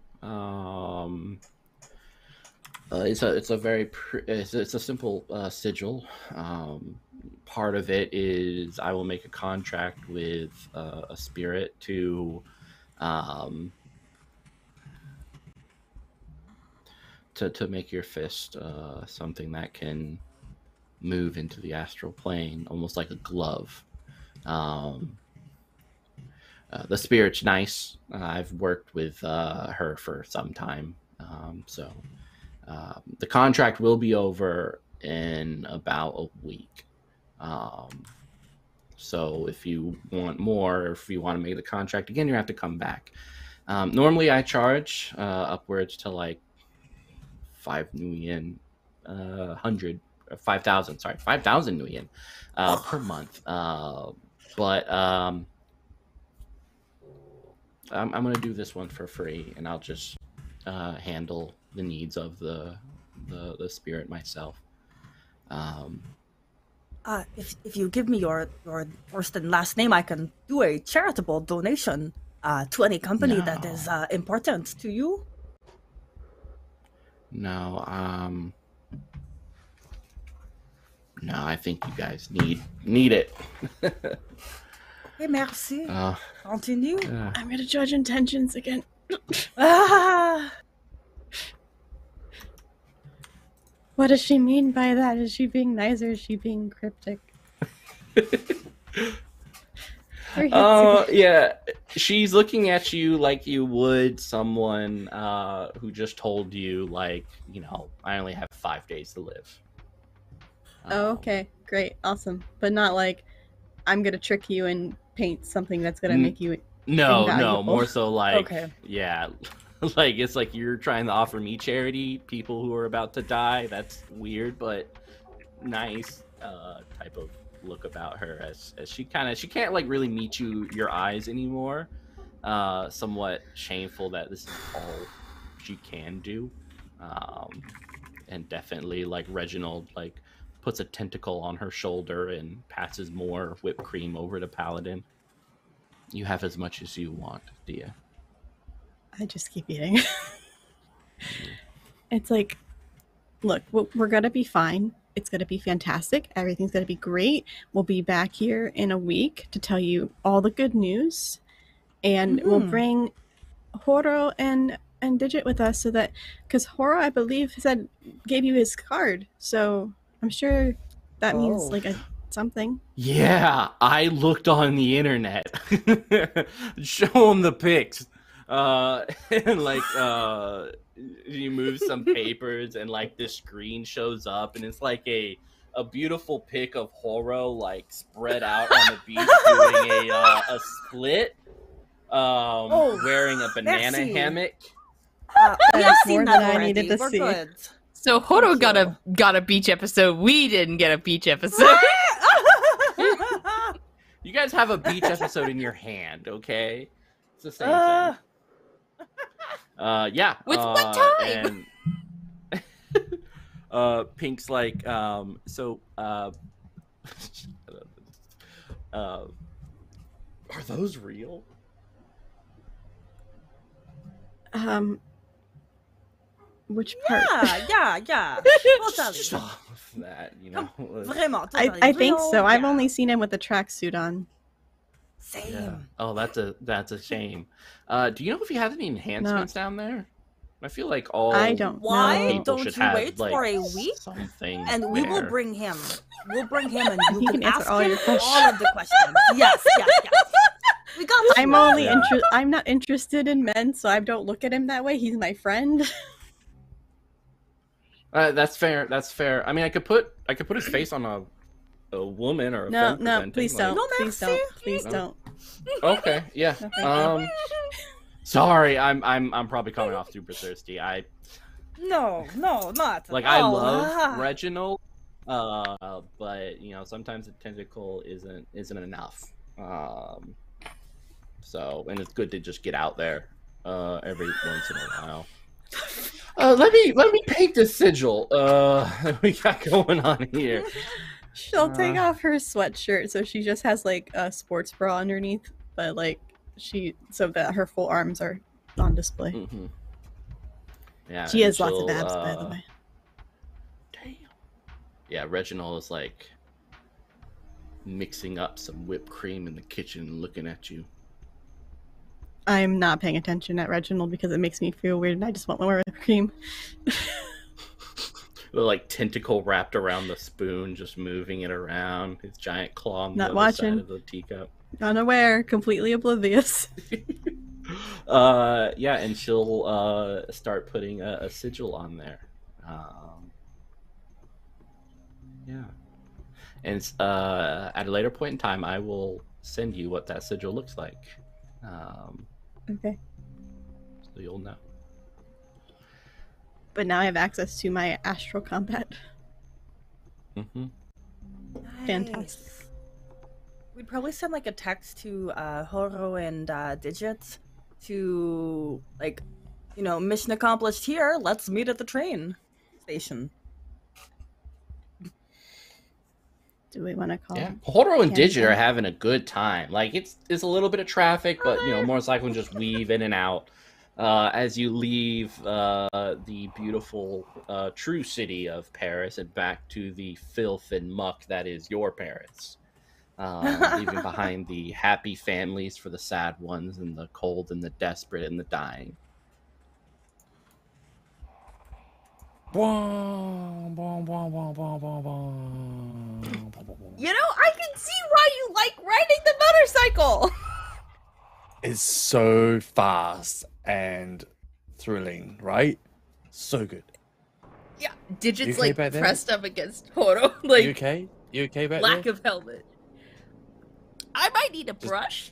It's a simple sigil. Part of it is I will make a contract with a spirit to make your fist something that can move into the astral plane, almost like a glove. The spirit's nice. I've worked with her for some time, so the contract will be over in about a week. So if you want more, or if you want to make the contract again, you have to come back. Normally I charge upwards to like 5,000 nuyen per month. But I'm gonna do this one for free, and I'll just handle the needs of the spirit myself. If you give me your first and last name, I can do a charitable donation to any company that is important to you. No, I think you guys need it. Hey, merci. Continue. I'm gonna judge intentions again. What does she mean by that? Is she being nice or is she being cryptic? Yeah, she's looking at you like you would someone who just told you, like, you know, I only have 5 days to live. Oh, okay, great, awesome, but not like I'm gonna trick you and paint something that's gonna make you invaluable. More so like, Okay. yeah, like it's like you're trying to offer me charity, people who are about to die. That's weird, but nice type of look about her as she can't like really meet your eyes anymore. Somewhat shameful that this is all she can do. And definitely like Reginald like puts a tentacle on her shoulder and passes more whipped cream over to Paladin. You have as much as you want, Dia. I just keep eating. It's like, look, we're gonna be fine it's going to be fantastic. Everything's going to be great. We'll be back here in a week to tell you all the good news. And we'll bring Horo and Digit with us so that, because Horo, I believe, gave you his card. So I'm sure that means like something. Yeah, I looked on the internet. Show him the pics. And like you move some papers and like this screen shows up and it's like a beautiful pic of Horo like spread out on the beach doing a split, wearing a banana hammock. We have seen more that than I already. needed to We're see. good. So Horo got a beach episode. We didn't get a beach episode. You guys have a beach episode in your hand, okay? It's the same thing. Yeah. With what time? And Pink's like, are those real? Which part? Yeah. We'll tell you. Stop that, you know. Vraiment, I think so. I've yeah. only seen him with the tracksuit on. Same. Yeah. Oh, that's a shame. Do you know if he has any enhancements down there? I feel like all I don't Why know. people don't should you have, wait like, for a week? something And we will there. bring him. We'll bring him and you He can can answer ask all him your questions. all of the questions. Yes. We got this. I'm one. only I'm not interested in men, so I don't look at him that way. He's my friend. That's fair. That's fair. I mean, I could put his face on a woman or a No, femme no, presenting, please like- don't. No, Please merci. don't. Please No. don't. Okay, yeah. No, thank you. Sorry, I'm probably coming off super thirsty. No, not. Like at I all. love Reginald, but you know sometimes a tentacle isn't enough. So and it's good to just get out there every once in a while. Let me paint the sigil. We got going on here. She'll take off her sweatshirt, so she just has like a sports bra underneath, but like so that her full arms are on display. Mm-hmm. Yeah, She has and lots of she'll, abs, by the way. Damn. Yeah, Reginald is like mixing up some whipped cream in the kitchen and looking at you. I'm not paying attention at Reginald because it makes me feel weird, and I just want more whipped cream. The like tentacle wrapped around the spoon, just moving it around. His giant claw on the Not other watching. side of the teacup. Unaware, completely oblivious. Yeah, and she'll start putting a sigil on there. Yeah, and at a later point in time, I will send you what that sigil looks like. Okay. So you'll know. But now I have access to my astral combat. Mm-hmm. Fantastic. We'd probably send like a text to Horo and Digit to like, mission accomplished here. Let's meet at the train station. Do we want to call? Yeah, Horo and Yeah, Digit yeah. are having a good time. Like it's a little bit of traffic, but most likely just weave in and out as you leave the beautiful true city of Paris and back to the filth and muck that is your Paris. Leaving behind the happy families for the sad ones, and the cold and the desperate and the dying. I can see why you like riding the motorcycle. It's so fast and thrilling, right? So good. Yeah, Digit's You okay like back there? pressed up against Horo, like You okay? You okay back lack there? of helmet. I might need a brush.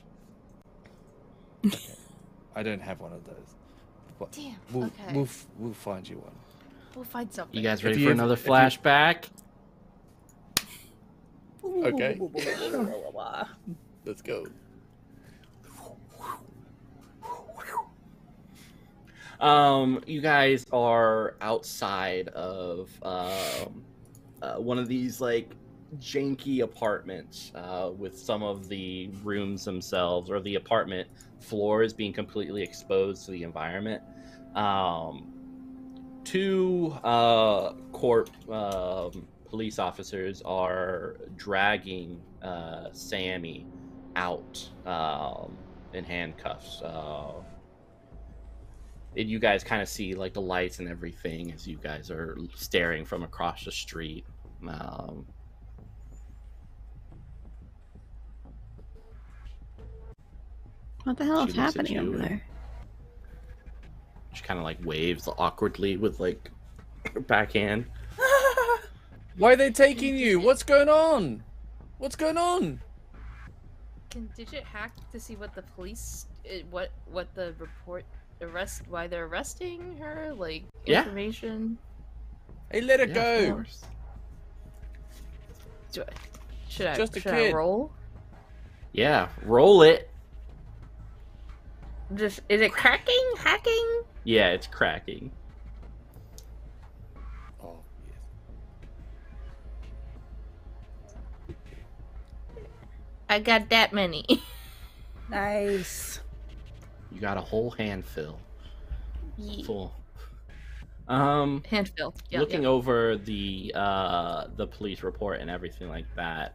I don't have one of those. But Damn. We'll, Okay. we'll find you one. We'll find something. You guys If ready you- for another if you- flashback? Okay. Let's go. You guys are outside of one of these like janky apartments with some of the rooms themselves or the apartment floors being completely exposed to the environment. Two corp police officers are dragging Sammy out in handcuffs. And you guys kind of see like the lights and everything as you guys are staring from across the street. What the hell is She looks at happening you over and- there? She kind of like waves awkwardly with like her backhand. Why are they taking you? What's going on? What's going on? Can Digit hack to see what the police, what the report why they're arresting her? Like Yeah. information. Hey, let it Yeah, go. of course. Should I Just a should I kid. roll? Yeah, roll it. Just is it cracking? Hacking? Yeah, it's cracking. Oh, yes. I got that many. Nice. You got a whole handful. Full. Handfill. Yeah, Looking yeah. over the police report and everything like that.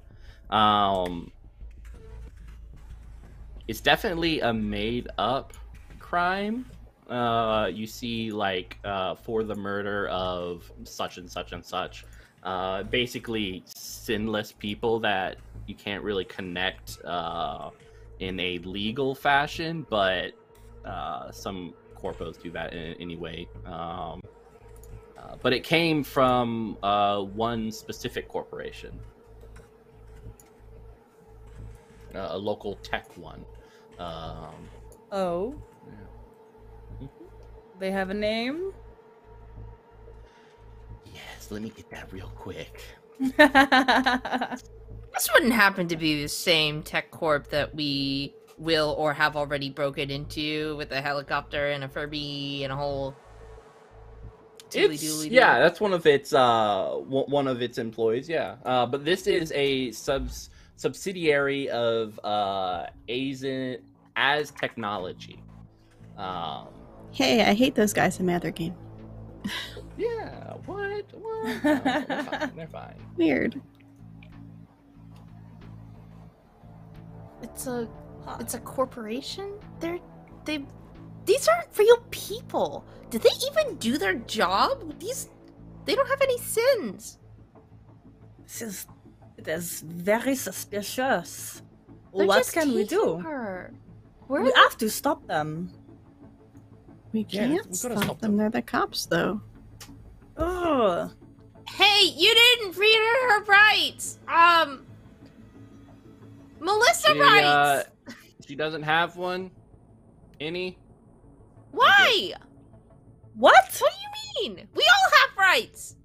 It's definitely a made up crime. You see like for the murder of such and such and such. Basically sinless people that you can't really connect in a legal fashion, but some corpos do that anyway. But it came from one specific corporation, a local tech one. Oh. Yeah. They have a name? Yes, let me get that real quick. This wouldn't happen to be the same tech corp that we will or have already broken into with a helicopter and a Furby and a whole. Yeah, that's one of its employees. Yeah, but this is a subsidiary of as Technology. Hey, I hate those guys in my other game. Yeah, what? No, they're fine. They're fine. Weird. It's a corporation. These aren't real people. Did they even do their job? They don't have any sins. It is very suspicious. They're What just can we taking do? Her. Where We are have to stop them. We Yeah, can't we've gotta stop stop them. them. They're the cops, though. Oh. Hey, you didn't read her rights. Melissa writes. She doesn't have one. Any? Why? What? What do you mean? We all have rights.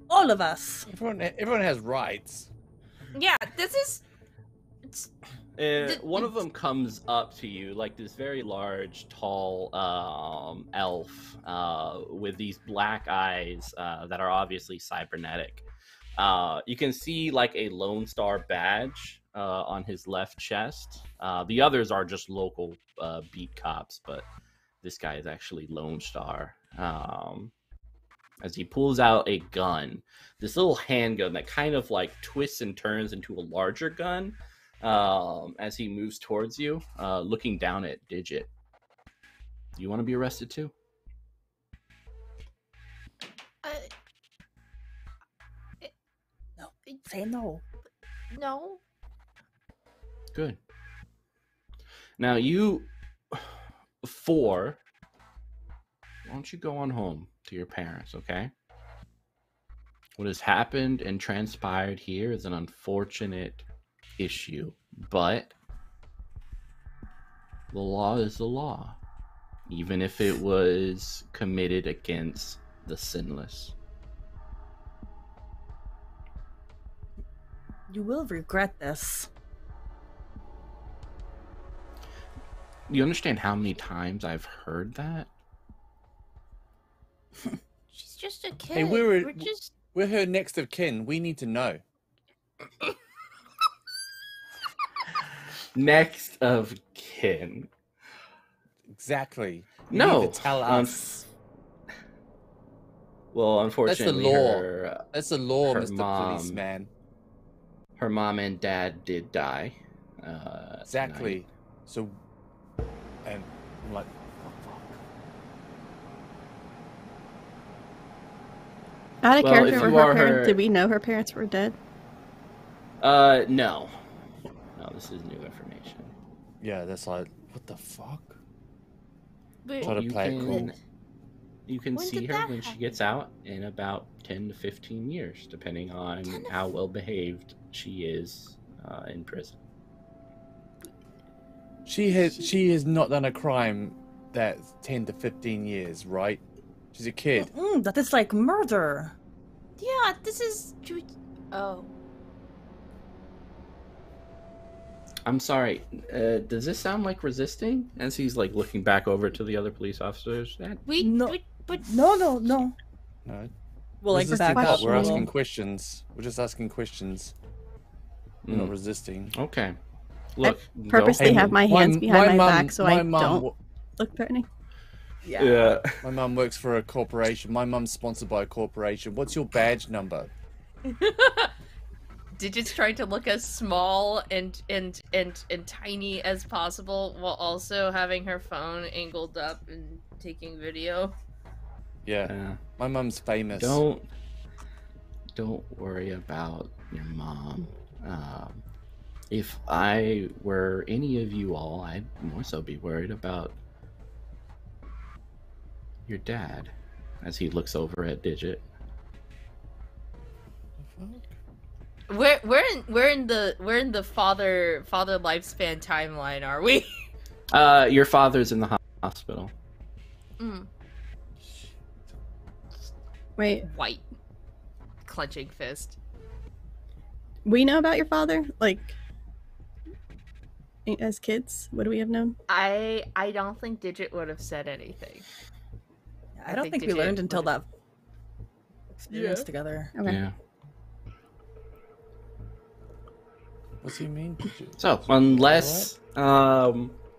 All of us. Everyone has rights. Yeah, this is. One of them comes up to you, like this very large, tall elf with these black eyes that are obviously cybernetic. You can see like a Lone Star badge on his left chest. The others are just local beat cops, but this guy is actually Lone Star. As he pulls out a gun, this little handgun that kind of like twists and turns into a larger gun. As he moves towards you, looking down at Digit. You want to be arrested too? No. Say no. No. Good. Now you four, why don't you go on home to your parents, okay? What has happened and transpired here is an unfortunate issue, but the law is the law, even if it was committed against the sinless. You will regret this. You understand how many times I've heard that? She's just a kid. Hey, we're just. We're her next of kin. We need to know. Next of kin. Exactly. You No, need to tell us. Well, That's the unfortunately, law. her That's the law, her Mr. mom- Policeman. her mom and dad did die. Exactly. tonight. So, and I'm like, oh, fuck. Out of Well, character if for you her are parents, her- did we know her parents were dead? No. No, this is new information. Yeah, that's like, what the fuck? Wait, Try to You play it cool. can- You can When see did her that when she happen? gets out in about 10 to 15 years, depending on 10 to how well behaved she is in prison. She has not done a crime that's 10 to 15 years, right? She's a kid. That is like murder. yeah, this is. Oh. I'm sorry, does this sound like resisting? As he's like looking back over to the other police officers. But No. No. Well, like Resisting back what? up. We're Well- asking questions. We're just asking questions. We're not Mm, resisting. okay. Look, Purposely have my hands behind my back so I mum don't look threatening. Yeah. Yeah. My mum works for a corporation. My mum's sponsored by a corporation. What's your badge number? Digit's trying to look as small and tiny as possible while also having her phone angled up and taking video. Yeah. My mum's famous. Don't worry about your mom. If I were any of you all, I'd more so be worried about your dad. As he looks over at Digit. We're in the father lifespan timeline, are we? Your father's in the hospital. Wait, White, clenching fist. we know about your father? Like, as kids? Would we have known? I don't think Digit would have said anything. I don't think we Digit learned until would've- that experience together. Okay. Yeah. What's he mean? So, unless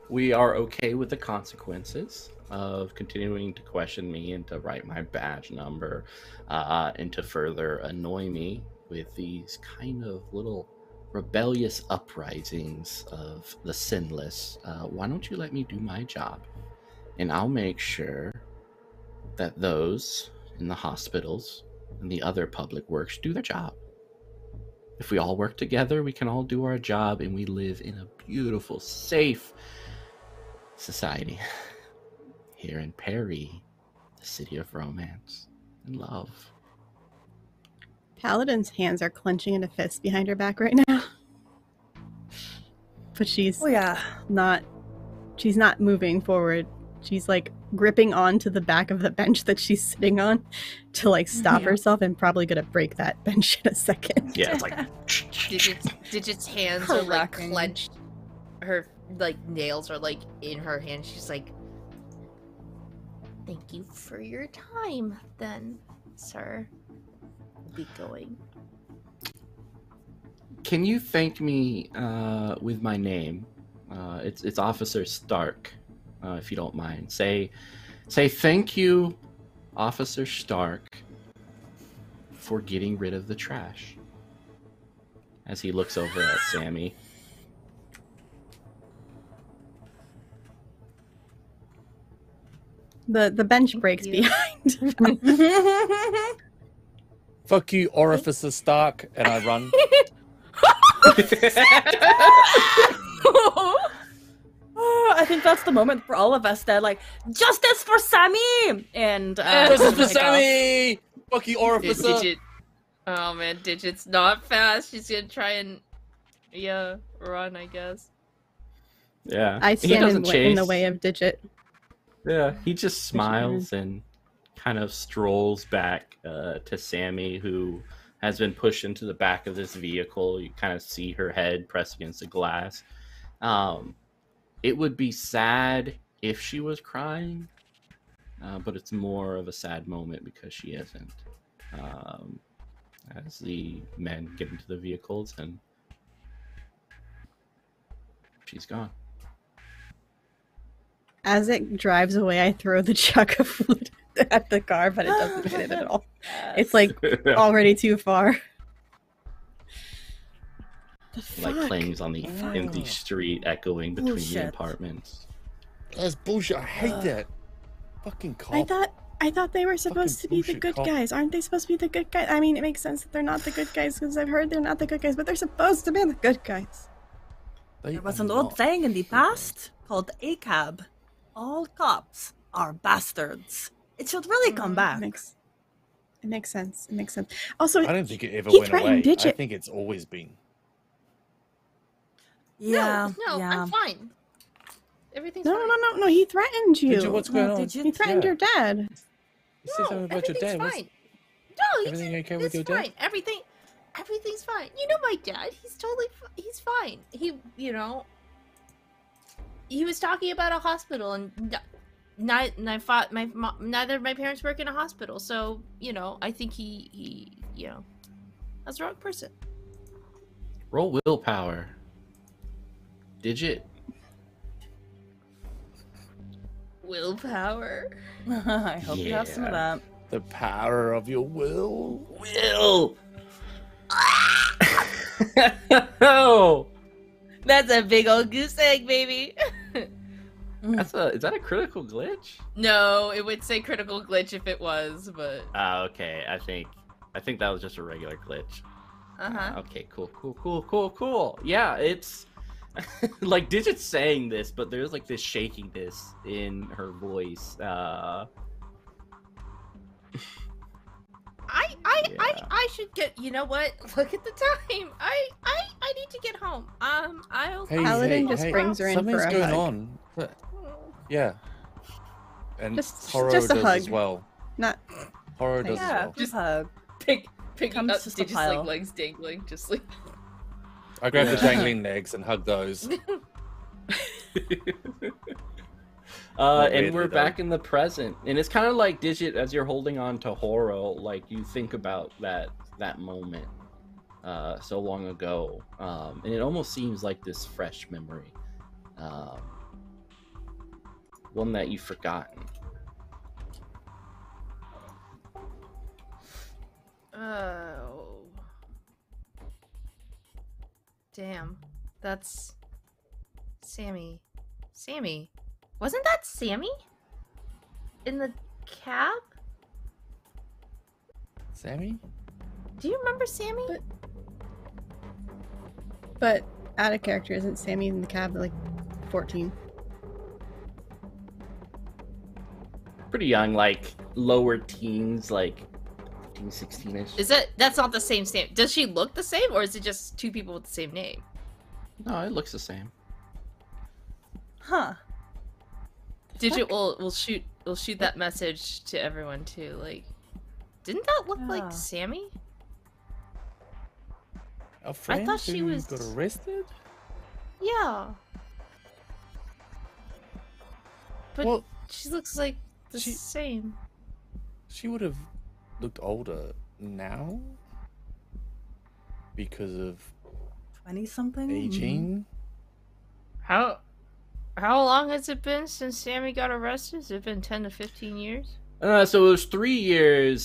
we are okay with the consequences of continuing to question me and to write my badge number and to further annoy me with these kind of little rebellious uprisings of the sinless, why don't you let me do my job? And I'll make sure that those in the hospitals and the other public works do their job. If we all work together, we can all do our job and we live in a beautiful, safe society here in Perry, the city of romance and love. Paladin's hands are clenching in a fist behind her back right now. But she's Oh yeah. not moving forward. She's like gripping onto the back of the bench that she's sitting on to like stop Yeah. herself and probably gonna break that bench in a second. Yeah, it's like Digit's hands are like Cracking. clenched. Her like nails are like in her hand. She's like, "Thank you for your time, then, sir. I'll be going." Can you thank me with my name? It's Officer Stark, if you don't mind. Say thank you, Officer Stark, for getting rid of the trash. As he looks over at Sammy. The bench breaks you. behind. Fuck you, Orificer Stark, and I run. Oh, I think that's the moment for all of us that like justice for Sammy and Justice for pick up. Sammy! Fuck you, Orificer! Digit. Oh man, Digit's not fast. She's gonna try and run, I guess. Yeah. I He stand doesn't in the chase. way of Digit. Yeah, he just smiles and kind of strolls back to Sammy, who has been pushed into the back of this vehicle. You kind of see her head pressed against the glass. It would be sad if she was crying, but it's more of a sad moment because she isn't. As the men get into the vehicles and she's gone. As it drives away, I throw the jug of food at the car, but it doesn't hit it at all. Yes. It's like already too far. like Fuck. clangs on the empty street, echoing between the Bullshit. apartments. That's bullshit. I hate that. Fucking cop. I thought they were supposed to be the bullshit good cop. guys. Aren't they supposed to be the good guys? I mean, it makes sense that they're not the good guys because I've heard they're not the good guys, but they're supposed to be the good guys. There was an old saying in the past called ACAB. All cops are bastards. It should really come back. It makes sense. It makes sense. Also, I don't think it ever he went away. threatened I Digit. think it's always been. Yeah. No, yeah. I'm fine. Everything's No, fine. no. He threatened you. Digit, what's going on? Did you? He threatened Yeah. your dad. You said something about your everything's dad. fine. No, he's Everything okay with it's your dad? fine. Everything's fine. You know my dad. He's totally. He's fine. He was talking about a hospital, and neither of my parents work in a hospital, so I think he that's the wrong person. Roll willpower. Digit. Willpower. I hope you have some of that. The power of your will. Will. Oh, That's a big old goose egg, baby. is that a critical glitch? No, it would say critical glitch if it was, but Okay. I think that was just a regular glitch. uh-huh. Okay, cool. Yeah, it's like Digit's saying this, but there's like this shakiness in her voice. I should get. You know what? Look at the time. I need to get home. I'll. Hey, Paladin just brings her in something's for a going hug. on. Yeah. And Just Horo a does hug. as well. Not. Horo does Yeah, as well. just hug. Picking Comes up just a Digit's pile. legs dangling, just like. I grab the Yeah. dangling legs and hug those. And weirdly, we're though. back in the present, and it's kind of like Digit as you're holding on to Horo, like you think about that moment so long ago, and it almost seems like this fresh memory, one that you've forgotten. Oh. Damn. That's Sammy. Sammy. Wasn't that Sammy? In the cab? Sammy? Do you remember Sammy? But out of character, isn't Sammy in the cab at like 14? Pretty young, like lower teens, like 15, 16ish. That's not the same Sam. Does she look the same, or is it just two people with the same name? No, it looks the same. Huh. Digit will shoot that message to everyone too. Like, didn't that look Yeah. like Sammy? Our friend thought she who was- got arrested? Yeah. But Well, she looks like the she- same. she would have looked older now because of 20-something? aging. How long has it been since Sammy got arrested? Has it been 10 to 15 years? So it was 3 years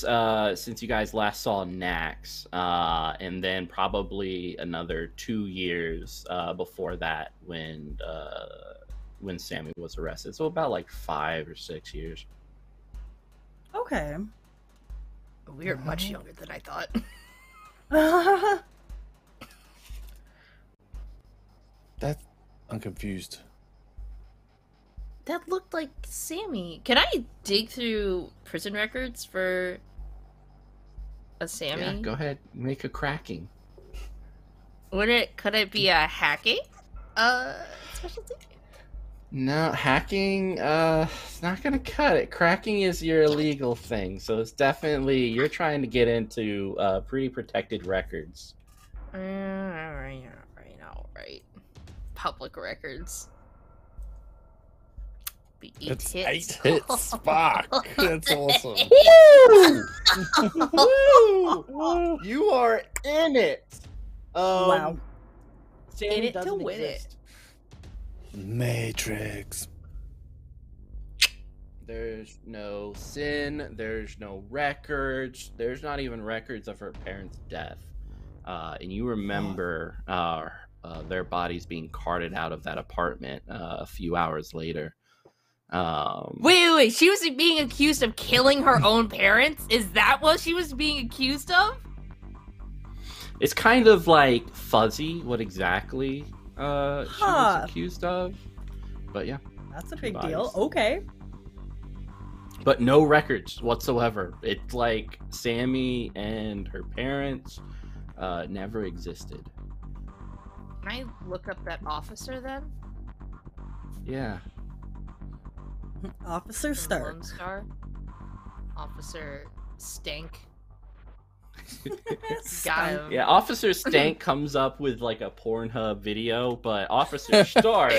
since you guys last saw Nax, and then probably another 2 years before that when Sammy was arrested. So about like 5 or 6 years. Okay. We are much younger than I thought. I'm confused. That looked like Sammy. Can I dig through prison records for a Sammy? Yeah, go ahead, make a cracking. Could it be a hacking specialty? No, hacking, it's not gonna cut it. Cracking is your illegal thing, so it's definitely, you're trying to get into pretty protected records. Alright. Public records. Be It's 8 hits. 8 hits. Fuck. That's awesome. Woo! You are in it! Wow. Sammy In it to doesn't win it. exist. Matrix. There's no sin. There's no records. There's not even records of her parents' death. And you remember their bodies being carted out of that apartment a few hours later. Wait. She was being accused of killing her own parents? Is that what she was being accused of? It's kind of like fuzzy what exactly she was accused of. But yeah. That's a big bodies. deal. Okay. But no records whatsoever. It's like Sammy and her parents never existed. Can I look up that officer then? Yeah. Officer From Stark. Lone Star? Officer Stank. Got him. Yeah, Officer Stank comes up with like a Pornhub video, but Officer Stark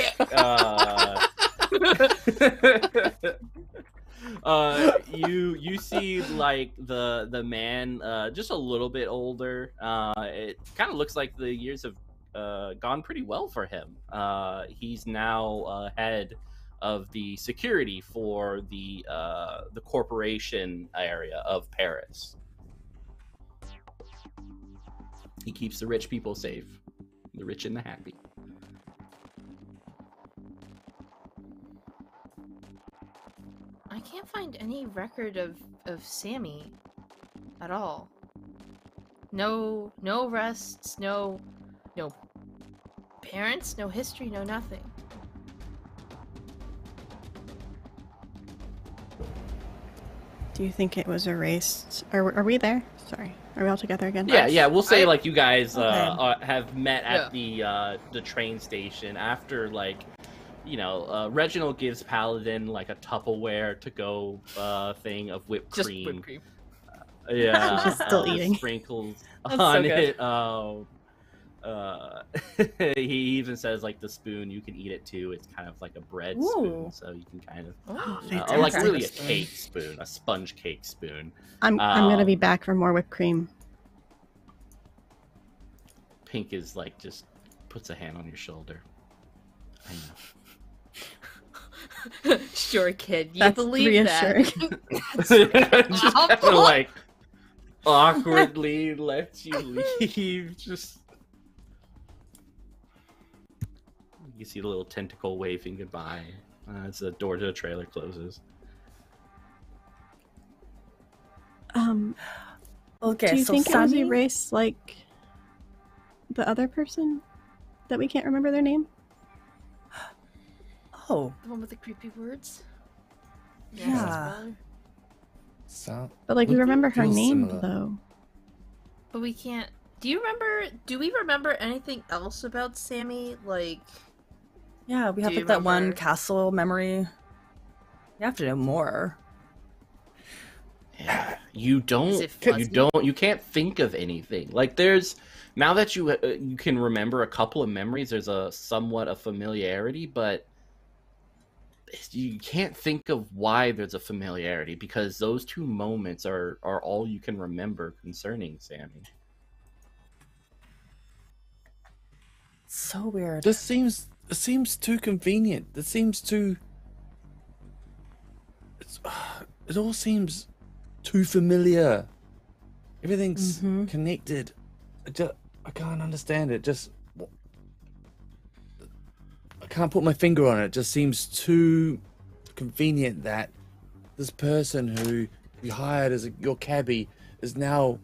you see like the man just a little bit older. It kind of looks like the years have gone pretty well for him. He's now head of the security for the corporation area of Paris. He keeps the rich people safe, the rich and the happy. I can't find any record of Sammy at all. No arrests, no parents, no history, no nothing. Do you think it was erased? Are we there? Sorry. Are we all together again? Yeah. We'll say like you guys Okay. have met at the train station after like, Reginald gives Paladin like a Tupperware to go thing of whipped cream. Just whipped cream. Yeah, She's still eating. sprinkles That's on so it. He even says like the spoon you can eat it too. It's kind of like a bread spoon, so you can kind of Oh, like fantastic. really a cake spoon, a sponge cake spoon. I'm gonna be back for more whipped cream. Pink is like just puts a hand on your shoulder. I know. Sure, kid. You That's believe reassuring. that? Just kind of like awkwardly lets you leave. Just you see the little tentacle waving goodbye as the door to the trailer closes. Okay, Do you so think it was Sammy? erased like the other person that we can't remember their name? Oh, The one with the creepy words? Yeah. So, But like we would remember her feel name similar. though. But we can't. Do we remember anything else about Sammy? Like, yeah, we have Do you like that one remember- castle memory. You have to know more. Yeah, you Is it fuzzy? you can't think of anything. Like there's now that you can remember a couple of memories. There's a somewhat of familiarity, but you can't think of why there's a familiarity because those two moments are all you can remember concerning Sammy. So weird. It seems too convenient. It seems too. It all seems too familiar. Everything's connected. I can't understand it. I can't put my finger on it. It just seems too convenient that this person who you hired as your cabbie is now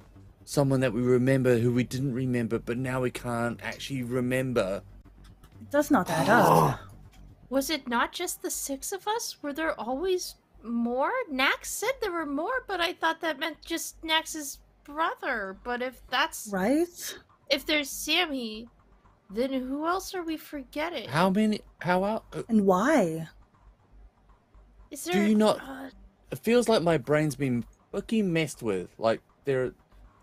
someone that we remember who we didn't remember, but now we can't actually remember. It does not add up. was it not just the 6 of us? Were there always more? Nax said there were more, but I thought that meant just Nax's brother. But if that's Right? if there's Sammy, then who else are we forgetting? How many? How out? And why? Is there? Do you not? uh, It feels like my brain's been fucking messed with. Like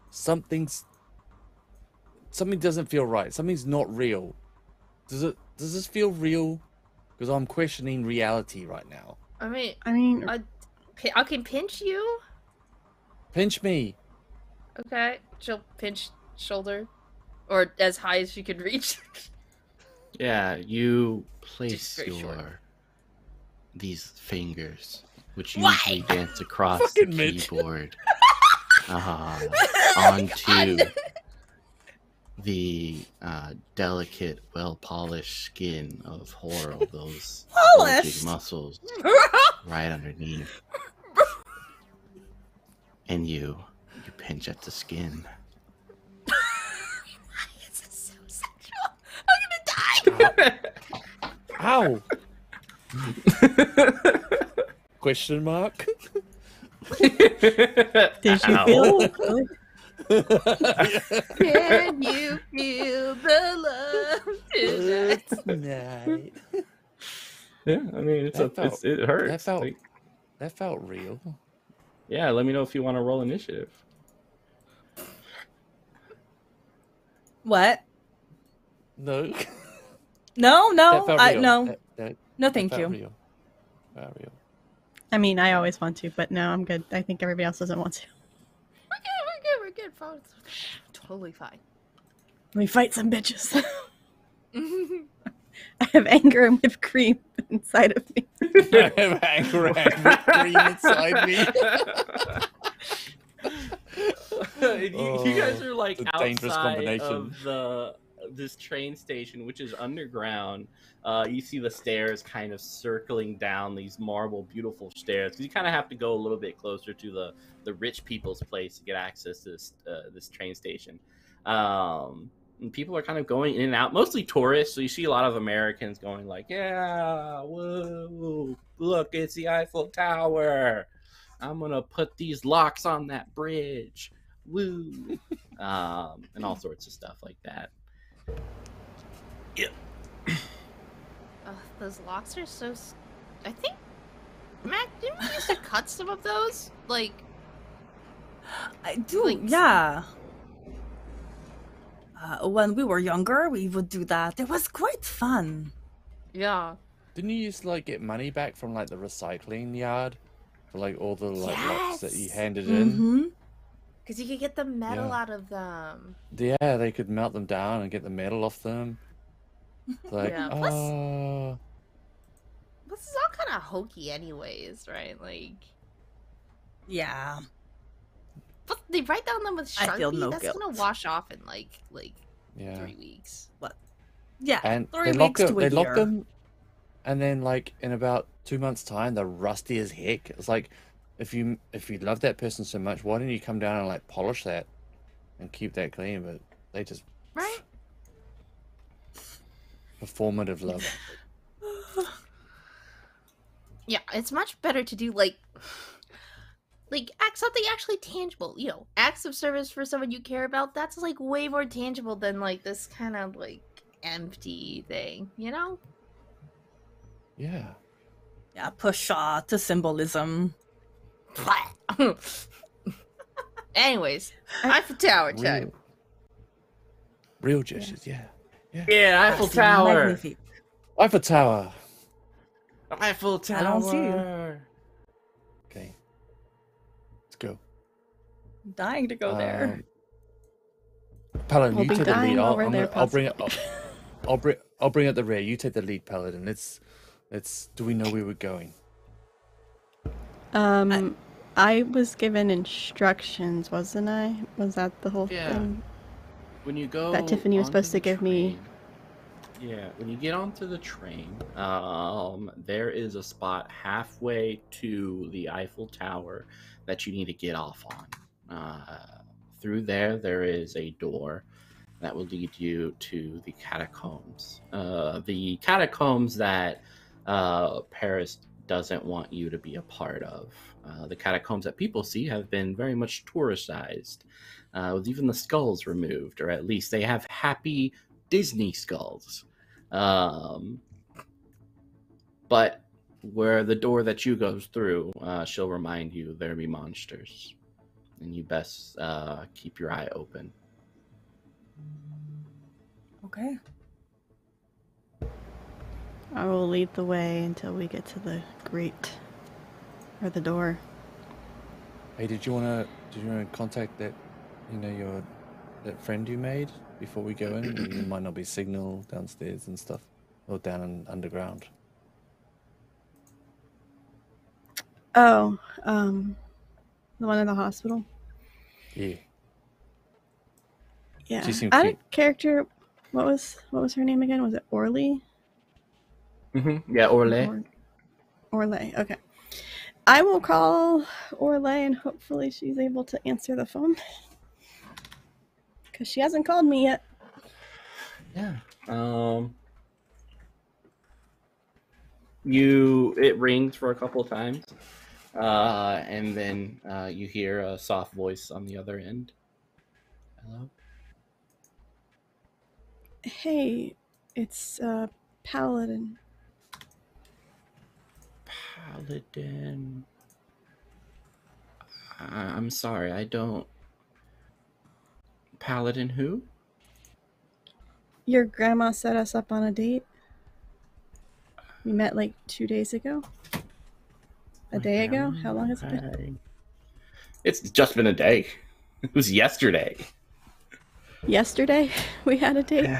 something doesn't feel right. Something's not real. Does this feel real? Because I'm questioning reality right now. I mean, I mean, I can pinch you. Pinch me. Okay, she'll pinch shoulder, or as high as she could reach. Yeah, you place Just very short. these fingers which Why? usually dance across the Fucking Mitch. keyboard onto the delicate, well-polished skin of Horo, those bulging Polished? muscles right underneath. And you pinch at the skin. This is so sexual. I'm gonna die. Ow! Question mark? Did you feel good? Can you feel the love tonight? Yeah, I mean, it hurts. That felt real. Yeah, let me know if you want to roll initiative. What? No. No, That felt real. no. That No, thank felt you. Real. Felt real. I mean, I always want to, but no, I'm good. I think everybody else doesn't want to. We're good. Fine. Totally fine. Let me fight some bitches. I have anger and whipped cream inside of me. I have anger and whipped cream inside me. You guys are like it's a dangerous outside combination. of this train station, which is underground. You see the stairs kind of circling down these marble, beautiful stairs. Because you kind of have to go a little bit closer to the rich people's place to get access to this train station. And people are kind of going in and out, mostly tourists. So you see a lot of Americans going like, "Yeah, whoa, look, it's the Eiffel Tower. I'm gonna put these locks on that bridge, woo," and all sorts of stuff like that. Yeah. Those locks are so. I think, Mac, didn't we used to cut some of those? Like, I do, Like- yeah. When we were younger, we would do that. It was quite fun. yeah. Didn't you used to like get money back from like the recycling yard for like all the like locks that you Yes! handed in? Mm-hmm. Because you could get the metal Yeah. out of them. Yeah, they could melt them down and get the metal off them. Like, Yeah, plus- oh, This is all kind of hokey, anyways, right? Like, Yeah. but they write down them with Sharpie. I feel no That's guilt. gonna wash off in like yeah. 3 weeks. Yeah. And 3 they lock weeks to them. a They lock year. them, and then like in about 2 months' time, they're rusty as heck. It's like if you love that person so much, why don't you come down and like polish that and keep that clean? But they just Right? performative love. Yeah, it's much better to do like act something actually tangible. You know, acts of service for someone you care about. That's like way more tangible than like this kind of like empty thing. You know? Yeah. Yeah, push to symbolism. Anyways, Eiffel Tower time. Real gestures. Yeah. Yeah, Eiffel Tower. Magnifique. Eiffel Tower. Eiffel Tower. Allons-y. Okay. Let's go. Dying to go there. Paladin, We'll you be take the dying lead. while we're there, I'll bring it. I'll bring up the rear. You take the lead, Paladin. Let's. Do we know where we're going? I was given instructions, wasn't I? Was that the whole Yeah. thing? When you go That Tiffany was onto supposed to the give me. train- Yeah, when you get onto the train, there is a spot halfway to the Eiffel Tower that you need to get off on. Through there is a door that will lead you to the catacombs. The catacombs that Paris doesn't want you to be a part of. The catacombs that people see have been very much touristized, with even the skulls removed, or at least they have happy Disney skulls. But where the door that you goes through, she'll remind you there be monsters, and you best keep your eye open. Okay. I will lead the way until we get to the grate or the door. Hey, did you wanna contact that, that friend you made before we go in? There might not be signal downstairs and stuff, or down underground. Oh, the one in the hospital. Yeah. Yeah. She seemed Out cute. of character. What was her name again? Was it Orly? Yeah, Orle. Orle. Okay. I will call Orle and hopefully she's able to answer the phone. Because she hasn't called me yet. Yeah. It rings for a couple of times. And then you hear a soft voice on the other end. Hello? Hey, it's Paladin. Paladin. I'm sorry, I don't... Paladin who? Your grandma set us up on a date. We met like 2 days ago. A day ago? How long has it been? It's just been a day. It was yesterday. Yesterday we had a date.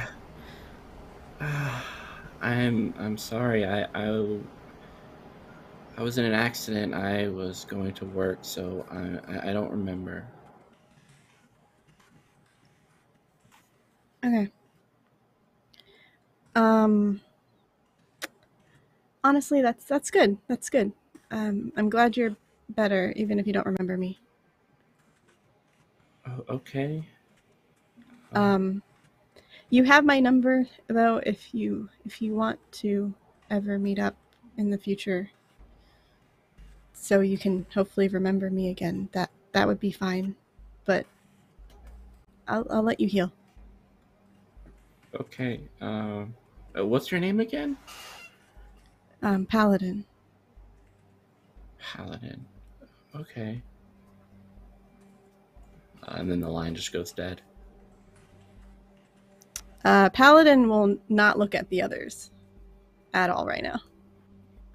I'm sorry. I was in an accident. I was going to work, so I don't remember. Okay. Honestly, that's good. That's good. I'm glad you're better, even if you don't remember me. Oh, okay. You have my number though. If you want to ever meet up in the future, so you can hopefully remember me again, that would be fine. But I'll let you heal. Okay. What's your name again? Paladin. Paladin. Okay. And then the line just goes dead. Paladin will not look at the others at all right now.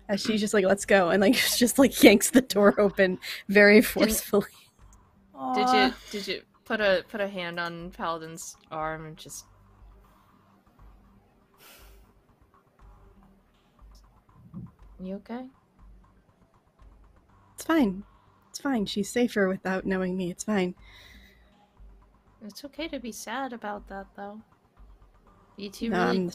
As she's just like, let's go, and like just like yanks the door open very forcefully. Did you put a hand on Paladin's arm and just... You okay? It's fine. It's fine. She's safer without knowing me. It's fine. It's okay to be sad about that, though. You two No, really...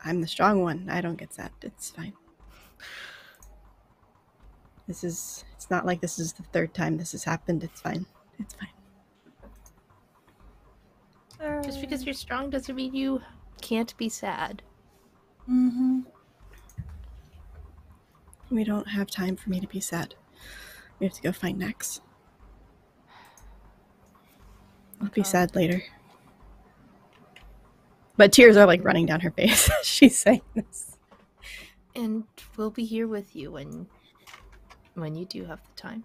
I'm the strong one. I don't get sad. It's fine. It's not like this is the third time this has happened. It's fine. It's fine. Just because you're strong doesn't mean you can't be sad. Mm-hmm. We don't have time for me to be sad. We have to go find Nex. I'll be sad later. But tears are like running down her face as she's saying this. And we'll be here with you when you do have the time.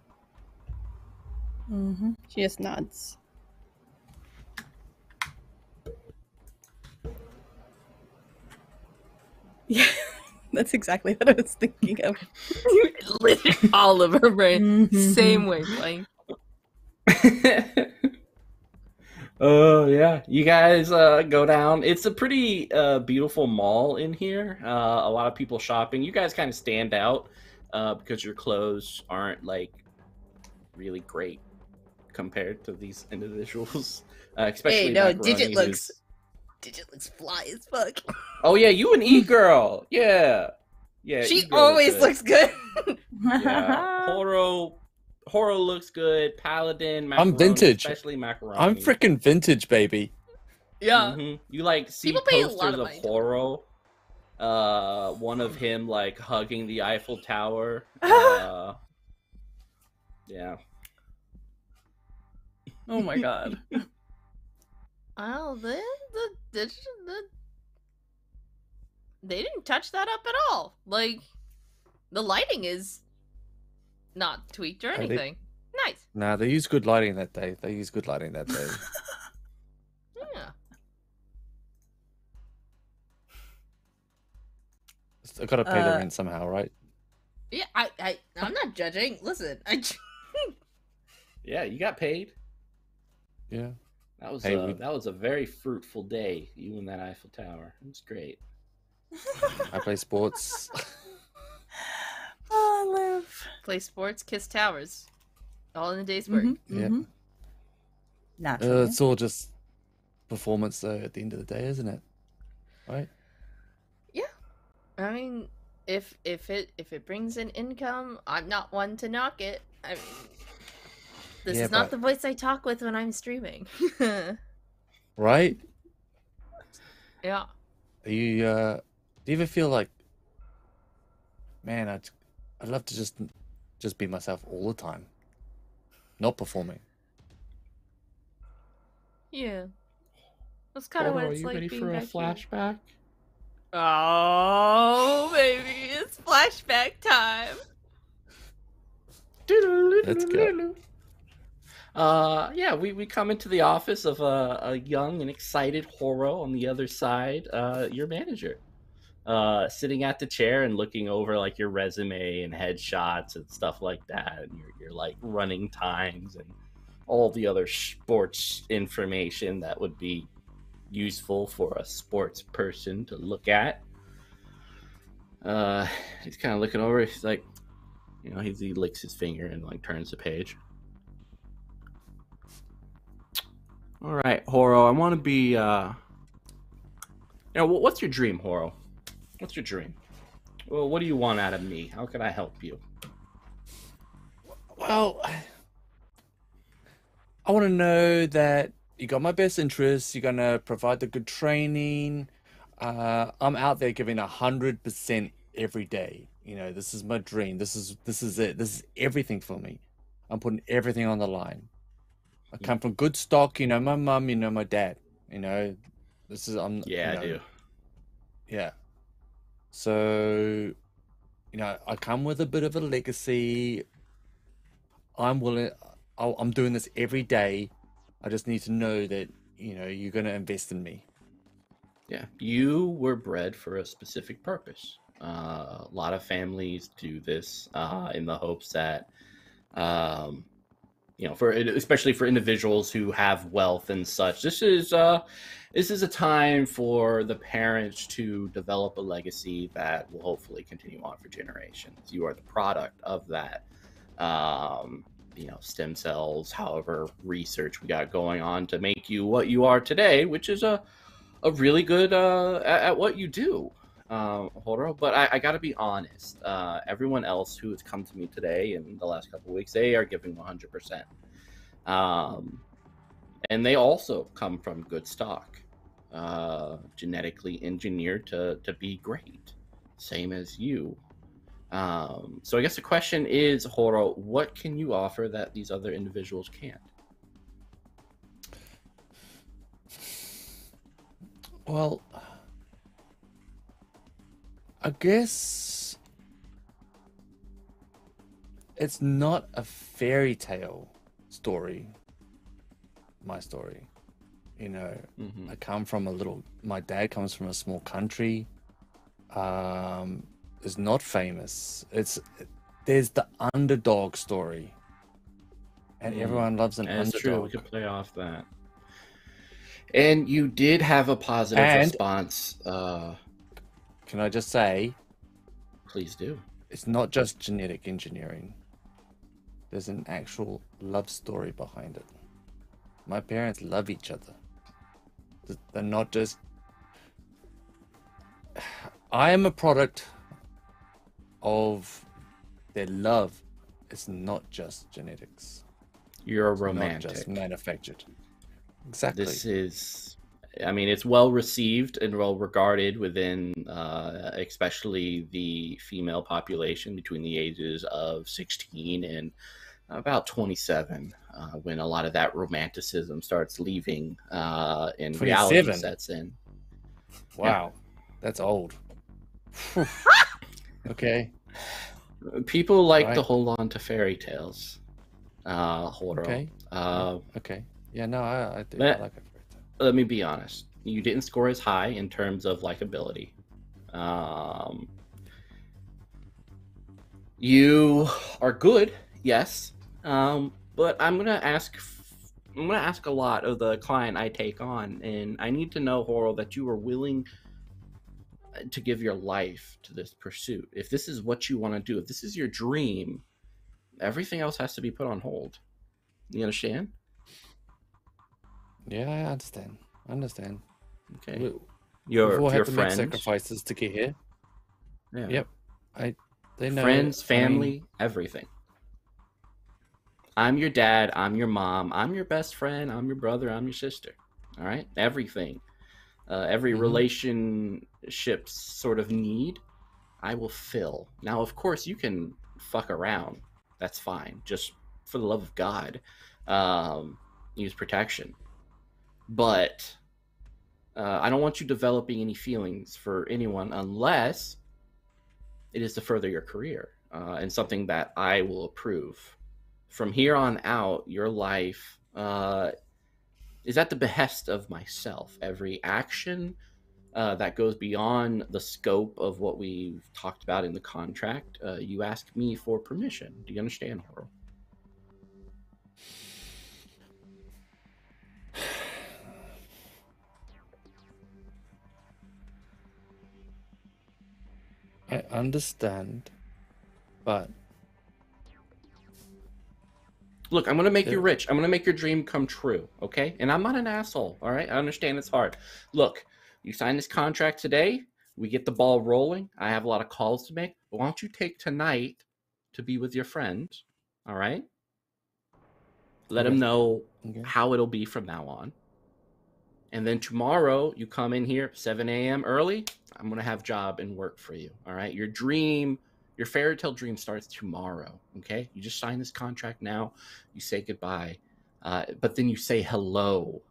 Mm-hmm. She just nods. Yeah, that's exactly what I was thinking of. All of her brain. Mm-hmm. Same wavelength. Oh yeah, you guys go down. It's a pretty beautiful mall in here. A lot of people shopping. You guys kind of stand out because your clothes aren't like really great compared to these individuals. Especially Hey, no, Macaroni, Digit looks fly as fuck. Oh yeah, you an e-girl. Yeah. She e-girl always looks good. Yeah. Horo looks good. Paladin, Macaroni, I'm vintage. Especially Macaroni. I'm freaking vintage, baby. Yeah. Mm-hmm. You like see People pay a lot posters of of money. Horo. One of him like hugging the Eiffel Tower. Yeah. Oh my god. Well, they didn't touch that up at all. Like, the lighting is not tweaked or anything. Nice. Nah, they used good lighting that day. Yeah. I gotta pay the rent somehow, right? Yeah, I'm not judging. Listen, Yeah, you got paid. Yeah. That was Hey, that was a very fruitful day. You and that Eiffel Tower. It was great. I play sports. Oh, I live. Play sports, kiss towers. All in a day's work. Yeah. Naturally. It's all just performance, though, at the end of the day, isn't it? Right? Yeah. I mean, if it brings in income, I'm not one to knock it. I mean, this Yeah, is not but- the voice I talk with when I'm streaming. Right? Yeah. Do you ever feel like, man, I'd love to just be myself all the time, not performing. Yeah. That's kind of what Horo, it's are you like ready being for a back here. flashback? Oh, baby, it's flashback time. Let's go. Yeah, we come into the office of a young and excited Horo on the other side, your manager, sitting at the chair and looking over like your resume and headshots and stuff like that, and your like running times and all the other sports information that would be useful for a sports person to look at. He's kind of looking over. He's like, he licks his finger and like turns the page. All right, Horo, I want to be, what's your dream, Horo? What's your dream? Well, what do you want out of me? How can I help you? Well, I want to know that you got my best interests. You're gonna provide the good training. I'm out there giving 100% every day. This is my dream. This is it. This is everything for me. I'm putting everything on the line. I come from good stock. My mum. My dad. This is Yeah, I do. Yeah. So, I come with a bit of a legacy. I'm willing. I'm doing this every day. I just need to know that, you're going to invest in me. Yeah, you were bred for a specific purpose. A lot of families do this in the hopes that, especially for individuals who have wealth and such. This is a time for the parents to develop a legacy that will hopefully continue on for generations. You are the product of that. Stem cells, however, research we got going on to make you what you are today, which is a really good at what you do, Horo. But I got to be honest. Everyone else who has come to me today in the last couple of weeks, they are giving 100%. And they also come from good stock, genetically engineered to be great, same as you. So I guess the question is, Horo, what can you offer that these other individuals can't? Well, I guess it's not a fairy tale story. My story, I come from my dad comes from a small country. Is not famous. There's the underdog story, and everyone loves an underdog. That's true. We could play off that. And you did have a positive response. Can I just say? Please do. It's not just genetic engineering. There's an actual love story behind it. My parents love each other. They're not just... I am a product of their love. It's not just genetics. You're a It's romantic. not just manufactured. Exactly. This is, it's well received and well regarded within, especially the female population between the ages of 16 and about 27, when a lot of that romanticism starts leaving and reality 27? sets in. Wow, that's old. Okay. People like to Right. hold on to fairy tales, Horo. Okay. Okay. Yeah, no, I do. Let- I like it. Let me be honest. You didn't score as high in terms of likability. You are good, yes, but I'm gonna ask a lot of the client I take on, and I need to know, Horo, that you are willing to give your life to this pursuit. If this is what you want to do, if this is your dream, everything else has to be put on hold. You understand? Yeah, I understand. I understand. Okay. We've Your all had to friends, make sacrifices to get here. yeah. Yep. They know. Friends, I mean, family, everything. I'm your dad. I'm your mom. I'm your best friend. I'm your brother. I'm your sister. All right, everything. Every relationship sort of need, I will fill. Now, of course, you can fuck around. That's fine. Just for the love of God, use protection. But I don't want you developing any feelings for anyone unless it is to further your career and something that I will approve. From here on out, your life is at the behest of myself. Every action that goes beyond the scope of what we've talked about in the contract, you ask me for permission. Do you understand, Horo? I understand, but Look, I'm going to make you rich. I'm going to make your dream come true, okay? And I'm not an asshole, all right? I understand it's hard. Look, you sign this contract today. We get the ball rolling. I have a lot of calls to make. But why don't you take tonight to be with your friends, all right? Let them know how it'll be from now on. And then tomorrow, you come in here 7 a.m. early. I'm going to have job and work for you, all right? Your dream, your fairy tale dream starts tomorrow, okay? You just sign this contract now. You say goodbye. But then you say hello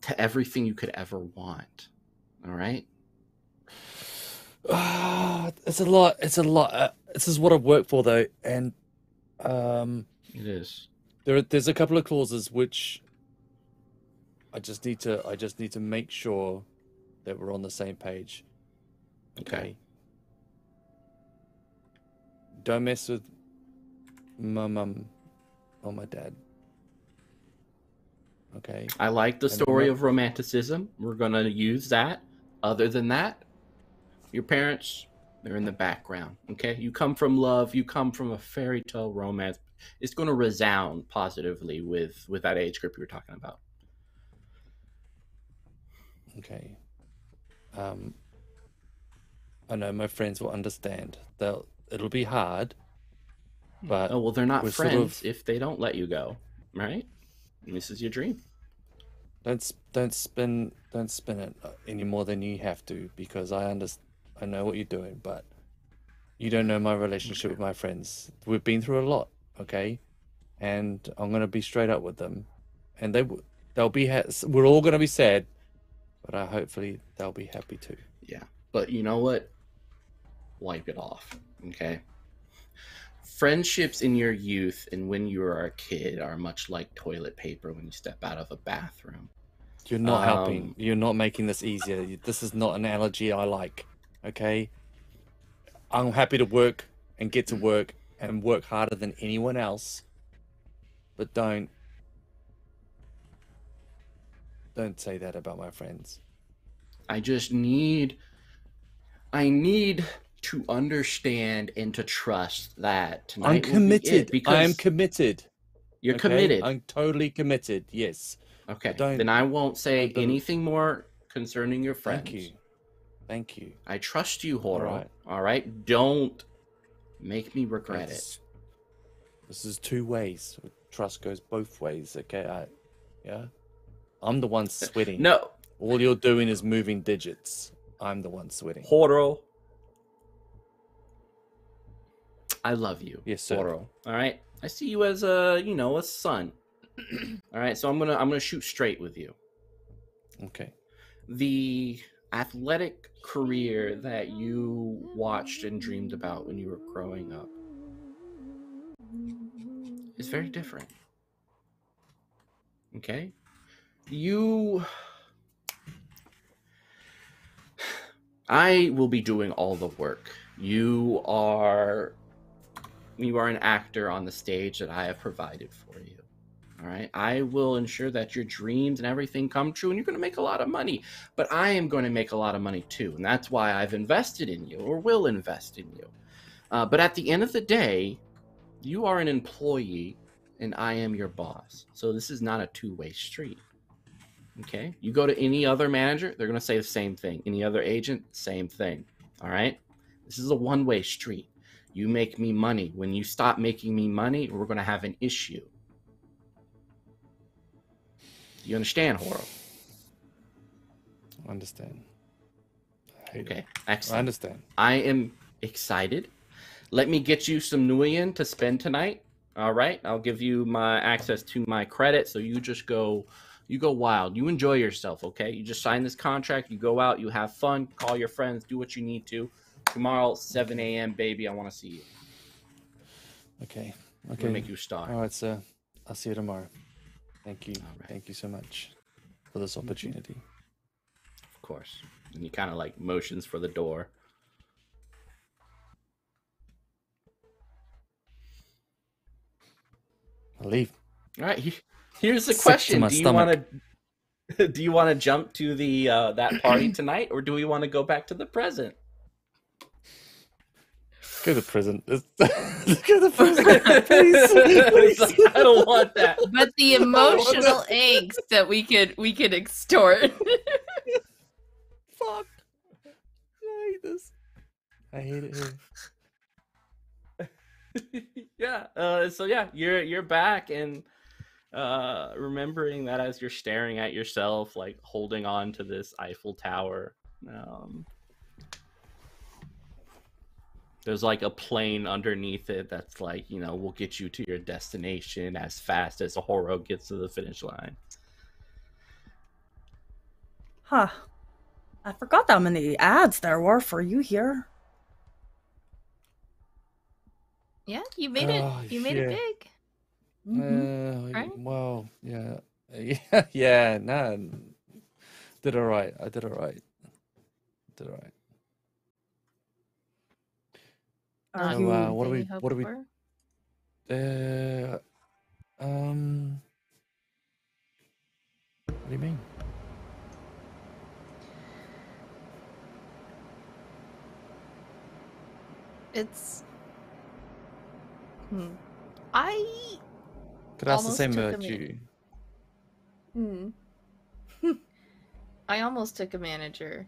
to everything you could ever want, all right? It's a lot. It's a lot. This is what I've worked for, though, and it is. There's a couple of clauses which I just need to make sure that we're on the same page. Okay. Don't mess with my mum or my dad. Okay. I like the story of romanticism. We're gonna use that. Other than that, your parents, they're in the background. Okay. You come from love. You come from a fairy tale romance. It's going to resound positively with that age group you were talking about. Okay. I know my friends will understand. It'll be hard, but well, they're not friends if they don't let you go, right? And this is your dream. Don't spin it any more than you have to, because I know what you're doing, but you don't know my relationship with my friends. We've been through a lot, okay? And I'm gonna be straight up with them, and they'll be we're all gonna be sad, but hopefully they'll be happy too. Yeah, but you know what? Wipe it off, okay? Friendships in your youth and when you were a kid are much like toilet paper when you step out of a bathroom. You're not helping. You're not making this easier. This is not an analogy I like, okay? I'm happy to work and get to work and work harder than anyone else, but don't say that about my friends. I need to understand and to trust that tonight I'm committed. Because I am committed. You're committed. I'm totally committed. Yes. Okay. Then I won't say anything more concerning your friends. Thank you. I trust you, Horo. All right. Don't make me regret it. This is two ways. Trust goes both ways. Okay. Yeah. I'm the one sweating. No. All you're doing is moving digits. I'm the one sweating. Horo. I love you. Yes, sir. Horo. All right. I see you as a son. All right. So I'm gonna shoot straight with you. Okay. The athletic career that you watched and dreamed about when you were growing up is very different. Okay? I will be doing all the work. You are an actor on the stage that I have provided for you. All right. I will ensure that your dreams and everything come true, and you're going to make a lot of money. But I am going to make a lot of money too, and that's why I've invested in you, or will invest in you. But at the end of the day, you are an employee, and I am your boss. So this is not a two-way street. Okay? You go to any other manager, they're going to say the same thing. Any other agent, same thing. All right? This is a one-way street. You make me money. When you stop making me money, we're going to have an issue. Do you understand, Horo? I understand. Okay, excellent. I understand. I am excited. Let me get you some Nuyen to spend tonight. All right, I'll give you my access to my credit, so you just go wild. You enjoy yourself, okay? You just sign this contract, you go out, you have fun, call your friends, do what you need to. Tomorrow, 7 a.m., baby, I want to see you. Okay. We'll make you a star. All right, sir. I'll see you tomorrow. Thank you. All right. Thank you so much for this opportunity. Of course. And he kind of like motions for the door. I'll leave. All right. Here's the Sick to question: my Do you stomach. want to? Do you want to jump to the that party tonight, or do we want to go back to the present? Go to prison. Go to prison. He's like, I don't want that. But the emotional angst that we could extort. Fuck. I hate this. I hate it here. Yeah. So yeah, you're back, and remembering that as you're staring at yourself, like holding on to this Eiffel Tower. There's like a plane underneath it that's like, will get you to your destination as fast as a Horo gets to the finish line. Huh. I forgot how many ads there were for you here. Yeah, you made it. You made it big. Right? Well, yeah. Yeah, no. Did all right. I did all right. Did all right. Not So, what do anything we you hoped what do we for? what do you mean? It's I Could ask the almost same took about a you. I almost took a manager.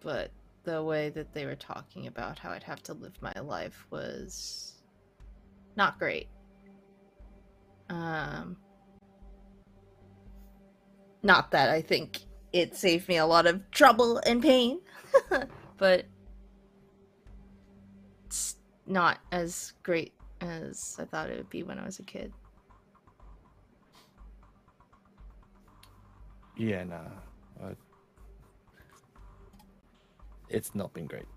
But the way that they were talking about how I'd have to live my life was not great. Not that I think it saved me a lot of trouble and pain, but it's not as great as I thought it would be when I was a kid. Yeah, nah. It's not been great.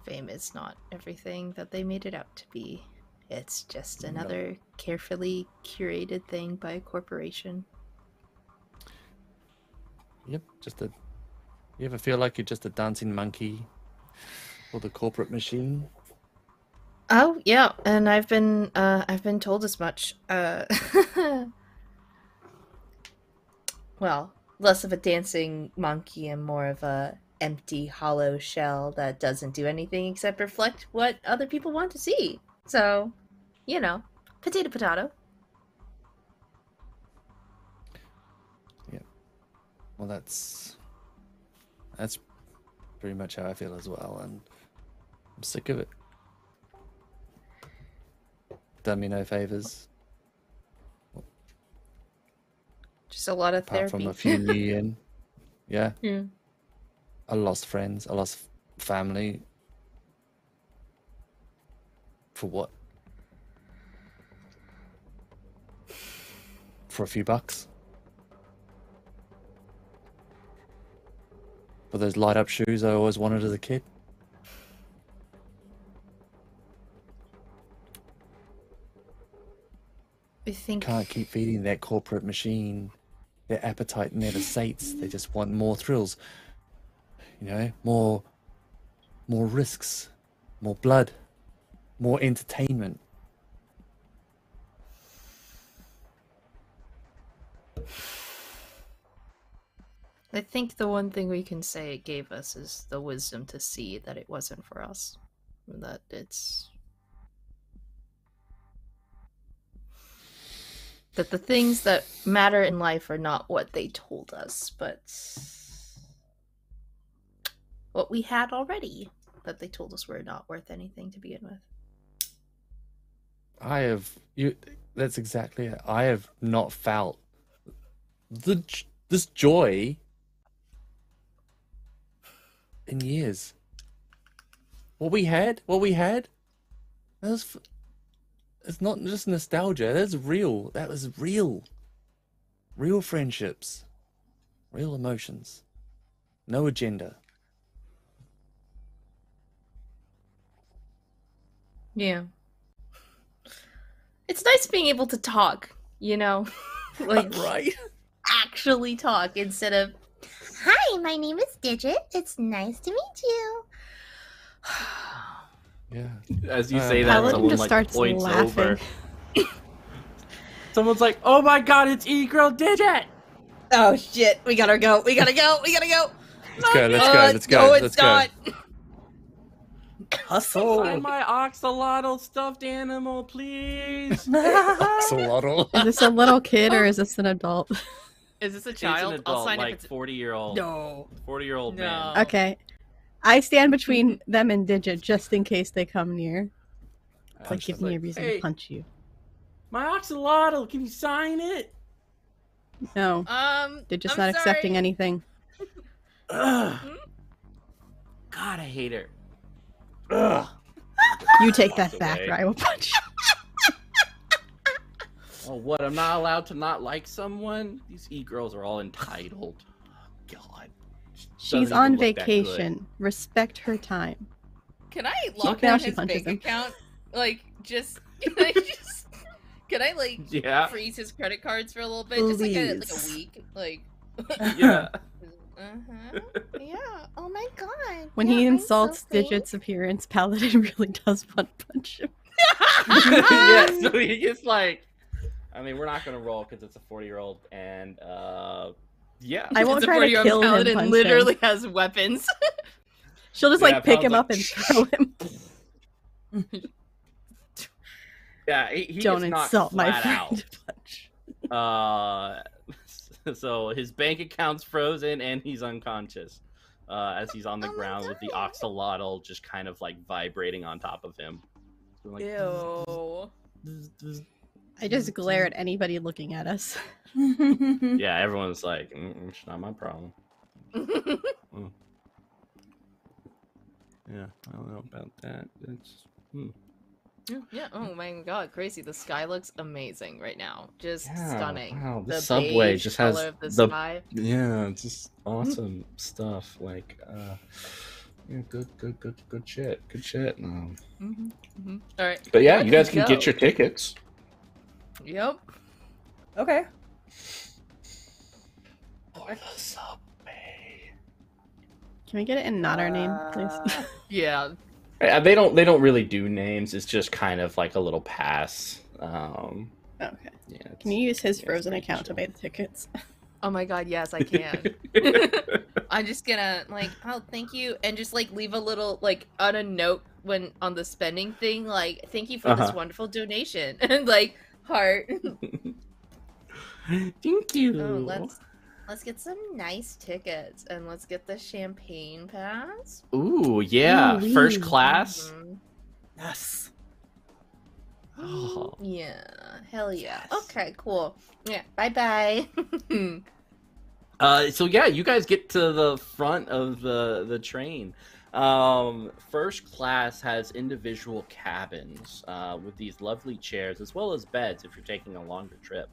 Fame is not everything that they made it out to be. It's just another carefully curated thing by a corporation. Yep, you ever feel like you're just a dancing monkey for the corporate machine? Oh yeah, and I've been told as much. Well, less of a dancing monkey and more of a empty, hollow shell that doesn't do anything except reflect what other people want to see. So, potato potato. Yeah. Well, that's pretty much how I feel as well, and I'm sick of it. Done me no favors. Just a lot of Apart therapy. from a few new in. Yeah. Yeah. I lost friends. I lost family. For what? For a few bucks? For those light up shoes I always wanted as a kid? I think Can't keep feeding that corporate machine. Their appetite never sates. They just want more thrills. More more risks, more blood, more entertainment. I think the one thing we can say it gave us is the wisdom to see that it wasn't for us. That it's... that the things that matter in life are not what they told us, but what we had already that they told us were not worth anything to begin with. That's exactly it. I have not felt this joy in years. What we had, it's not just nostalgia. That's real. That was real. Real friendships. Real emotions. No agenda. Yeah. It's nice being able to talk, you know? Like, right? actually talk instead of, hi, my name is Digit. It's nice to meet you. Yeah. As you say that, Paladin someone just like starts points laughing. over. Someone's like, "Oh my God, it's E-Girl Digit!" Oh shit, we gotta go. We gotta go. We gotta go. Let's go. Let's go. No, Let's it's go. not. Hustle. Buy my oxalotl stuffed animal, please. Axolotl. Is this a little kid or is this an adult? Is this a It's child? an I'll adult, sign like up. 40-year-old. No. 40-year-old man. No. Okay. I stand between them and Digit just in case they come near. It's like, give me a reason hey, to punch you. my oxalotl, can you sign it? No. Digit's I'm not accepting sorry. anything. Ugh. God, I hate her. Ugh. You take Walks that back away. or I will punch you. Oh, what? I'm not allowed to not like someone? These e-girls are all entitled. God. She's Doesn't on even look that vacation. Respect her time. Can I Look lock now down she his punches bank him. account? Like, can I like Yeah. freeze his credit cards for a little bit? Just like a Please. week? Like, Yeah. yeah. Oh my god. When he insults Digit's appearance, Paladin really does want to punch him. Yeah, so he gets like, I mean, we're not gonna roll because it's a 40-year-old, and yeah. I won't try to kill him. Paladin Punch literally him. has weapons. She'll just Yeah, like pick him Paladin's up and throw him. Yeah, he Don't gets knocked insult my flat friend. out. So his bank account's frozen and he's unconscious as he's on the Oh my ground with the God. oxalotl just kind of like vibrating on top of him. So, like, Ew. I just glare at anybody looking at us. Yeah, everyone's like, it's not my problem. Yeah, I don't know about that. It's Yeah. Oh my god, crazy! The sky looks amazing right now. Just Yeah, stunning. wow, the the subway beige just has color of the the- sky. yeah, just awesome stuff. Like, yeah, good shit. Good shit. All right. But yeah, Let's you guys can go. get your tickets. Yep. Okay. For the subway. Can we get it in not our name, please? Yeah. They don't really do names. It's just kind of like a little pass. Okay. Yeah. Can you use his yeah, frozen it's account to pretty pay the tickets? Oh my god, yes, I can. I'm just gonna like, oh, thank you, and just like leave a little like on a note when on the spending thing, like, thank you for this wonderful donation, and like heart. Thank you. Oh, let's get some nice tickets, and let's get the champagne pass. Ooh, yeah, Ooh-wee. first class. Mhm. Yes. Oh. Yeah, hell yeah. Yes. Okay, cool. Yeah, bye bye. So yeah, you guys get to the front of the train. First class has individual cabins with these lovely chairs as well as beds if you're taking a longer trip.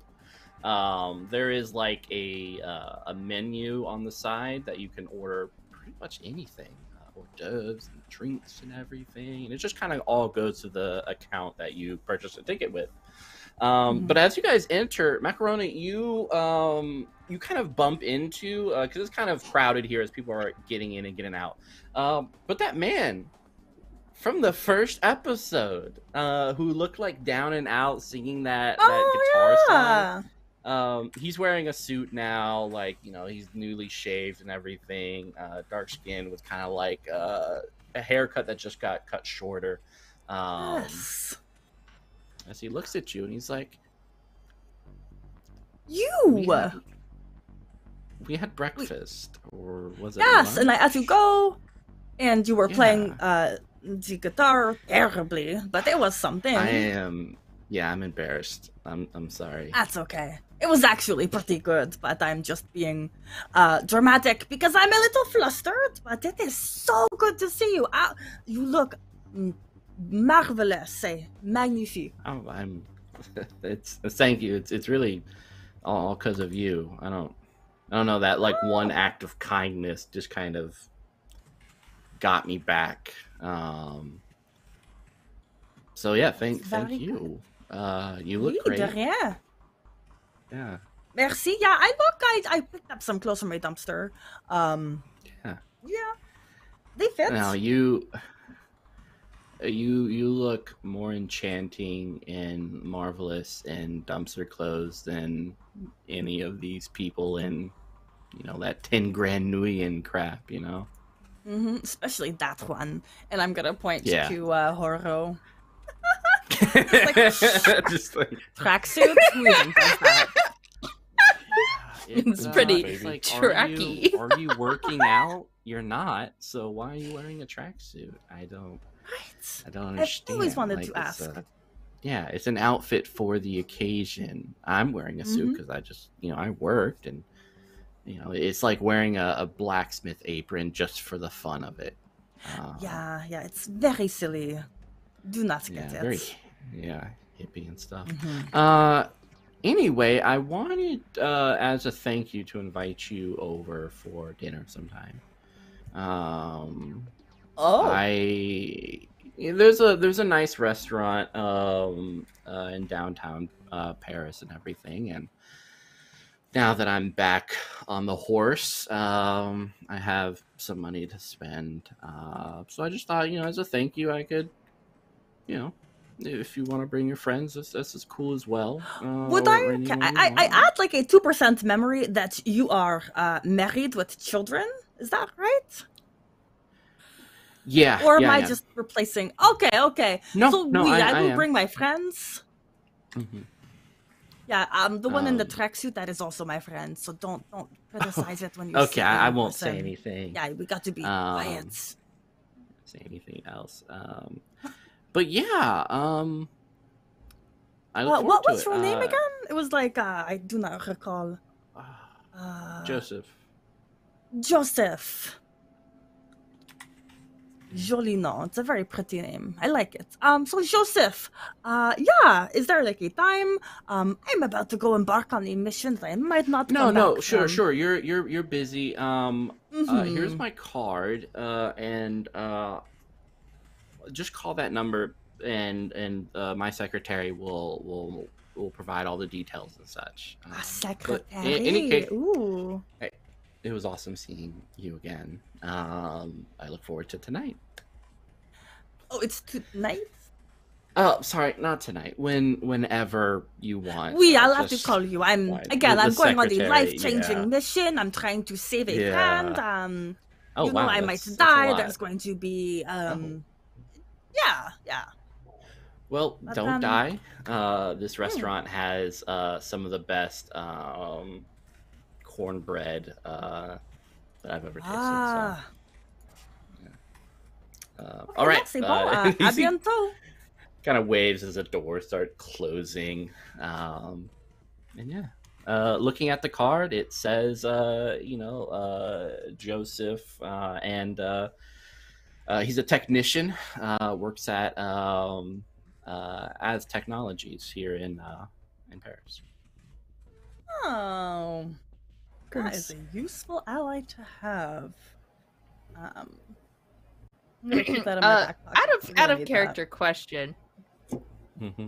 There is like a menu on the side that you can order pretty much anything hors d'oeuvres and drinks and everything. And it just kind of all goes to the account that you purchased a ticket with. But as you guys enter, Macaroni, you kind of bump into, because it's kind of crowded here as people are getting in and getting out. But that man from the first episode, who looked like down and out singing that guitar song. He's wearing a suit now, like, you know, he's newly shaved and everything. Dark skin with kind of like a haircut that just got cut shorter. Yes. As he looks at you and he's like, You! We had breakfast, or was it Yes, lunch? and I let you go, and you were playing the guitar terribly, but it was something. I'm embarrassed. I'm sorry. That's okay. It was actually pretty good, but I'm just being dramatic because I'm a little flustered, but it is so good to see you. You look marvelous, magnifique. Oh, it's thank you. It's really all because of you. I don't know, that like one act of kindness just kind of got me back. So yeah, thank you. You look great. De rien. Yeah. Merci. Yeah, I picked up some clothes from my dumpster. Yeah, they fit. Now you look more enchanting and marvelous in dumpster clothes than any of these people in, you know, that 10 grand Nguyen crap, you know? Especially that one. And I'm gonna point to Horo. Just like Tracksuit? Who even does that? It's pretty it's like, tracky. Are you working out? You're not. So why are you wearing a tracksuit? I don't understand. I've always wanted like, to ask. It's an outfit for the occasion. I'm wearing a suit because I just, I worked, and it's like wearing a blacksmith apron just for the fun of it. Yeah, it's very silly. Do not get it. Very, hippie and stuff. Anyway, I wanted, as a thank you, to invite you over for dinner sometime. There's a nice restaurant in downtown Paris and everything, and now that I'm back on the horse, I have some money to spend. So I just thought, as a thank you, I could, if you want to bring your friends, that's as cool as well. Would I add like a 2% memory that you are married with children? Is that right? Yeah. Or am I just replacing? Okay. No, I will am. bring my friends. Yeah, the one in the tracksuit, that is also my friend. So don't criticize it when you. Okay, I won't say anything. Yeah, we got to be quiet. Say anything else. But yeah, I look what forward to was it. your name again? It was like I do not recall. Joseph. Joli nom. It's a very pretty name. I like it. So Joseph, is there like a time? I'm about to go embark on a mission that I might not come back sure. from. You're busy. Here's my card, and just call that number, and my secretary will provide all the details and such. Secretary. In any case, ooh. It was awesome seeing you again. I look forward to tonight. Oh, it's tonight? Oh, sorry, not tonight. Whenever you want. I'll have to call you. I'm going on a life-changing mission. I'm trying to save a friend. I might die. There's going to be Yeah. Well, don't die. This restaurant has some of the best cornbread that I've ever tasted. All right. A bientôt. Kind of waves as the doors start closing. Looking at the card, it says, Joseph, and he's a technician, works at As Technologies here in Paris. Oh, that is a useful ally to have. Keep that in my back pocket. out I'm gonna of need character question. Mm-hmm.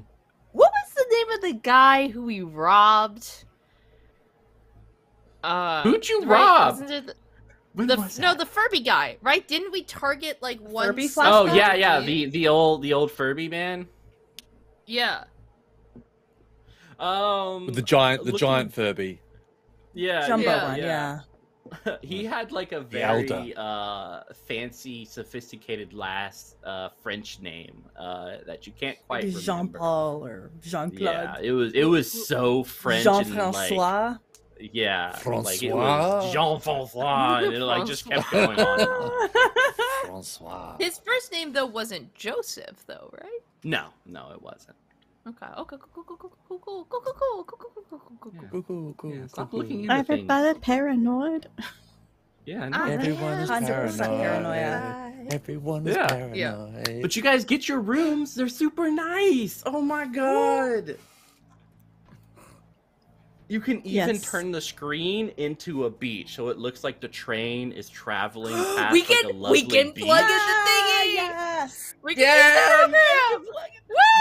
What was the name of the guy who we robbed? Who'd you right, rob? Wasn't it When the was no, that? the Furby guy, right? Didn't we target like one? Furby suspect? Oh flashback? yeah, the old Furby man. Yeah. With the giant looking- Furby. Yeah, Jumbo yeah, one, yeah. He had like a The elder. very fancy, sophisticated last French name that you can't quite Maybe remember. Jean-Paul or Jean-Claude. Yeah, it was so French and like Jean-Francois. yeah, like it Francois. was Jean-Francois, and it like just kept going on and on. Francois. His first name though wasn't Joseph, though, right? No, it wasn't. Okay. Cool. Yeah, stop looking into things. Everybody paranoid. Yeah, I know. I Everyone is 100% paranoid. paranoia. Everyone is Yeah. paranoid. But you guys get your rooms. They're super nice. Oh my god. You can even Yes. turn the screen into a beach, so it looks like the train is traveling past We like can a lovely plug in beach. the thingy. Yes. We can use that Yeah, program.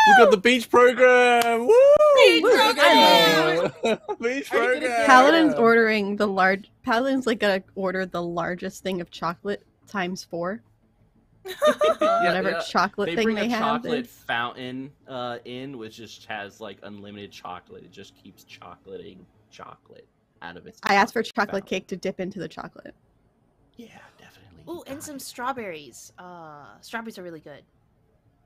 we got the beach program. Woo! Beach program. Beach Are you gonna program. Paladin's ordering the large. Paladin's like gonna order the largest thing of chocolate times 4. Whatever yeah. chocolate They thing bring they a have. chocolate fountain in, which just has like unlimited chocolate. It just keeps chocolating chocolate out of its. I asked for chocolate fountain. cake to dip into the chocolate. Yeah, definitely. Ooh, and some strawberries. Strawberries are really good.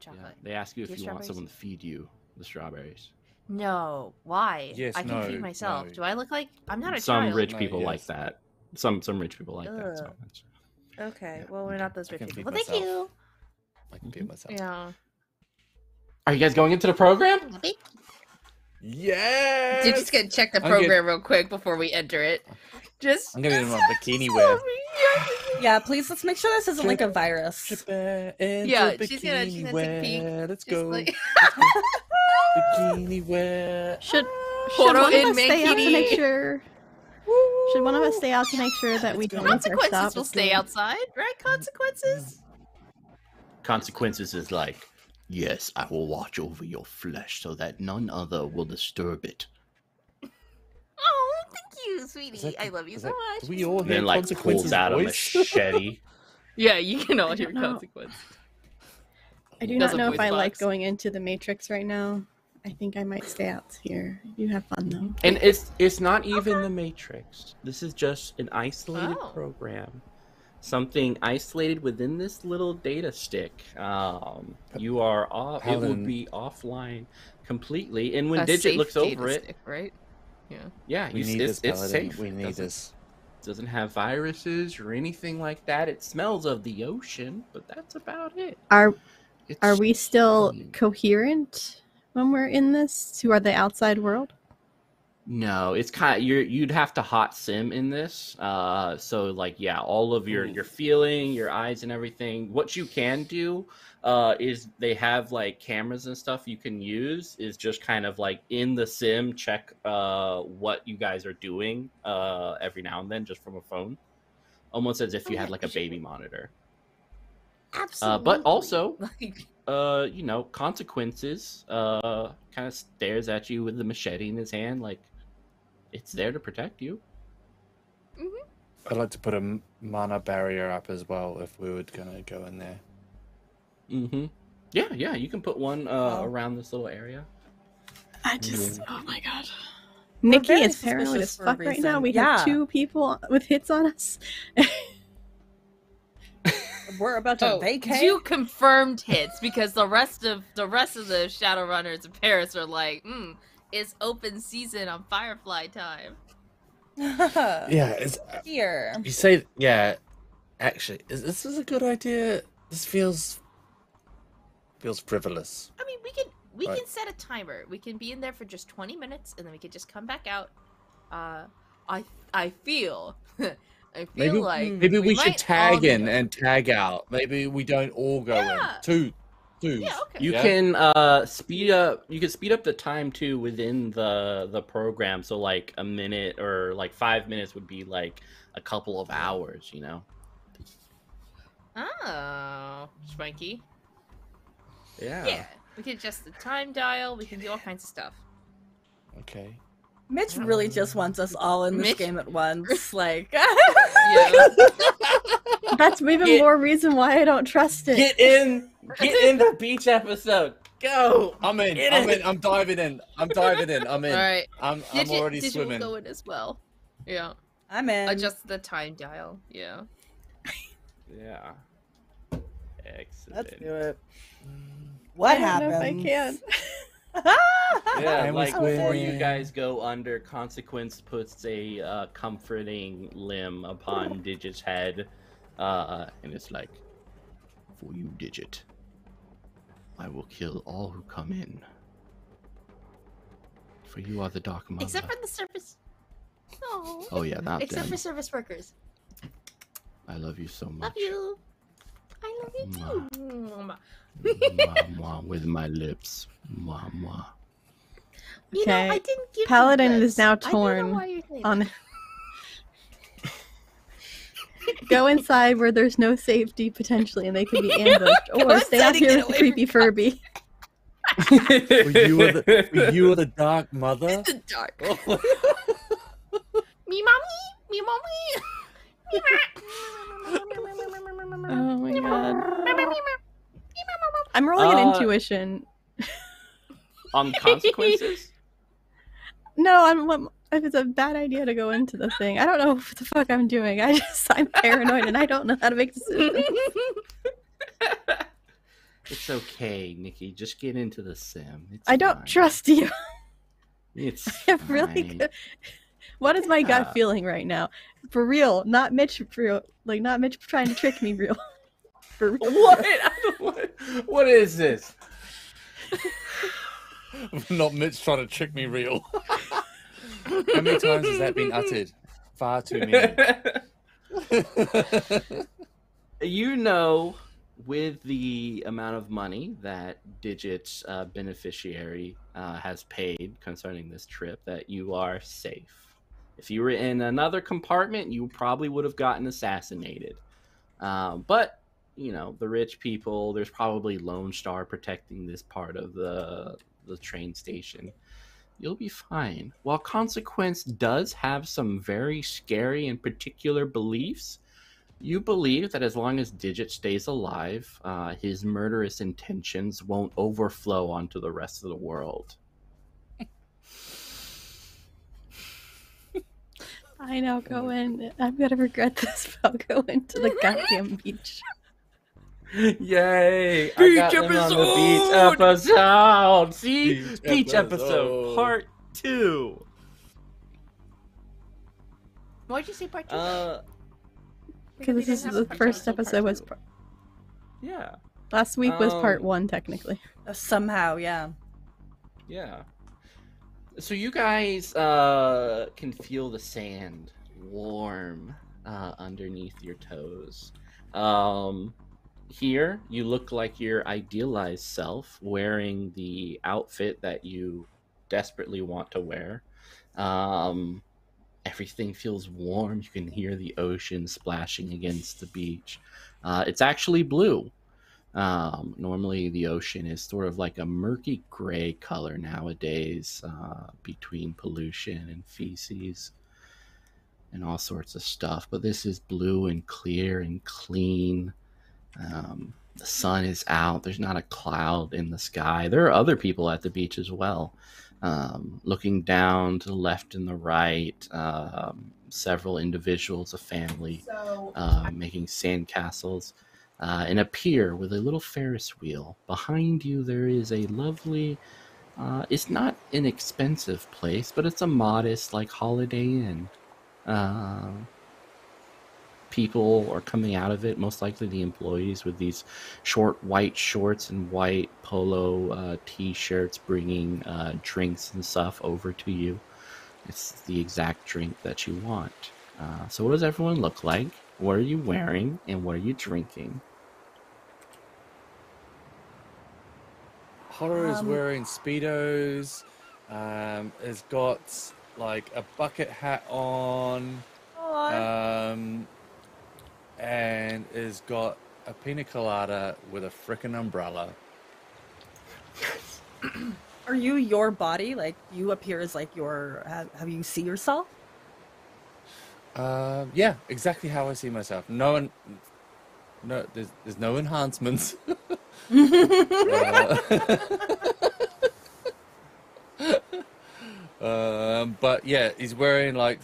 Yeah, Chocolate. they ask you if Do you you have want strawberries? someone to feed you the strawberries. No, why? Yes, I can no, feed myself. no. Do I look like I'm not a Some child? rich No, people like yes. that. Some rich people like that. So Ugh. it's- Okay, Yeah, well we're not those I rich can people. feed Well, thank myself. you. I can feed myself. Yeah. Are you guys going into the program? Yes. Dude, just gonna check the I'm program real quick before we enter it. Just I'm gonna get in my bikini wear. Yeah, please let's make sure this isn't like a virus. Yeah, she's gonna take a peek. Let's Just go. like- Bikini wear. Should Horo one of in us stay out to Mankini. make sure? Should one of us stay out to make sure that we Let's go. don't miss our Consequences stop? will stay outside, right? Consequences. Consequences is like, yes, I will watch over your flesh so that none other will disturb it. Oh, thank you, sweetie. Is that- I love you is so that- much. do we all And then hear like Consequences' pulls out a voice? machete. Yeah, you can all I hear don't know. consequence. I do Does not a know if voice I like box. going into the Matrix right now. I think I might stay out here. You have fun though. And it's not even the Matrix. This is just an isolated Oh. program. Something isolated within this little data stick. You are off. It will Paladin. be offline completely. And when A Digit safe looks data over it, stick, right? Yeah. yeah, We need it's, this, it's Paladin. safe. We need doesn't, this. doesn't have viruses or anything like that. It smells of the ocean, but that's about it. Are It's we still fun. coherent when we're in this to the outside world? No, it's kind of you'd have to hot sim in this. So like yeah, all of your feeling, your eyes and everything. What you can do is they have like cameras and stuff you can use is just kind of like in the sim check what you guys are doing every now and then just from a phone. Almost as if you had like a baby monitor. Absolutely. But also Like, you know, consequences kind of stares at you with the machete in his hand like it's there to protect you. I'd like to put a mana barrier up as well if we were gonna go in there. Mm-hmm. Yeah, you can put one around this little area. I just, oh my god. We're Nikki very is paranoid suspicious as for a fuck right now. reason. We Yeah. have 2 people with hits on us. We're about to vacate. 2 confirmed hits because the rest of the Shadowrunners in Paris are like, it's open season on Firefly time. Yeah, it's. Here. You say, yeah. Actually, this is a good idea. This feels frivolous. I mean, we Right. can set a timer. We can be in there for just 20 minutes, and then we can just come back out. I feel like Maybe we should might tag all in go. and tag out. Maybe we don't all go Yeah. in. Twos. Yeah, okay. You Yeah. can speed up. You can speed up the time too within the program. So like a minute or like 5 minutes would be like a couple of hours. You know. Oh. my key. Yeah. We can adjust the time dial. We can do all kinds of stuff. Okay. Mitch really just wants us all in this Mitch- game at once. Like, Yeah. That's even more reason why I don't trust it. Get in the beach episode. Go. I'm in. Get I'm in. in. I'm diving in. I'm diving in. I'm in. All right. I'm already Digit swimming. will go in as well. Yeah. I'm in. Adjust the time dial. Yeah. Yeah. Excellent. Let's do it. What I don't know if I happened? can. Yeah, I was like before you winning. guys go under, Consequence puts a comforting limb upon Digit's head, and it's like, "For you, Digit, I will kill all who come in. For you are the Dark Mother." Except for the service. No. Oh yeah, not Except them. for service workers. I love you so much. Love you. I love you too. Mwah, mwah, with my lips. Mwah, mwah. You know, Okay. I didn't give Paladin you is now I don't know torn why you're saying on. that. Go inside where there's no safety potentially, and they could be ambushed, Go or stay inside out and here get with the away creepy from Furby. Were you the Dark Mother? The dark. Me mommy. Me mommy. Oh my god! I'm rolling an intuition. On Consequences? No, if it's a bad idea to go into the thing. I don't know what the fuck I'm doing. I'm paranoid and I don't know how to make decisions. It's okay, Nikki. Just get into the sim. It's I don't fine. trust you. It's I'm really fine. good. What is my Yeah. gut feeling right now? For real, not Mitch. For real, like not Mitch trying to trick me. Real. For real. What is this? Not Mitch trying to trick me real. How many times has that been uttered? Far too many. You know, with the amount of money that Digit's beneficiary has paid concerning this trip, that you are safe. If you were in another compartment, you probably would have gotten assassinated. But, you know, the rich people, there's probably Lone Star protecting this part of the train station. You'll be fine. While Consequence does have some very scary and particular beliefs, you believe that as long as Digit stays alive, his murderous intentions won't overflow onto the rest of the world. I know. Go in. I'm gonna regret this. But I'll go into the goddamn beach. Yay! Beach I got them on the beach episode. See, beach episode part 2. Why'd you say part 2? Because this is the first episode. Was Yeah, last week was part Um, 1 technically. Somehow, yeah. yeah. So you guys can feel the sand warm underneath your toes. Here, you look like your idealized self wearing the outfit that you desperately want to wear. Everything feels warm. You can hear the ocean splashing against the beach. It's actually blue. Normally, the ocean is sort of like a murky gray color nowadays, between pollution and feces and all sorts of stuff. But this is blue and clear and clean. The sun is out. There's not a cloud in the sky. There are other people at the beach as well. Looking down to the left and the right, several individuals, a family, making sandcastles, and a pier with a little Ferris wheel. Behind you, there is a lovely, it's not an expensive place, but it's a modest, like, Holiday Inn. People are coming out of it, most likely the employees, with these short white shorts and white polo t-shirts, bringing drinks and stuff over to you. It's the exact drink that you want. So what does everyone look like? What are you wearing? And what are you drinking? Horo is wearing Speedos, has got like a bucket hat on, and has got a pina colada with a frickin' umbrella. Are you your body? Like, you appear as like your... Have you see yourself? Yeah, exactly how I see myself. No, there's no enhancements. But yeah, he's wearing like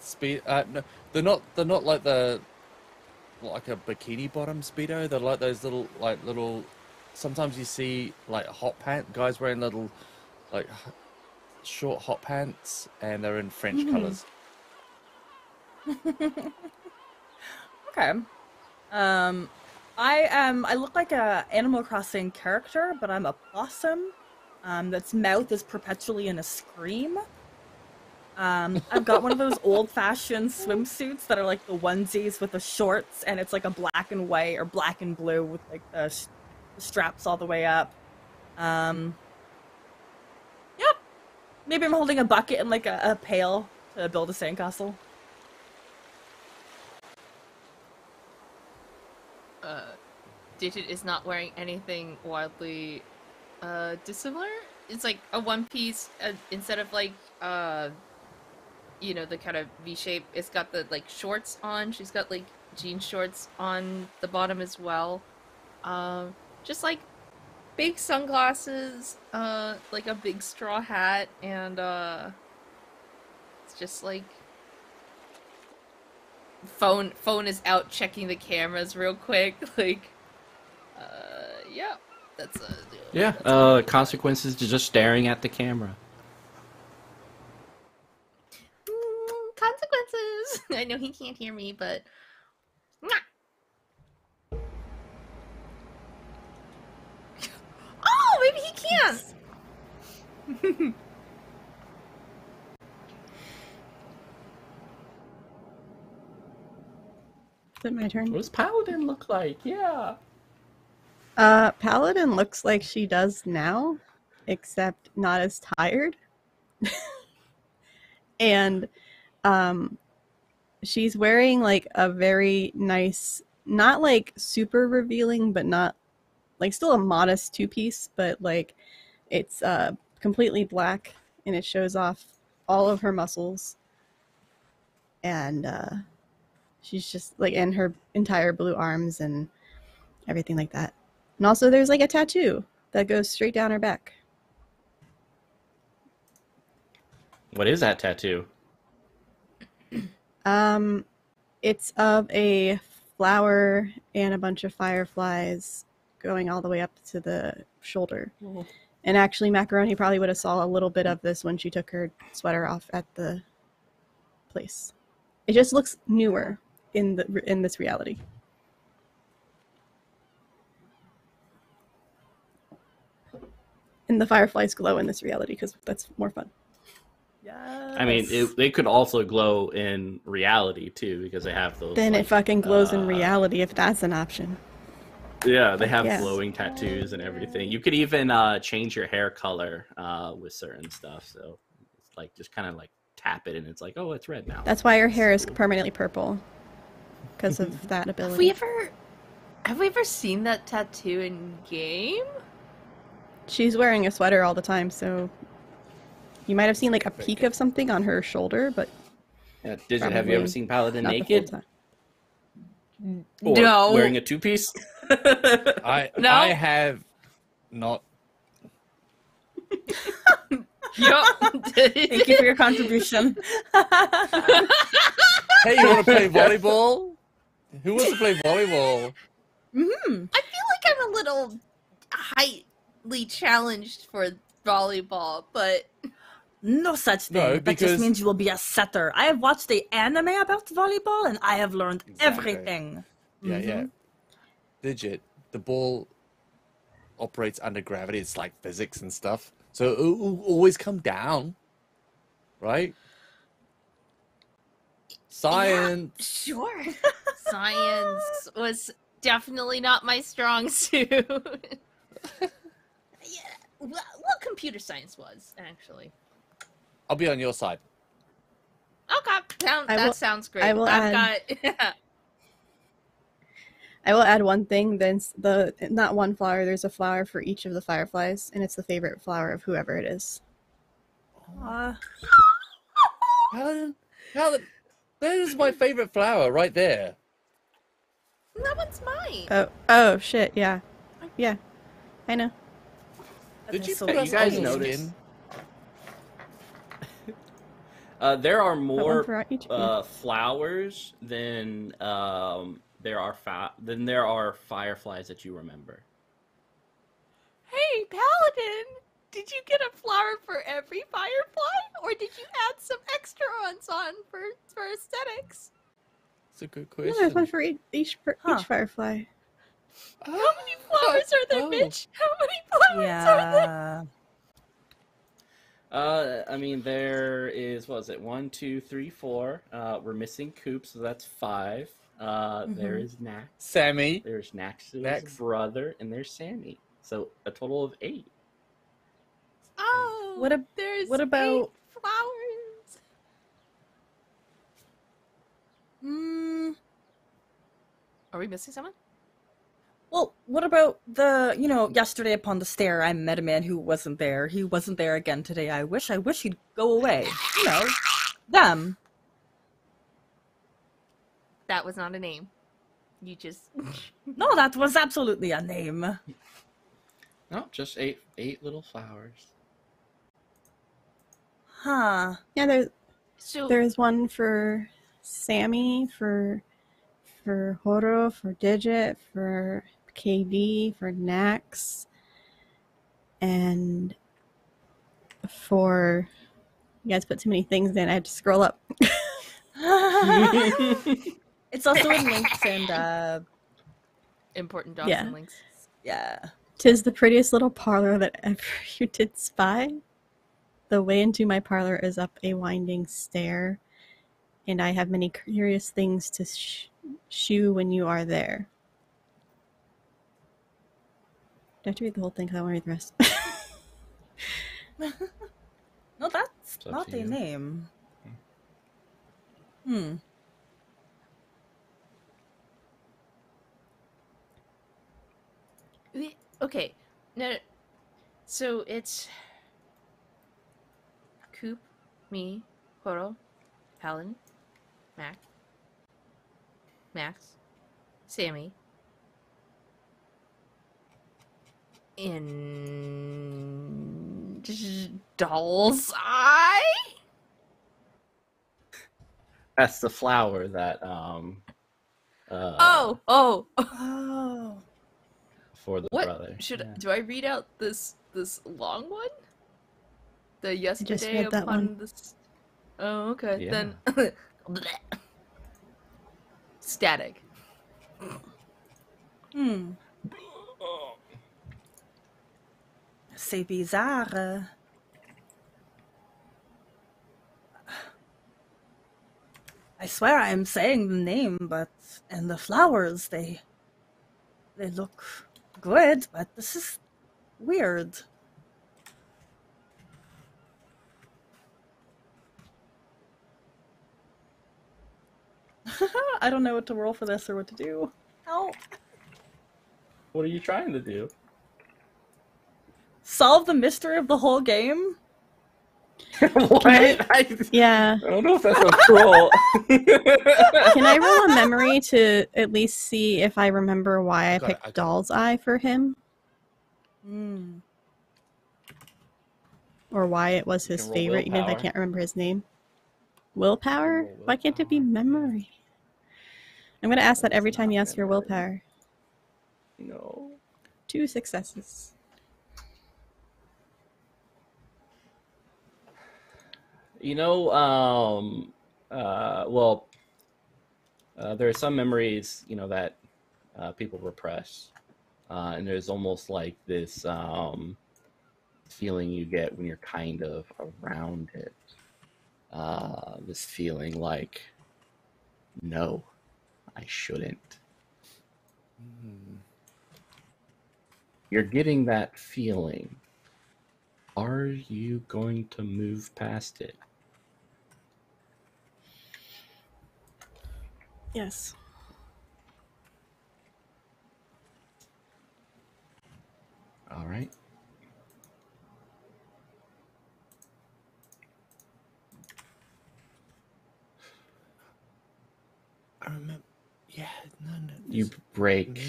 speed. No, they're not like a bikini bottom speedo. They're like those little. Sometimes you see like hot pant guys wearing little like short hot pants, and they're in French colors. Okay. I look like a Animal Crossing character, but I'm a possum. That's mouth is perpetually in a scream. I've got one of those old-fashioned swimsuits that are like the onesies with the shorts, and it's like a black and white or black and blue with like the straps all the way up. Yep. Maybe I'm holding a bucket and like a pail to build a sandcastle. Digit is not wearing anything wildly dissimilar. It's like a one piece instead of like you know, the kind of V shape. It's got the like shorts on. She's got like jean shorts on the bottom as well. Just like big sunglasses, like a big straw hat, and it's just like phone is out checking the cameras real quick. Like, yeah, that's consequences to just staring at the camera. Consequences. I know he can't hear me, but oh, maybe he can. Is it my turn? What does Paladin look like? Yeah. Paladin looks like she does now, except not as tired. And she's wearing like a very nice, not like super revealing, but not like still a modest two-piece, but like it's completely black and it shows off all of her muscles. And she's just like in her entire blue arms and everything like that. And also there's like a tattoo that goes straight down her back. What is that tattoo? It's of a flower and a bunch of fireflies going all the way up to the shoulder. Oh. And actually, Macaroni probably would have saw a little bit of this when she took her sweater off at the place. It just looks newer in this reality. And the fireflies glow in this reality because that's more fun. Yes. I mean, they could also glow in reality too because they have those. Then like, it fucking glows in reality if that's an option. Yeah, they have glowing tattoos and everything. You could even change your hair color with certain stuff. So it's like just kind of like tap it and it's like, oh, it's red now. That's why her hair is permanently purple because of that ability. Have we ever seen that tattoo in game? She's wearing a sweater all the time, so you might have seen like a peek of something on her shoulder, but yeah, have you ever seen Paladin naked? Or no. Wearing a two-piece? I have not. Thank you for your contribution. Hey, you want to play volleyball? Who wants to play volleyball? Mm-hmm. I feel like I'm a little highly challenged for volleyball, but no such thing. No, that just means you will be a setter. I have watched the anime about volleyball, and I have learned everything. Yeah, yeah. Digit, the ball operates under gravity. It's like physics and stuff. So it will always come down, right? Science. Yeah, sure. Science was definitely not my strong suit. Yeah, well, computer science was, actually. I'll be on your side. Okay, that sounds great. I will add one thing. Then not one flower. There's a flower for each of the fireflies, and it's the favorite flower of whoever it is. Paladin, there's my favorite flower right there. That one's mine. Oh shit! Yeah, I know. Did you So put you us guys on your notice? skin? There are One more for each of you. flowers than there are fireflies that you remember. Hey, Paladin! Did you get a flower for every firefly? Or did you add some extra ones on for aesthetics? It's a good No, there's one question. for each firefly. How many flowers are there, Oh. Mitch? How many flowers are there? Yeah. I mean, there is, what was it, 1, 2, 3, 4. We're missing Coupe, so that's 5. There is Nax. Sammy. There's Nax's Nax. brother, and there's Sammy. So a total of 8. Oh, there's what about- 8 flowers. Are we missing someone? Well, what about yesterday upon the stair, I met a man who wasn't there. He wasn't there again today. I wish he'd go away. Them. That was not a name. You just... No, that was absolutely a name. No, just 8 little flowers. Huh. Yeah, So, there's one for Sammy, for Horo, for Digit, for KD, for Nax, and for... You guys put too many things in. I have to scroll up. It's also in links and important docs Yeah. and links. yeah. 'Tis the prettiest little parlor that ever you did spy. The way into my parlor is up a winding stair, and I have many curious things to shew when you are there. Do I have to read the whole thing? 'Cause I want to read the rest. No, that's It's up not to a you. name. Okay, no, so it's Coupe, me, Horo, Paladin, Max, Sammy, in Doll's Eye? That's the flower that Oh, Oh. for the what brother. do I read out this long one? The yesterday read that upon one. this. Oh, okay. Yeah. Then static. C'est bizarre. I swear I am saying the name, and the flowers, they look good, but this is weird. I don't know what to roll for this or what to do. Help. What are you trying to do? Solve the mystery of the whole game? What? Yeah. I don't know if that's a troll. Can I roll a memory to at least see if I remember why I got it, picked I got it. Doll's Eye for him? Or why it was his can roll favorite, even if I willpower. can't remember his name? Willpower? roll Why can't it be memory? I'm going to ask that every It's time you not ask for memory. willpower. No. 2 successes. There are some memories, that people repress. And there's almost like this feeling you get when you're kind of around it. This feeling like, no, I shouldn't. You're getting that feeling. Are you going to move past it? Yes. You break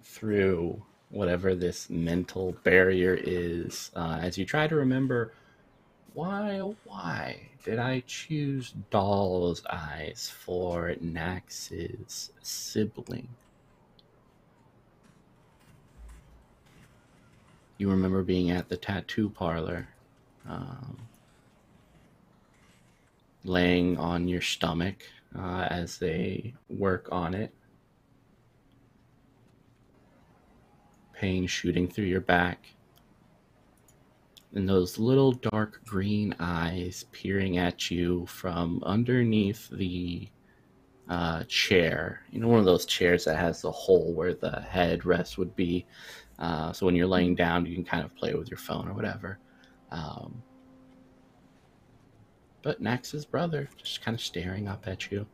through whatever this mental barrier is as you try to remember why did I choose Doll's Eyes for Nax's sibling? You remember being at the tattoo parlor, laying on your stomach as they work on it, pain shooting through your back, and those little dark green eyes peering at you from underneath the chair. You know, one of those chairs that has the hole where the headrest would be. So when you're laying down, you can kind of play with your phone or whatever. But Nax's brother just kind of staring up at you.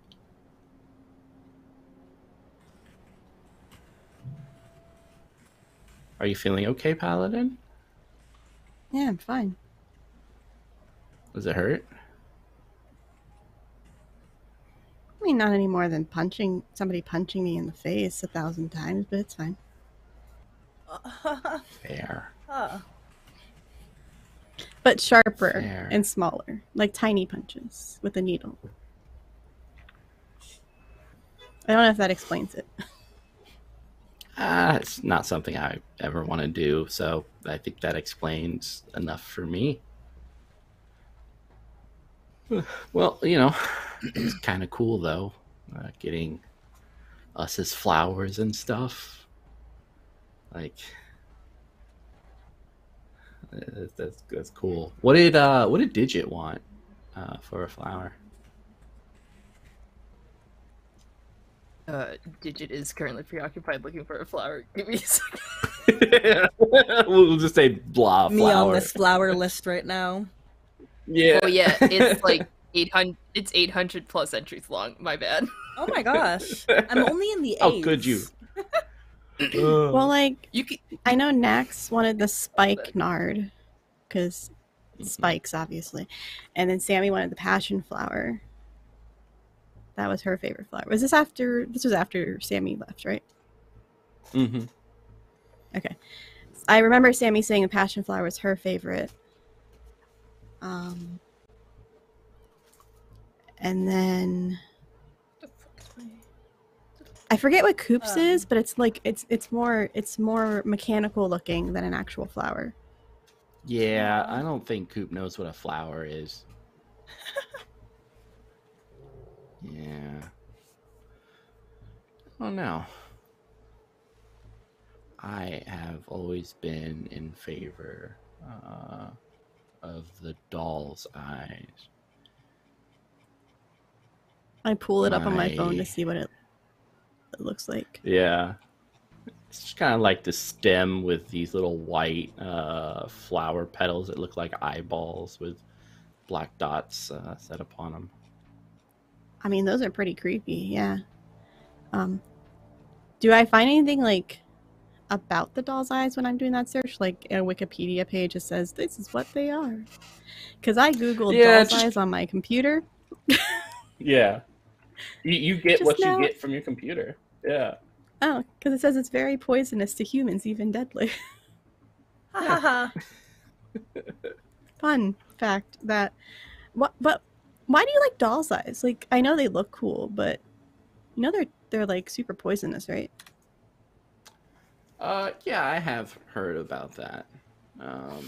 Are you feeling okay, Paladin? Yeah, I'm fine. Does it hurt? I mean, not any more than somebody punching me in the face 1,000 times, but it's fine. Fair. But sharper Fair. and smaller, like tiny punches with a needle. I don't know if that explains it. It's not something I ever want to do, so I think that explains enough for me. Well, you know, it's kind of cool, though, getting us as flowers and stuff. Like, that's cool. What did Digit want for a flower? Digit is currently preoccupied looking for a flower. Give me a second. We'll just say blah flower. Me on this flower list right now. Yeah. Oh yeah, it's like 800. It's 800 plus entries long. My bad. Oh my gosh. I'm only in the 8s. How could you? Well, like, You can. I know Nax wanted the spike nard, because spikes, obviously. And then Sammy wanted the passion flower. That was her favorite flower. This was after Sammy left, right? Mm-hmm. Okay. I remember Sammy saying the passion flower was her favorite. And then I forget what Coupe's is, but it's like it's more mechanical looking than an actual flower. Yeah, I don't think Coupe knows what a flower is. Yeah. Oh no. I have always been in favor of the Doll's Eyes. I pull it up on my phone to see what it looks like. Yeah. It's just kind of like the stem with these little white flower petals that look like eyeballs with black dots set upon them. I mean, those are pretty creepy, yeah. Do I find anything, like, about the doll's eyes when I'm doing that search? Like, a Wikipedia page that says, this is what they are. Because I Googled doll's eyes on my computer. Yeah. You get Just what now. you get from your computer. Yeah. Oh, because it says it's very poisonous to humans, even deadly. Fun fact that... But why do you like doll's eyes? Like, I know they look cool, but you know they're like super poisonous, right? Yeah, I have heard about that. I don't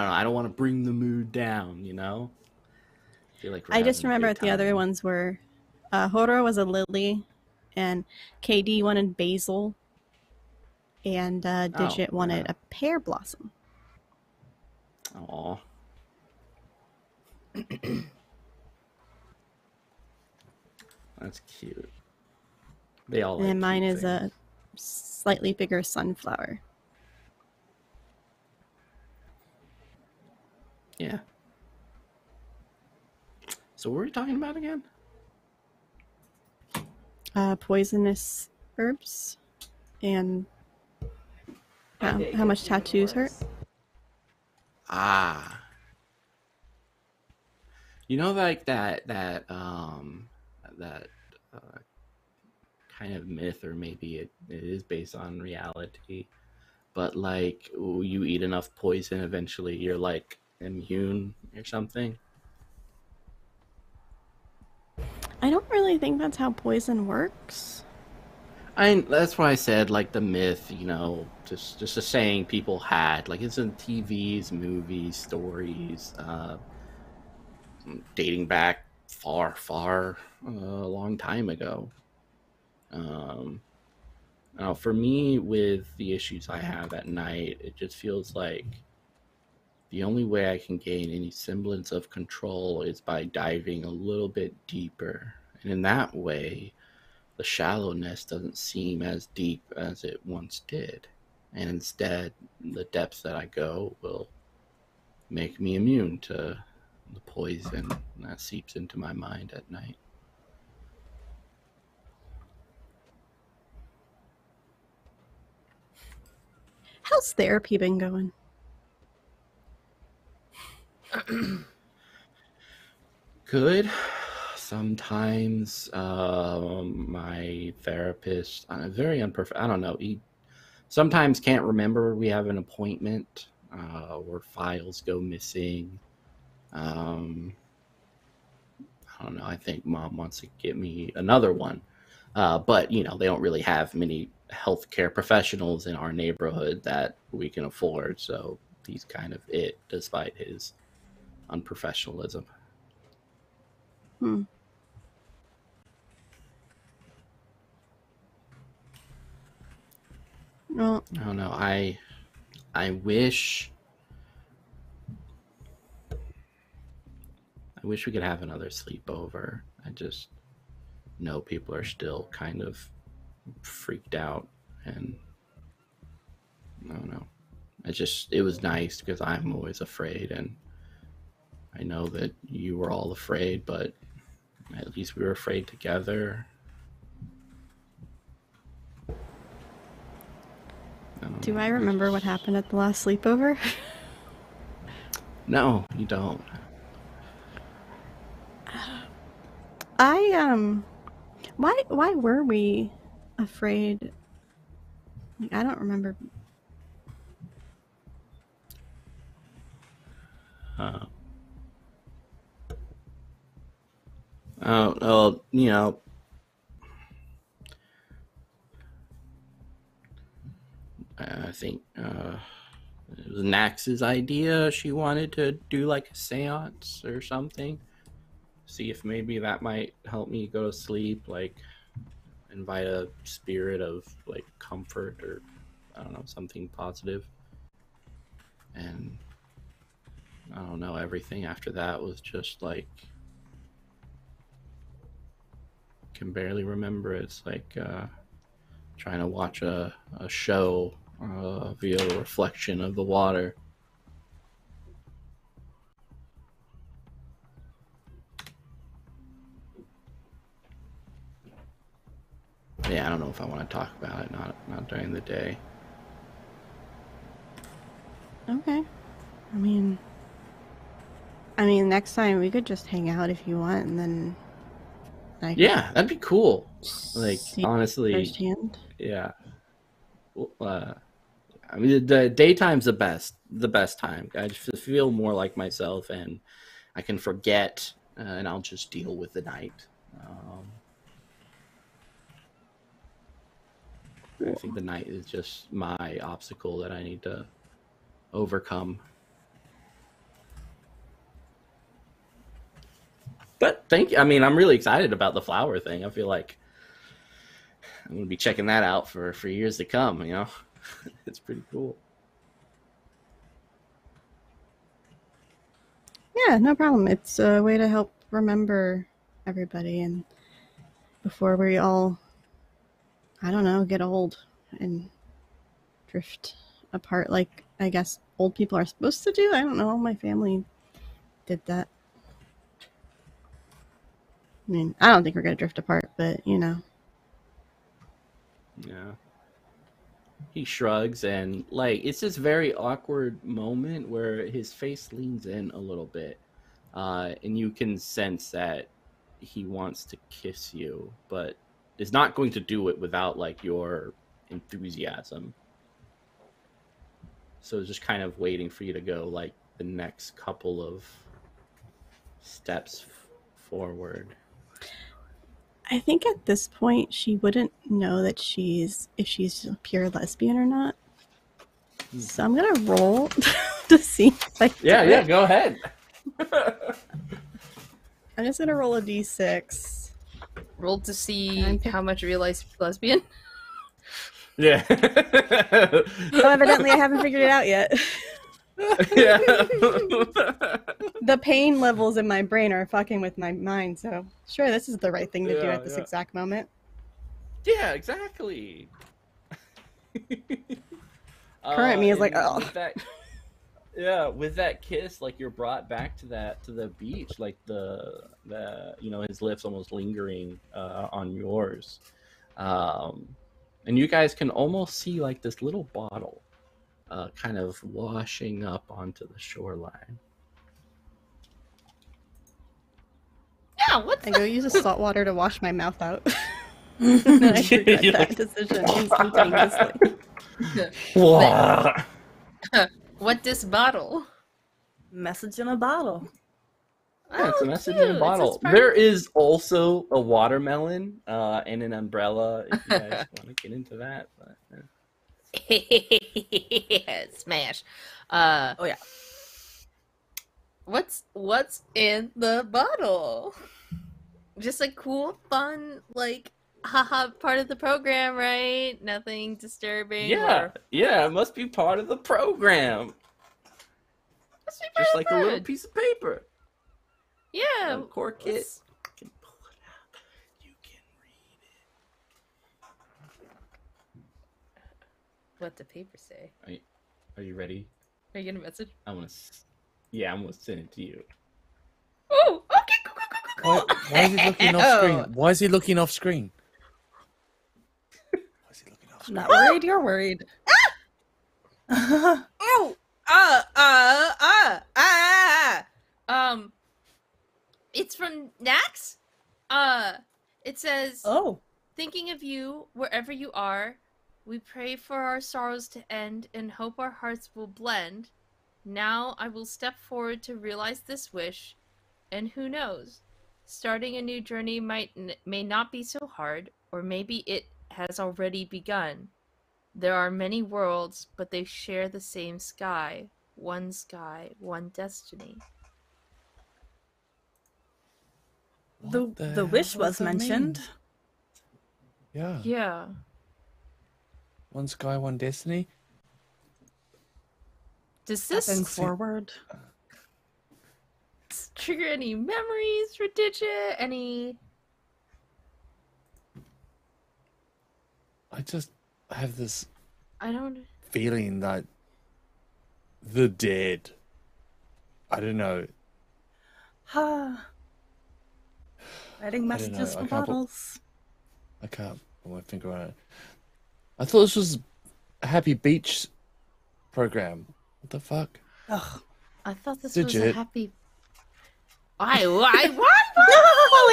know. I don't want to bring the mood down, you know? I feel like I just having a remember good what the other time. ones were. Horo was a lily, and KD wanted basil, and Digit wanted yeah. a pear blossom. Aw. That's cute. They all. And like then mine cute is a things. slightly bigger sunflower. Yeah. So what were we talking about again? Poisonous herbs, and how much tattoos hurt. Ah. You know, like that kind of myth, or maybe it is based on reality. But like, you eat enough poison, eventually you're like immune or something. I don't really think that's how poison works. That's why I said like the myth, just a saying people had. Like it's in TVs, movies, stories, dating back far, far, a long time ago. Now, for me, with the issues I have at night, it just feels like the only way I can gain any semblance of control is by diving a little bit deeper. And in that way, the shallowness doesn't seem as deep as it once did. And instead, the depths that I go will make me immune to the poison that seeps into my mind at night. How's therapy been going? Good. Sometimes my therapist, very unperfect. I don't know. He sometimes can't remember we have an appointment, or files go missing. I don't know. I think mom wants to get me another one, but they don't really have many healthcare professionals in our neighborhood that we can afford. So he's kind of it, despite his unprofessionalism. Hmm. Well, I don't know. I wish we could have another sleepover. I just know people are still kind of freaked out, and I don't know. It was nice because I'm always afraid, and I know that you were all afraid, but at least we were afraid together. do I remember what happened at the last sleepover? No, you don't. Why were we afraid? Like, I don't remember. Well, I think it was Nax's idea. She wanted to do like a seance or something. See if maybe that might help me go to sleep, like invite a spirit of like comfort, or I don't know, something positive. And I don't know, everything after that was just like, can barely remember. It's like trying to watch a show via a reflection of the water. Yeah, I don't know if I want to talk about it. Not during the day. Okay. I mean, next time we could just hang out if you want, and then Yeah, that'd be cool. Like, see honestly, firsthand. yeah. I mean, the daytime's the best time. I just feel more like myself, and I can forget, and I'll just deal with the night. I think the night is just my obstacle that I need to overcome. But thank you. I mean, I'm really excited about the flower thing. I feel like I'm going to be checking that out for years to come, It's pretty cool. Yeah, no problem. It's a way to help remember everybody, and before we all, I don't know, get old and drift apart like I guess old people are supposed to do. I don't know. My family did that. I mean, I don't think we're going to drift apart, but Yeah. He shrugs, and like it's this very awkward moment where his face leans in a little bit. and you can sense that he wants to kiss you, but is not going to do it without like your enthusiasm. So just kind of waiting for you to go like the next couple of steps forward. I think at this point she wouldn't know that if she's a pure lesbian or not. So I'm gonna roll to see if I do it. Go ahead. I'm just gonna roll a d6. Rolled to see how much realized lesbian. Yeah. So evidently I haven't figured it out yet. Yeah. The pain levels in my brain are fucking with my mind, so sure, this is the right thing to do at this exact moment. Yeah, exactly. Current me is like, oh. With that kiss, like you're brought back to the beach, like the his lips almost lingering on yours, and you guys can almost see like this little bottle, kind of washing up onto the shoreline. Yeah, I go use a salt water to wash my mouth out. And then I regret that decision instantaneously. What this bottle? Message in a bottle. Yeah, it's a message in a cute. bottle. There is also a watermelon and an umbrella if you guys want to get into that. But, Smash. Oh yeah. What's in the bottle? Just like cool, fun, like haha part of the program, right? Nothing disturbing. yeah, it must be part of the program. Just like a little piece of paper. Yeah. Cork it. You can pull it out. You can read it. What the paper say? Are you ready? Are you getting a message? I'm gonna send it to you. Oh, okay, cool. Why is he looking off screen? Why is he looking off screen? I'm not worried. You're worried. It's from Nax. It says, thinking of you wherever you are, we pray for our sorrows to end and hope our hearts will blend. Now I will step forward to realize this wish, and who knows, starting a new journey may not be so hard, or maybe it has already begun. There are many worlds, but they share the same sky, one destiny. The wish was mentioned. Yeah. Yeah. One sky, one destiny. Does this Stepping forward trigger any memories for Digit? Any? I just have this I don't. feeling that the dead. I don't know. Writing messages for bottles. I can't put my finger on it. I thought this was a happy beach program. What the fuck? Ugh. I thought this was a Digit. happy. Why? What? Like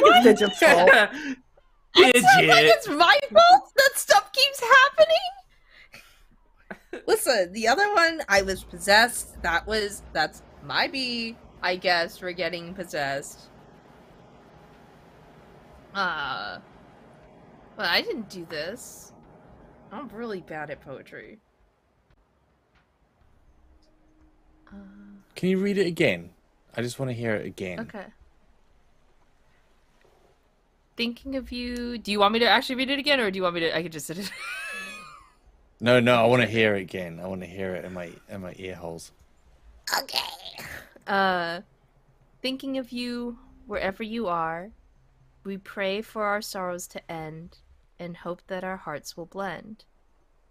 it's Digit's fault. It sounds like it's my fault that stuff keeps happening. Listen, the other one, I was possessed. That's my B, I guess, for getting possessed. But I didn't do this. I'm really bad at poetry. Can you read it again? I just want to hear it again. Okay. Thinking of you. Do you want me to actually read it again, or do you want me to? I could just sit it. No, I want to hear it again. I want to hear it in my ear holes. Okay. Thinking of you wherever you are, we pray for our sorrows to end and hope that our hearts will blend.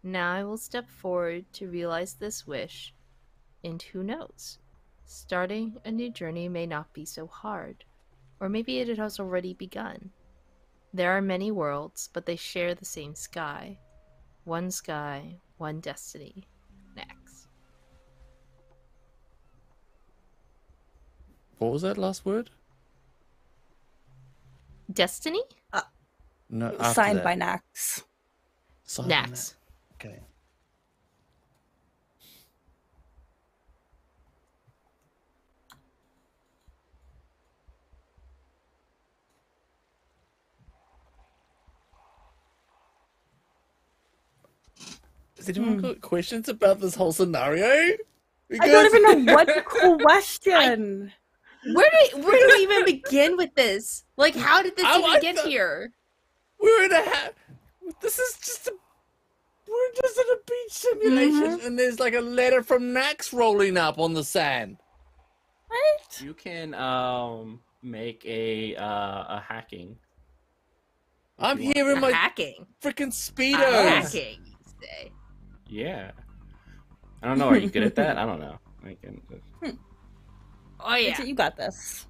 Now I will step forward to realize this wish, and who knows? Starting a new journey may not be so hard, or maybe it has already begun. There are many worlds, but they share the same sky, one destiny. Next. What was that last word? Destiny? No, It was after signed that. by Nax. Signed by Nax. Okay. Has anyone got questions about this whole scenario? I don't even know what to question. Where do we even begin with this? Like, how did this even get here? We're in a. This is just a. We're just in a beach simulation, and there's like a letter from Nax rolling up on the sand. Right? You can make a hacking. I'm here in my Hacking. freaking speedos. Hacking, you say. Yeah. I don't know. Are you good at that? I don't know. I can. Oh yeah. Mitchell, you got this.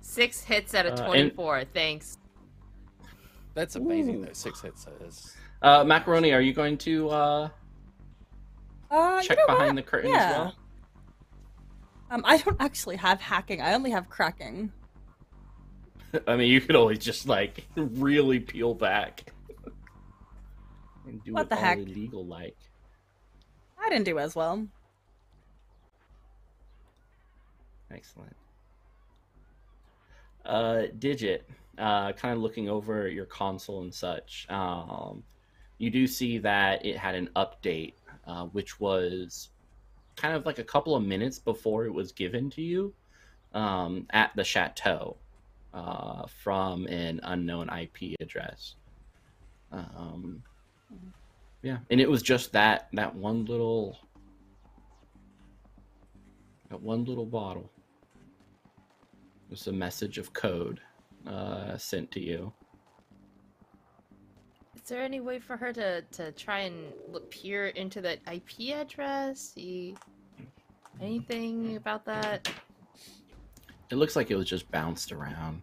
6 hits out of 24. Thanks. That's amazing, though. 6 hits. So that's... Macaroni, are you going to check behind the curtain as well? I don't actually have hacking. I only have cracking. I mean, you could always just like really peel back and do What it the all heck? illegal like. I didn't do as well. Excellent. Digit, kind of looking over your console and such, you do see that it had an update, which was kind of like a couple of minutes before it was given to you at the chateau from an unknown IP address. Yeah, and it was just that one little bottle. It was a message of code sent to you. Is there any way for her to try and peer into that IP address? See anything about that? It looks like it was just bounced around.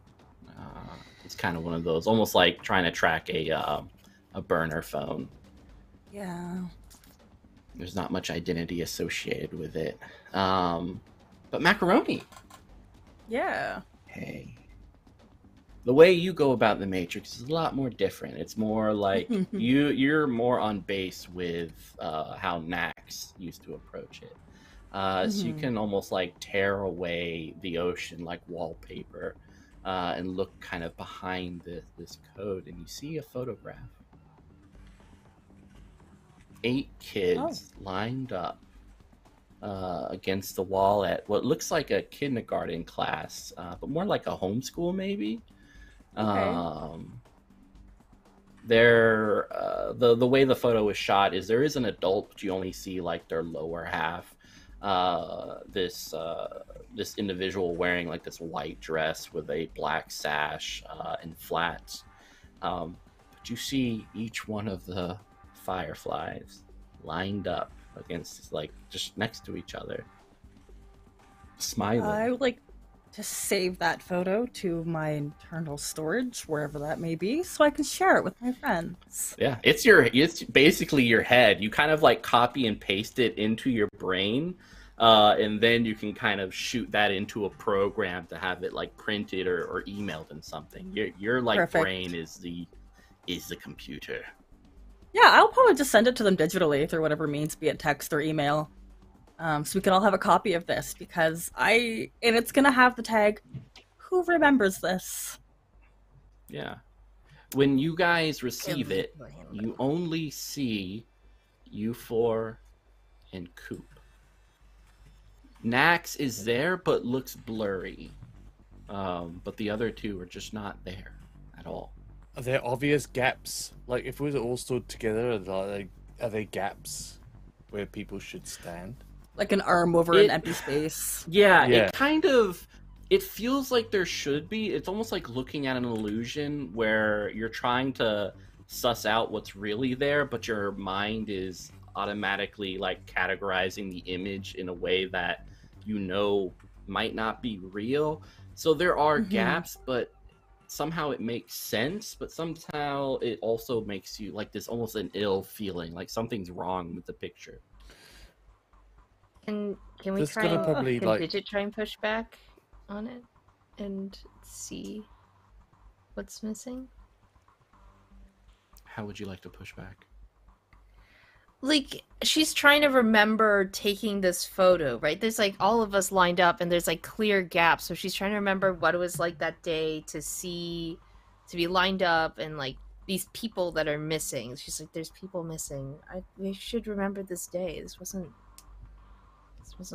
It's kind of one of those, almost like trying to track a burner phone. Yeah. There's not much identity associated with it. But Macaroni, Yeah. hey, the way you go about the Matrix is a lot more different. It's more like you're more on base with how Nax used to approach it. So you can almost like tear away the ocean like wallpaper and look kind of behind this code, and you see a photograph. 8 kids lined up against the wall at what looks like a kindergarten class, but more like a homeschool maybe. Okay. They're the way the photo is shot is there is an adult, but you only see like their lower half. This individual wearing like this white dress with a black sash and flats. But you see each one of the Fireflies lined up against, like, just next to each other, smiling. I would like to save that photo to my internal storage, wherever that may be, so I can share it with my friends. Yeah, it's basically your head. You kind of like copy and paste it into your brain, and then you can kind of shoot that into a program to have it like printed or emailed in something. Your like Perfect. brain is the computer. Yeah, I'll probably just send it to them digitally through whatever means, be it text or email. So we can all have a copy of this, because and it's gonna have the tag, "Who remembers this?" Yeah. When you guys receive it, you only see you 4 and Coupe. Nax is there, but looks blurry. But the other 2 are just not there at all. Are there obvious gaps? Like, if we were all stood together, are there gaps where people should stand? Like an arm over an empty space. Yeah, Yeah. it feels like there should be. It's almost like looking at an illusion where you're trying to suss out what's really there, but your mind is automatically like categorizing the image in a way that you know might not be real. So there are gaps, but somehow it makes sense, but somehow it also makes you like this almost an ill feeling, like something's wrong with the picture. Can Can we This try gotta and probably, can like- Digit try and push back on it and see what's missing? How would you like to push back? Like, she's trying to remember taking this photo, right? There's like all of us lined up and there's like clear gaps. So she's trying to remember what it was like that day to be lined up and like these people that are missing. She's like, there's people missing. We should remember this day. This wasn't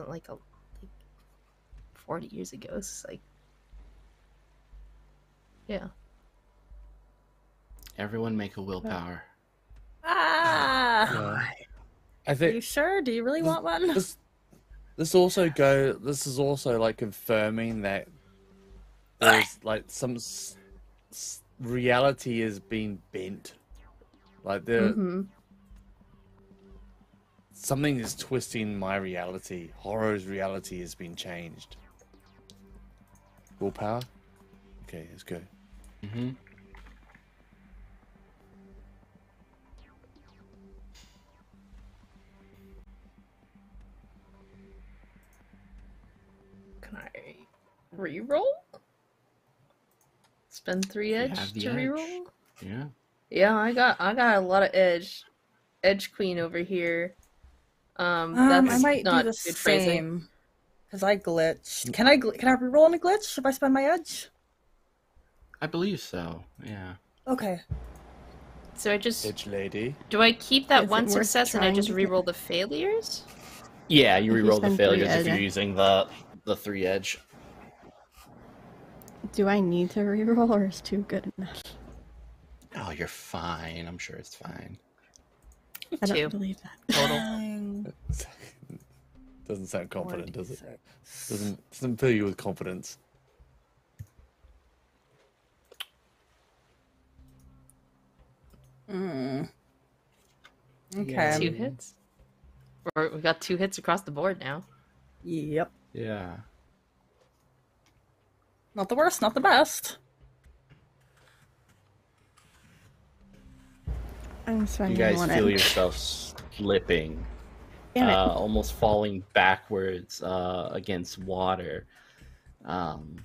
like 40 years ago. It's like, yeah. Everyone make a willpower. Ah! I Are you think sure? Do you really want one? this is also like confirming that there's like some reality is being bent. Like something is twisting my reality. Horo's reality has been changed. Willpower? Okay, let's go. Mm-hmm. Can I reroll? Spend 3 edge have the to edge. reroll? Yeah. Yeah, I got a lot of edge. Edge queen over here. I That's might do not the good phrasing. same. Because I glitched. Can I reroll on a glitch if I spend my edge? I believe so. Yeah. Okay. So I just Edge lady. do I keep that Is one it worth success and I trying just to get- reroll the failures? Yeah, you If you reroll the spend 3 failures if edge. you're using the 3 edge. Do I need to reroll or is 2 good enough? Oh, you're fine. I'm sure it's fine. I don't 2 believe that. total. Doesn't sound confident, does it? Doesn't fill you with confidence. Okay. 2 hits. We got 2 hits across the board now. Yep. Yeah. Not the worst, not the best. I'm You spending guys 1 feel edge. yourself slipping, Damn it. almost falling backwards against water. And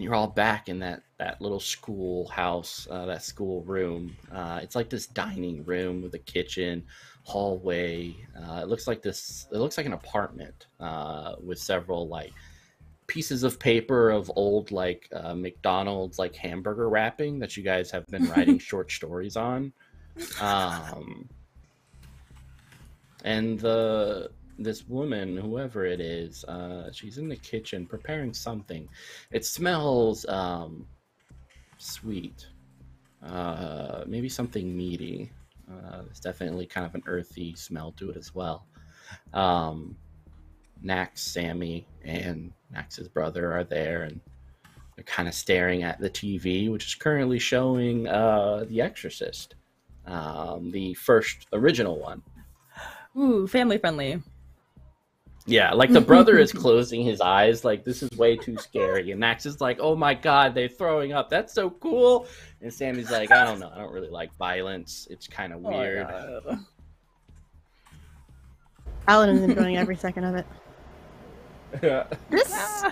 you're all back in that little schoolhouse, that school room. It's like this dining room with a kitchen, hallway. It looks like an apartment with several like pieces of paper of old like McDonald's like hamburger wrapping that you guys have been writing short stories on. And this woman, whoever it is, she's in the kitchen preparing something. It smells sweet, maybe something meaty. There's definitely kind of an earthy smell to it as well. Nax, Sammy, and Nax's brother are there, and they're kind of staring at the TV, which is currently showing The Exorcist, the first original one. Ooh, family friendly. Yeah, like the brother is closing his eyes, like this is way too scary. And Max is like, "Oh my god, they're throwing up. That's so cool." And Sammy's like, "I don't know. I don't really like violence. It's kind of weird." Paladin's enjoying every second of it. This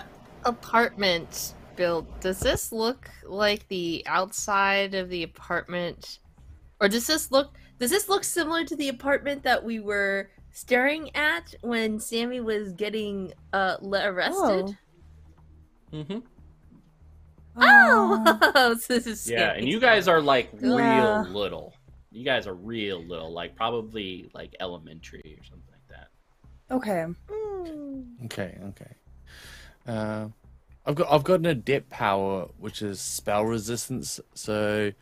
apartment build, does this look like the outside of the apartment? Or does this look similar to the apartment that we were staring at when Sammy was getting arrested? Mm-hmm. Oh, so this is Yeah, and Sammy's you guys are like Yeah. real little. You guys are real little, like probably like elementary or something like that. Okay. Okay. I've got an adept power which is spell resistance. So,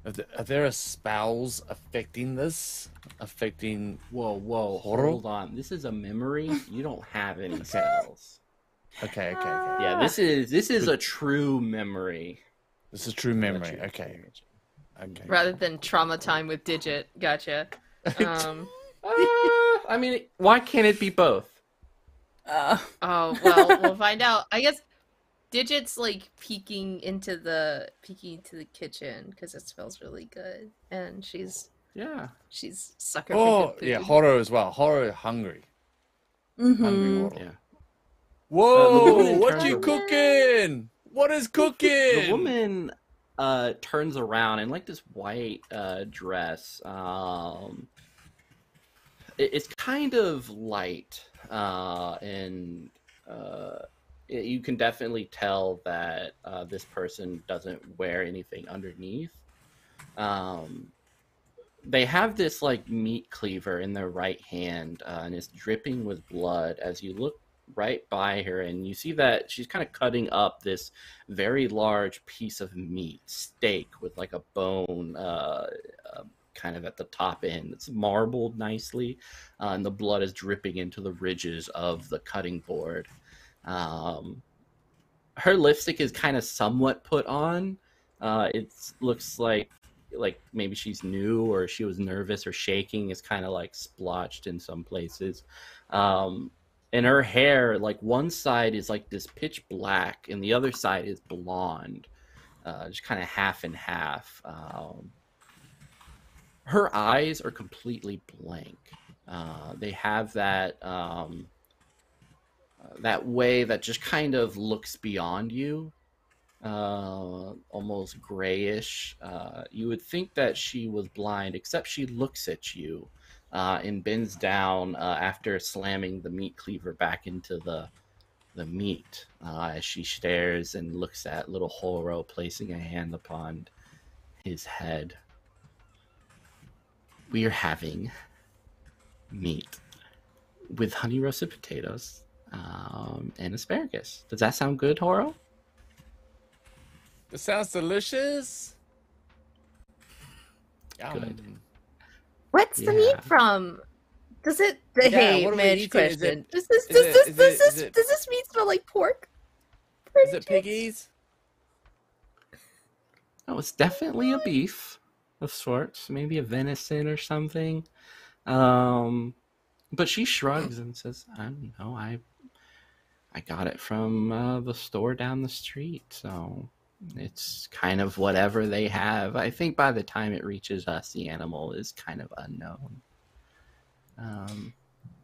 are there spells affecting this? Whoa, Horo? hold on. This is a memory. You don't have any spells. Okay. Yeah, this is a true memory. This is true memory. Okay. rather than trauma time with Digit. Gotcha. I mean, why can't it be both? Oh well, we'll find out. I guess Digit's like peeking into the kitchen because it smells really good, and she's Yeah. sucker for Oh good food. yeah, Horo as well. Horo hungry. Hungry Horo. Yeah. Whoa! woman What you turned- cooking? What is cooking? The woman turns around in like this white dress. It's kind of light, and you can definitely tell that this person doesn't wear anything underneath. They have this like meat cleaver in their right hand, and it's dripping with blood as you look right by her, and you see that she's kind of cutting up this very large piece of meat, steak with like a bone kind of at the top end. It's marbled nicely, and the blood is dripping into the ridges of the cutting board. Her lipstick is kind of somewhat put on. It looks like maybe she's new, or she was nervous or shaking. It's kind of like splotched in some places. And her hair, like one side is like this pitch black and the other side is blonde, just kind of half and half. Her eyes are completely blank. They have that that way that just kind of looks beyond you, almost grayish. You would think that she was blind, except she looks at you and bends down after slamming the meat cleaver back into the meat, as she stares and looks at little Horo, placing a hand upon his head. We are having meat with honey roasted potatoes and asparagus. Does that sound good, Horo? It sounds delicious. Good. What's the meat from? Does it? Yeah, Hey, what are we Mitch, eating? question. Is Does this meat smell like pork? Is it piggies? Oh, it's definitely a beef of sorts, maybe a venison or something. But she shrugs and says, "I don't know. I got it from the store down the street, so it's kind of whatever they have. I think by the time it reaches us, the animal is kind of unknown.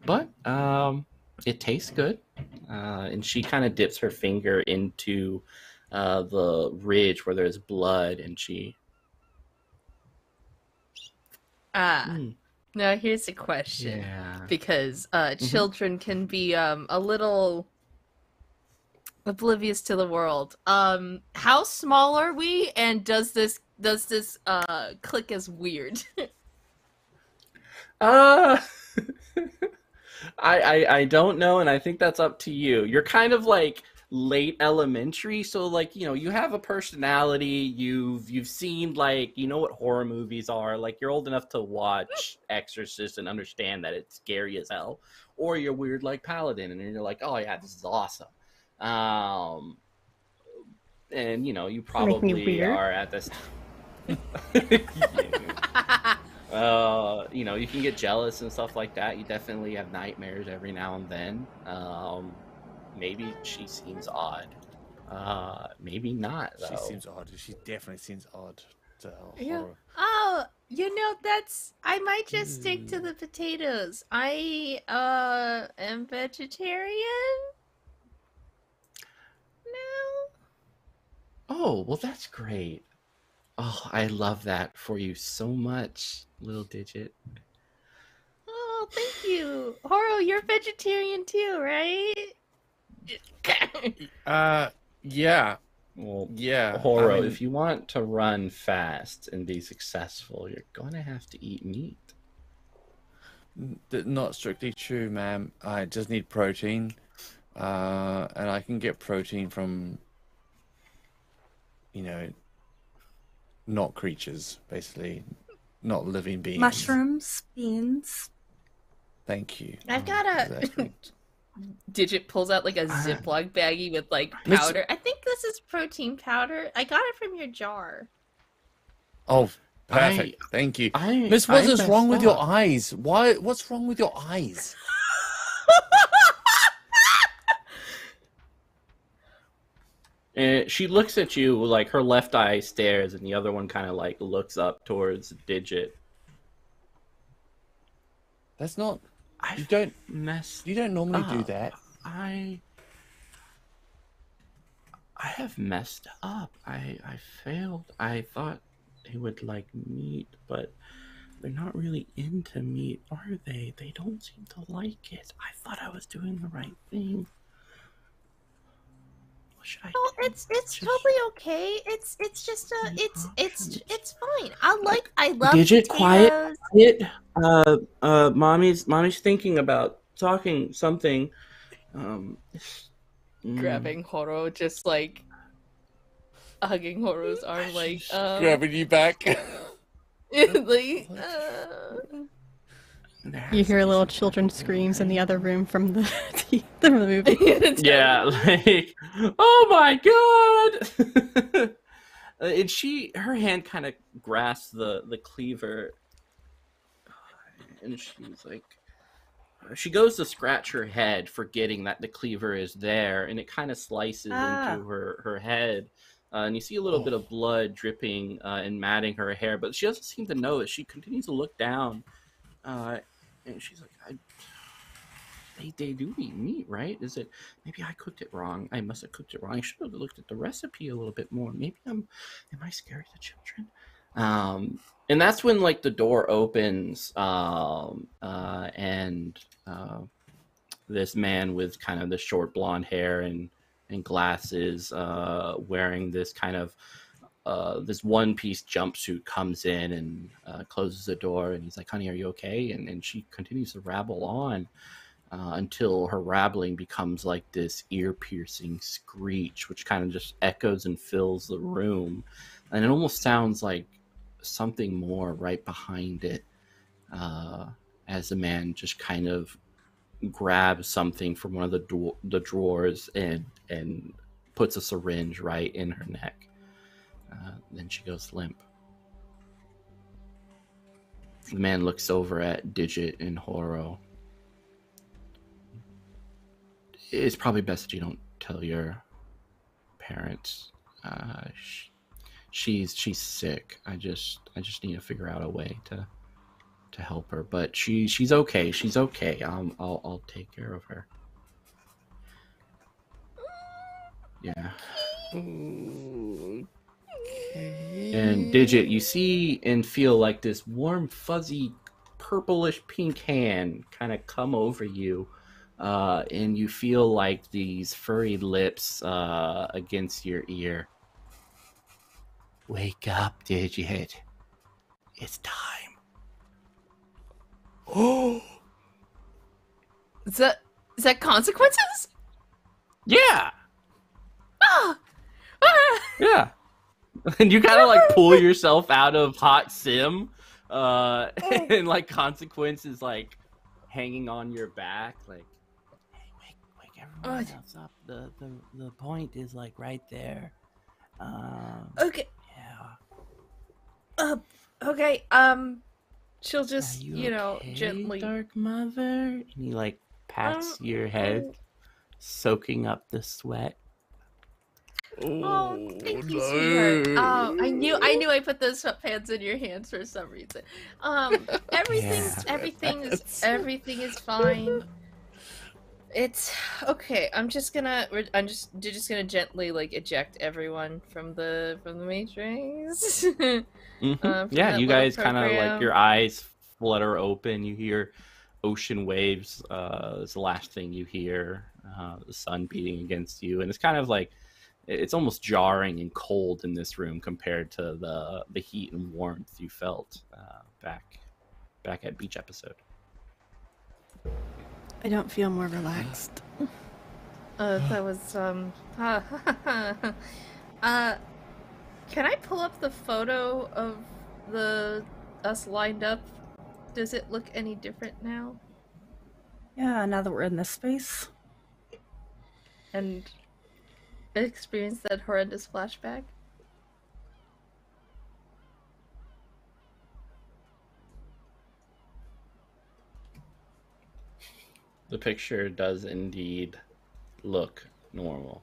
But it tastes good." And she kind of dips her finger into the ridge where there's blood, and she... Now here's a question. Yeah. Because children can be a little oblivious to the world. How small are we, and does this click as weird? I don't know, and I think that's up to you. You're kind of like late elementary, so like, you know, you have a personality, you've seen, like, you know what horror movies are, like you're old enough to watch Exorcist and understand that it's scary as hell, or you're weird like Paladin and you're like, oh yeah, this is awesome. And you know, you probably are at this you know, you can get jealous and stuff like that. You definitely have nightmares every now and then. Maybe she seems odd. Maybe not, though. She seems odd. She definitely seems odd. Yeah. Horror. Oh, you know, I might just stick to the potatoes. I am vegetarian now. Oh, well, that's great. Oh, I love that for you so much, little Digit. Oh, thank you. Horo, you're vegetarian too, right? Yeah. Well, Yeah. Horo, I mean, if you want to run fast and be successful, you're going to have to eat meat. not strictly true, ma'am. I just need protein. And I can get protein from, you know, not creatures, basically. Not living beings. Mushrooms, beans. Thank you. I've got a... Exactly. Digit pulls out like a Ziploc baggie with like powder. I think this is protein powder. I got it from your jar. Oh, perfect. Thank you. I Miss, what is messed wrong with your up. eyes? What's wrong with your eyes? And she looks at you, like her left eye stares and the other one kind of like looks up towards Digit. That's not I've don't messed. You don't normally do up. that. I have messed up. I failed. I thought they would like meat, but they're not really into meat, are they? They don't seem to like it. I thought I was doing the right thing. What should I Oh, do? it's Just totally okay. It's just some options. it's fine. I love Digit, potatoes. quiet. Mommy's thinking about talking something. Mm, Grabbing Horo, just like hugging Horo's arm, like Grabbing you back. like, there You has hear to be little some children other way, screams in right? the other room from the from the movie. Yeah, like, oh my god! And her hand kind of grasps the cleaver, and she's like, she goes to scratch her head, forgetting that the cleaver is there, and it kind of slices into her head. And you see a little bit of blood dripping and matting her hair, but she doesn't seem to notice. She continues to look down, and she's like, They do eat meat, right? Is it? Maybe I cooked it wrong. I must have cooked it wrong. I should have looked at the recipe a little bit more. Maybe am I scaring the children? And that's when like the door opens, and this man with kind of the short blonde hair and glasses, wearing this kind of this one-piece jumpsuit comes in and closes the door, and he's like, "Honey, are you okay?" And she continues to rabble on. Until her rattling becomes like this ear-piercing screech, which kind of just echoes and fills the room. And it almost sounds like something more right behind it, as the man just kind of grabs something from one of the drawers and puts a syringe right in her neck. Then she goes limp. The man looks over at Digit and Horo. It's probably best that you don't tell your parents. She's sick. I just need to figure out a way to help her. But she's okay. She's okay. I'll take care of her. Yeah. Okay. And Digit, you see and feel like this warm, fuzzy, purplish pink hand kind of come over you. And you feel like these furry lips against your ear. Wake up, Digit. It's time. Oh, is that consequences? Yeah. Ah! Ah! Yeah. And you kind of like pull yourself out of hot sim, and like consequences like hanging on your back, like, hey, wake everyone else up. The point is like right there. Okay. Yeah. Okay. She'll just, Are you okay, gently. Dark Mother? And he like pats your head, soaking up the sweat. Oh, thank you, sweetheart. Oh, I knew I put those sweatpants in your hands for some reason. Everything is fine. It's okay. I'm just gonna gently like eject everyone from the Matrix. Yeah, you guys kind of like program. your eyes flutter open. You hear ocean waves. Is the last thing you hear. The sun beating against you, and it's kind of like it's almost jarring and cold in this room compared to the heat and warmth you felt back at Beach Episode. I don't feel more relaxed. That was can I pull up the photo of us lined up? Does it look any different now? Yeah, now that we're in this space. And experience that horrendous flashback? The picture does indeed look normal.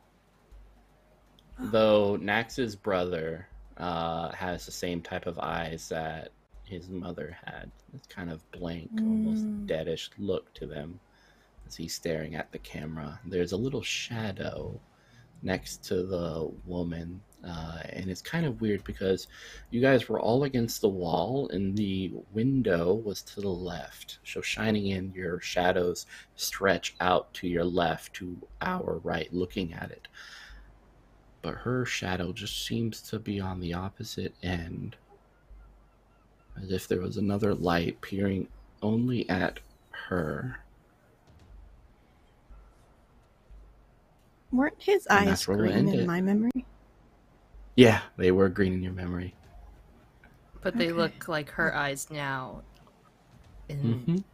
Though Nax's brother has the same type of eyes that his mother had. This kind of blank, almost deadish look to them as he's staring at the camera. There's a little shadow next to the woman, and it's kind of weird because you guys were all against the wall and the window was to the left, so shining in, your shadows stretch out to your left, to our right, looking at it. But her shadow just seems to be on the opposite end, as if there was another light peering only at her. Weren't his And eyes that's where we'll green end in it. my memory? Yeah, they were green in your memory. But they Okay. look like her eyes now. In...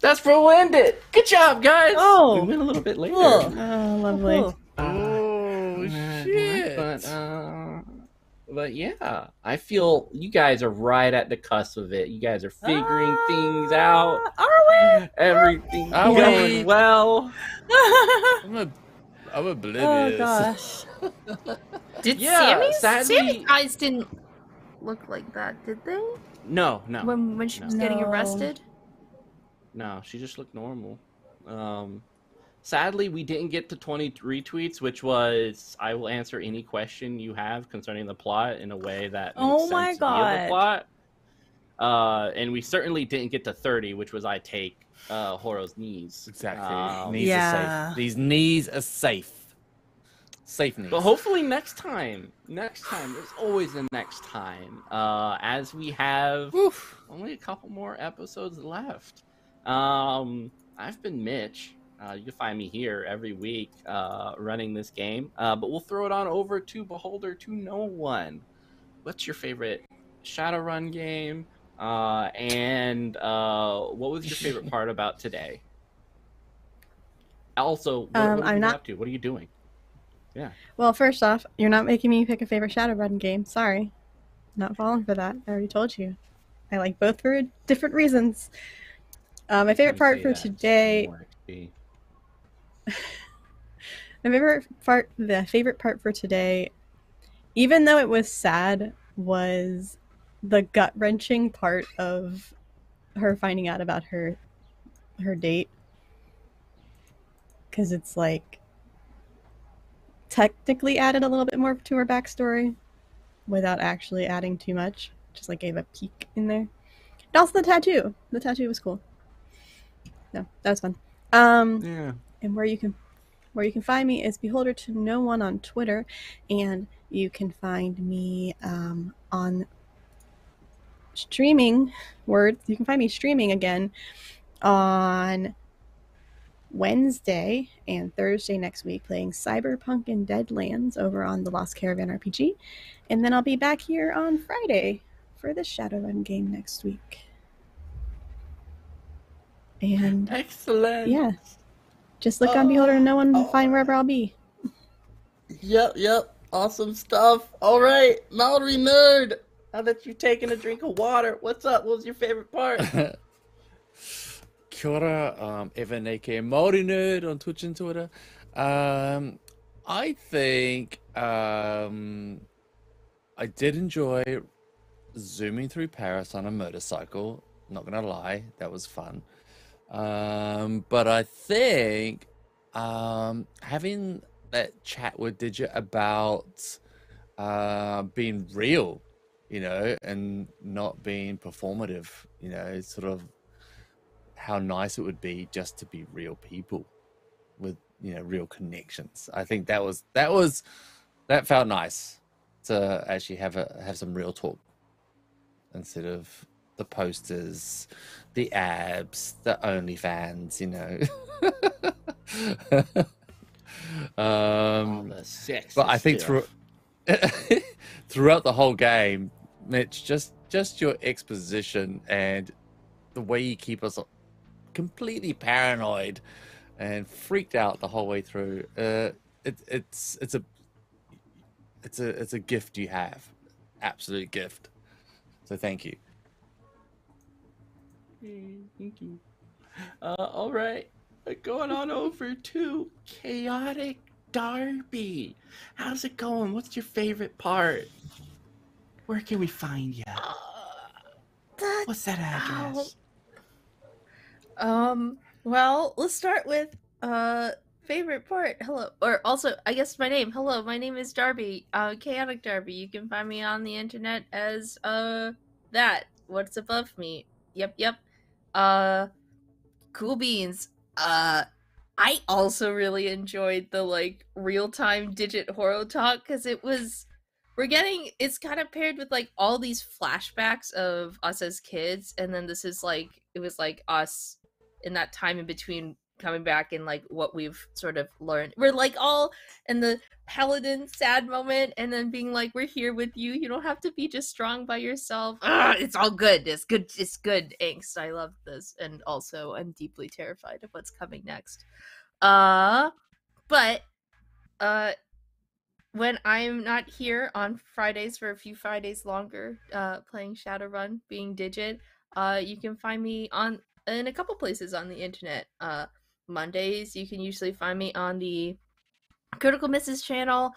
That's where we'll end it. Good job, guys. Oh. We went a little bit later. Cool. Oh, lovely. Cool. Oh, shit. But yeah, I feel you guys are right at the cusp of it. You guys are figuring things out. Are we? Everything's Are we? going well. I'm oblivious. Oh gosh. Did Yeah, Sammy's sadly- eyes didn't look like that, did they? No. When she was getting No. arrested? No, she just looked normal. Sadly, we didn't get to 20 retweets, which was, I will answer any question you have concerning the plot in a way that makes Oh sense my via the God. plot. And we certainly didn't get to 30, which was I take Horo's knees. Exactly. Knees are Yeah. safe. These knees are safe. Safe knees. But hopefully next time, there's always a next time, as we have only a couple more episodes left. I've been Mitch. You can find me here every week running this game, but we'll throw it on over to Beholder to No One. What's your favorite Shadowrun game? And what was your favorite part about today? Also, what I'm are you not- up to? What are you doing? Yeah. Well, first off, you're not making me pick a favorite Shadowrun game. Sorry. Not falling for that. I already told you. I like both for different reasons. My favorite part for today... The favorite part for today, even though it was sad, was the gut-wrenching part of her finding out about her date. Because it's like technically added a little bit more to her backstory without actually adding too much. Just like gave a peek in there. And also the tattoo. The tattoo was cool. No, that was fun. Yeah. And where you can find me is Beholder to No One on Twitter, and you can find me on streaming words. You can find me streaming again on Wednesday and Thursday next week, playing Cyberpunk and Deadlands over on the Lost Caravan RPG, and then I'll be back here on Friday for the Shadowrun game next week. And Excellent. yeah. Just look on Beholder to No One and find wherever I'll be. Yep. Awesome stuff. All right, Mallory Nerd. Now that you've taken a drink of water, what's up? What was your favorite part? Kia ora, Evan aka Maori Nerd on Twitch and Twitter. I think I did enjoy zooming through Paris on a motorcycle. Not gonna lie, that was fun. But I think having that chat with Digit about being real, you know, and not being performative, you know, sort of how nice it would be just to be real people with, you know, real connections. I think that felt nice to actually have some real talk instead of the posters, the abs, the OnlyFans, you know. All the sex. But I think throughout the whole game, Mitch, just your exposition and the way you keep us completely paranoid and freaked out the whole way through, it's a gift you have, absolute gift. So thank you. Thank you. All right. Going on over to Chaotic Darby. How's it going? What's your favorite part? Where can we find you? What's that address? Well, let's start with favorite part. Hello, or also I guess my name. Hello, my name is Darby. Chaotic Darby. You can find me on the internet as that. What's above me? Yep. Cool beans. I also really enjoyed the like real-time digit Horo talk because it's kind of paired with like all these flashbacks of us as kids, and then this is like it was like us in that time in between coming back and like what we've sort of learned. We're like all in the Paladin sad moment and then being like, we're here with you. You don't have to be just strong by yourself. It's all good. It's good angst. I love this. And also I'm deeply terrified of what's coming next. But when I'm not here on Fridays for a few Fridays longer, playing Shadowrun, being Digit, you can find me in a couple places on the internet. Mondays, you can usually find me on the Critical Misses channel,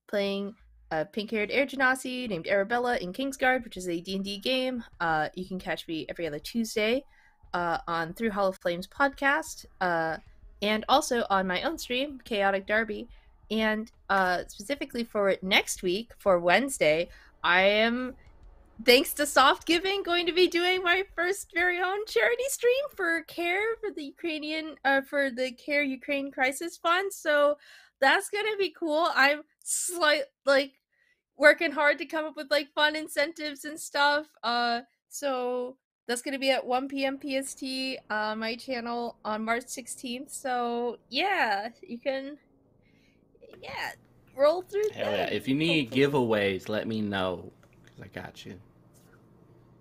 playing a pink-haired air genasi named Arabella in Kingsguard, which is a D&D game. You can catch me every other Tuesday on Through Hollow Flames podcast, and also on my own stream, Chaotic Darby. And specifically for next week, for Wednesday, I am, thanks to Soft Giving, going to be doing my first very own charity stream for CARE, for the CARE Ukraine Crisis Fund. So that's gonna be cool. I'm working hard to come up with like fun incentives and stuff. So that's gonna be at 1 p.m. PST, my channel on March 16th. So yeah, you can roll through. Hell yeah! If you need giveaways, let me know because I got you.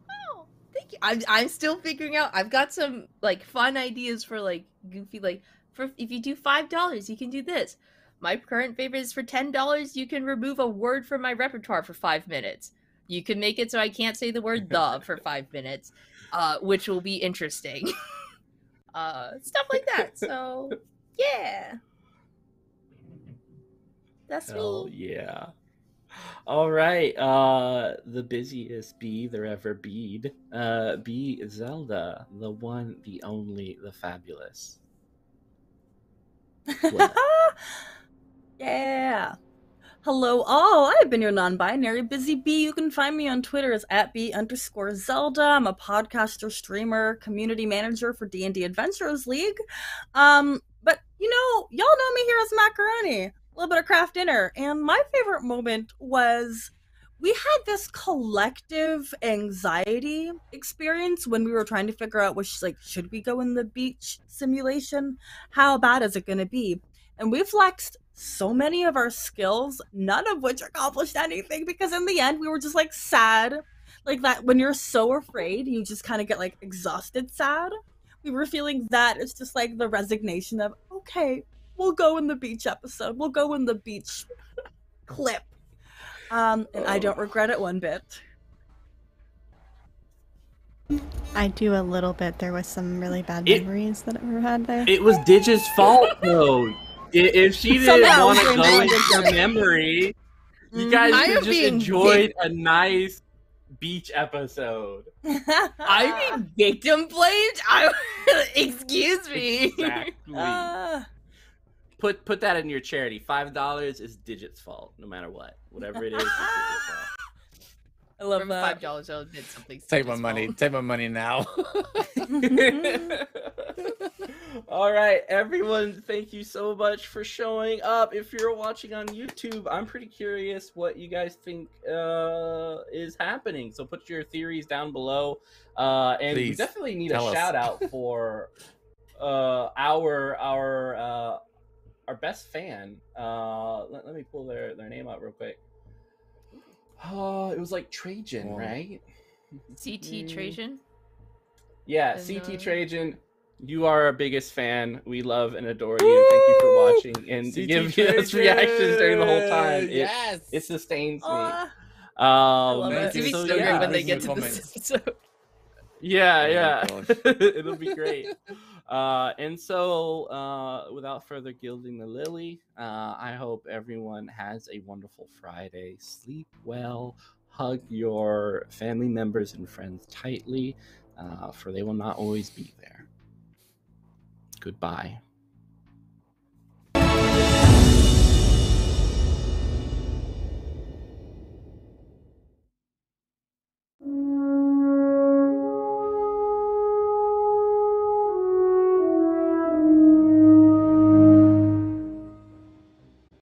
Oh, thank you. I'm still figuring out. I've got some like fun ideas for like goofy, like for if you do $5, you can do this. My current favorite is for $10. You can remove a word from my repertoire for 5 minutes. You can make it so I can't say the word "the" for 5 minutes, which will be interesting. Stuff like that. So yeah. That's Hell me. yeah. All right. The busiest bee there ever beed. Bee Zelda, the one, the only, the fabulous. Yeah. Hello all, I've been your non-binary busy bee. You can find me on Twitter as @bee_Zelda. I'm a podcaster, streamer, community manager for D&D Adventurers League. But you know, y'all know me here as Macaroni, a little bit of craft dinner. And my favorite moment was we had this collective anxiety experience when we were trying to figure out should we go in the beach simulation? How bad is it going to be? And we flexed so many of our skills, none of which accomplished anything, because in the end we were just like sad, like that when you're so afraid you just kind of get like exhausted sad. We were feeling that. It's just like the resignation of, okay, we'll go in the beach episode, we'll go in the beach clip, and I don't regret it one bit. I do a little bit. There was some really bad memories that were had there. It was Digit's fault though. If she didn't want to go into memory, you guys could just enjoyed a nice beach episode. I mean, victim blamed? Excuse me. Exactly. Put that in your charity. $5 is Digit's fault, no matter what. Whatever it is, it's Digit's fault. I love that. $5, I'll admit something. Take my money. Take my money now. All right, everyone, thank you so much for showing up. If you're watching on YouTube, I'm pretty curious what you guys think is happening. So put your theories down below. And Please, we definitely need tell a us. shout out for our best fan. Let me pull their name up real quick. It was like Trajan, right? CT Trajan? Yeah, CT Trajan. You are our biggest fan. We love and adore you. Thank you for watching and CT giving us reactions during the whole time. Yes. It sustains me. I love it. It's gonna be so so yeah, good when they in get the to comments. this episode. Yeah. Oh my gosh. It'll be great. And so, without further gilding the lily, I hope everyone has a wonderful Friday. Sleep well, hug your family members and friends tightly, for they will not always be there. Goodbye.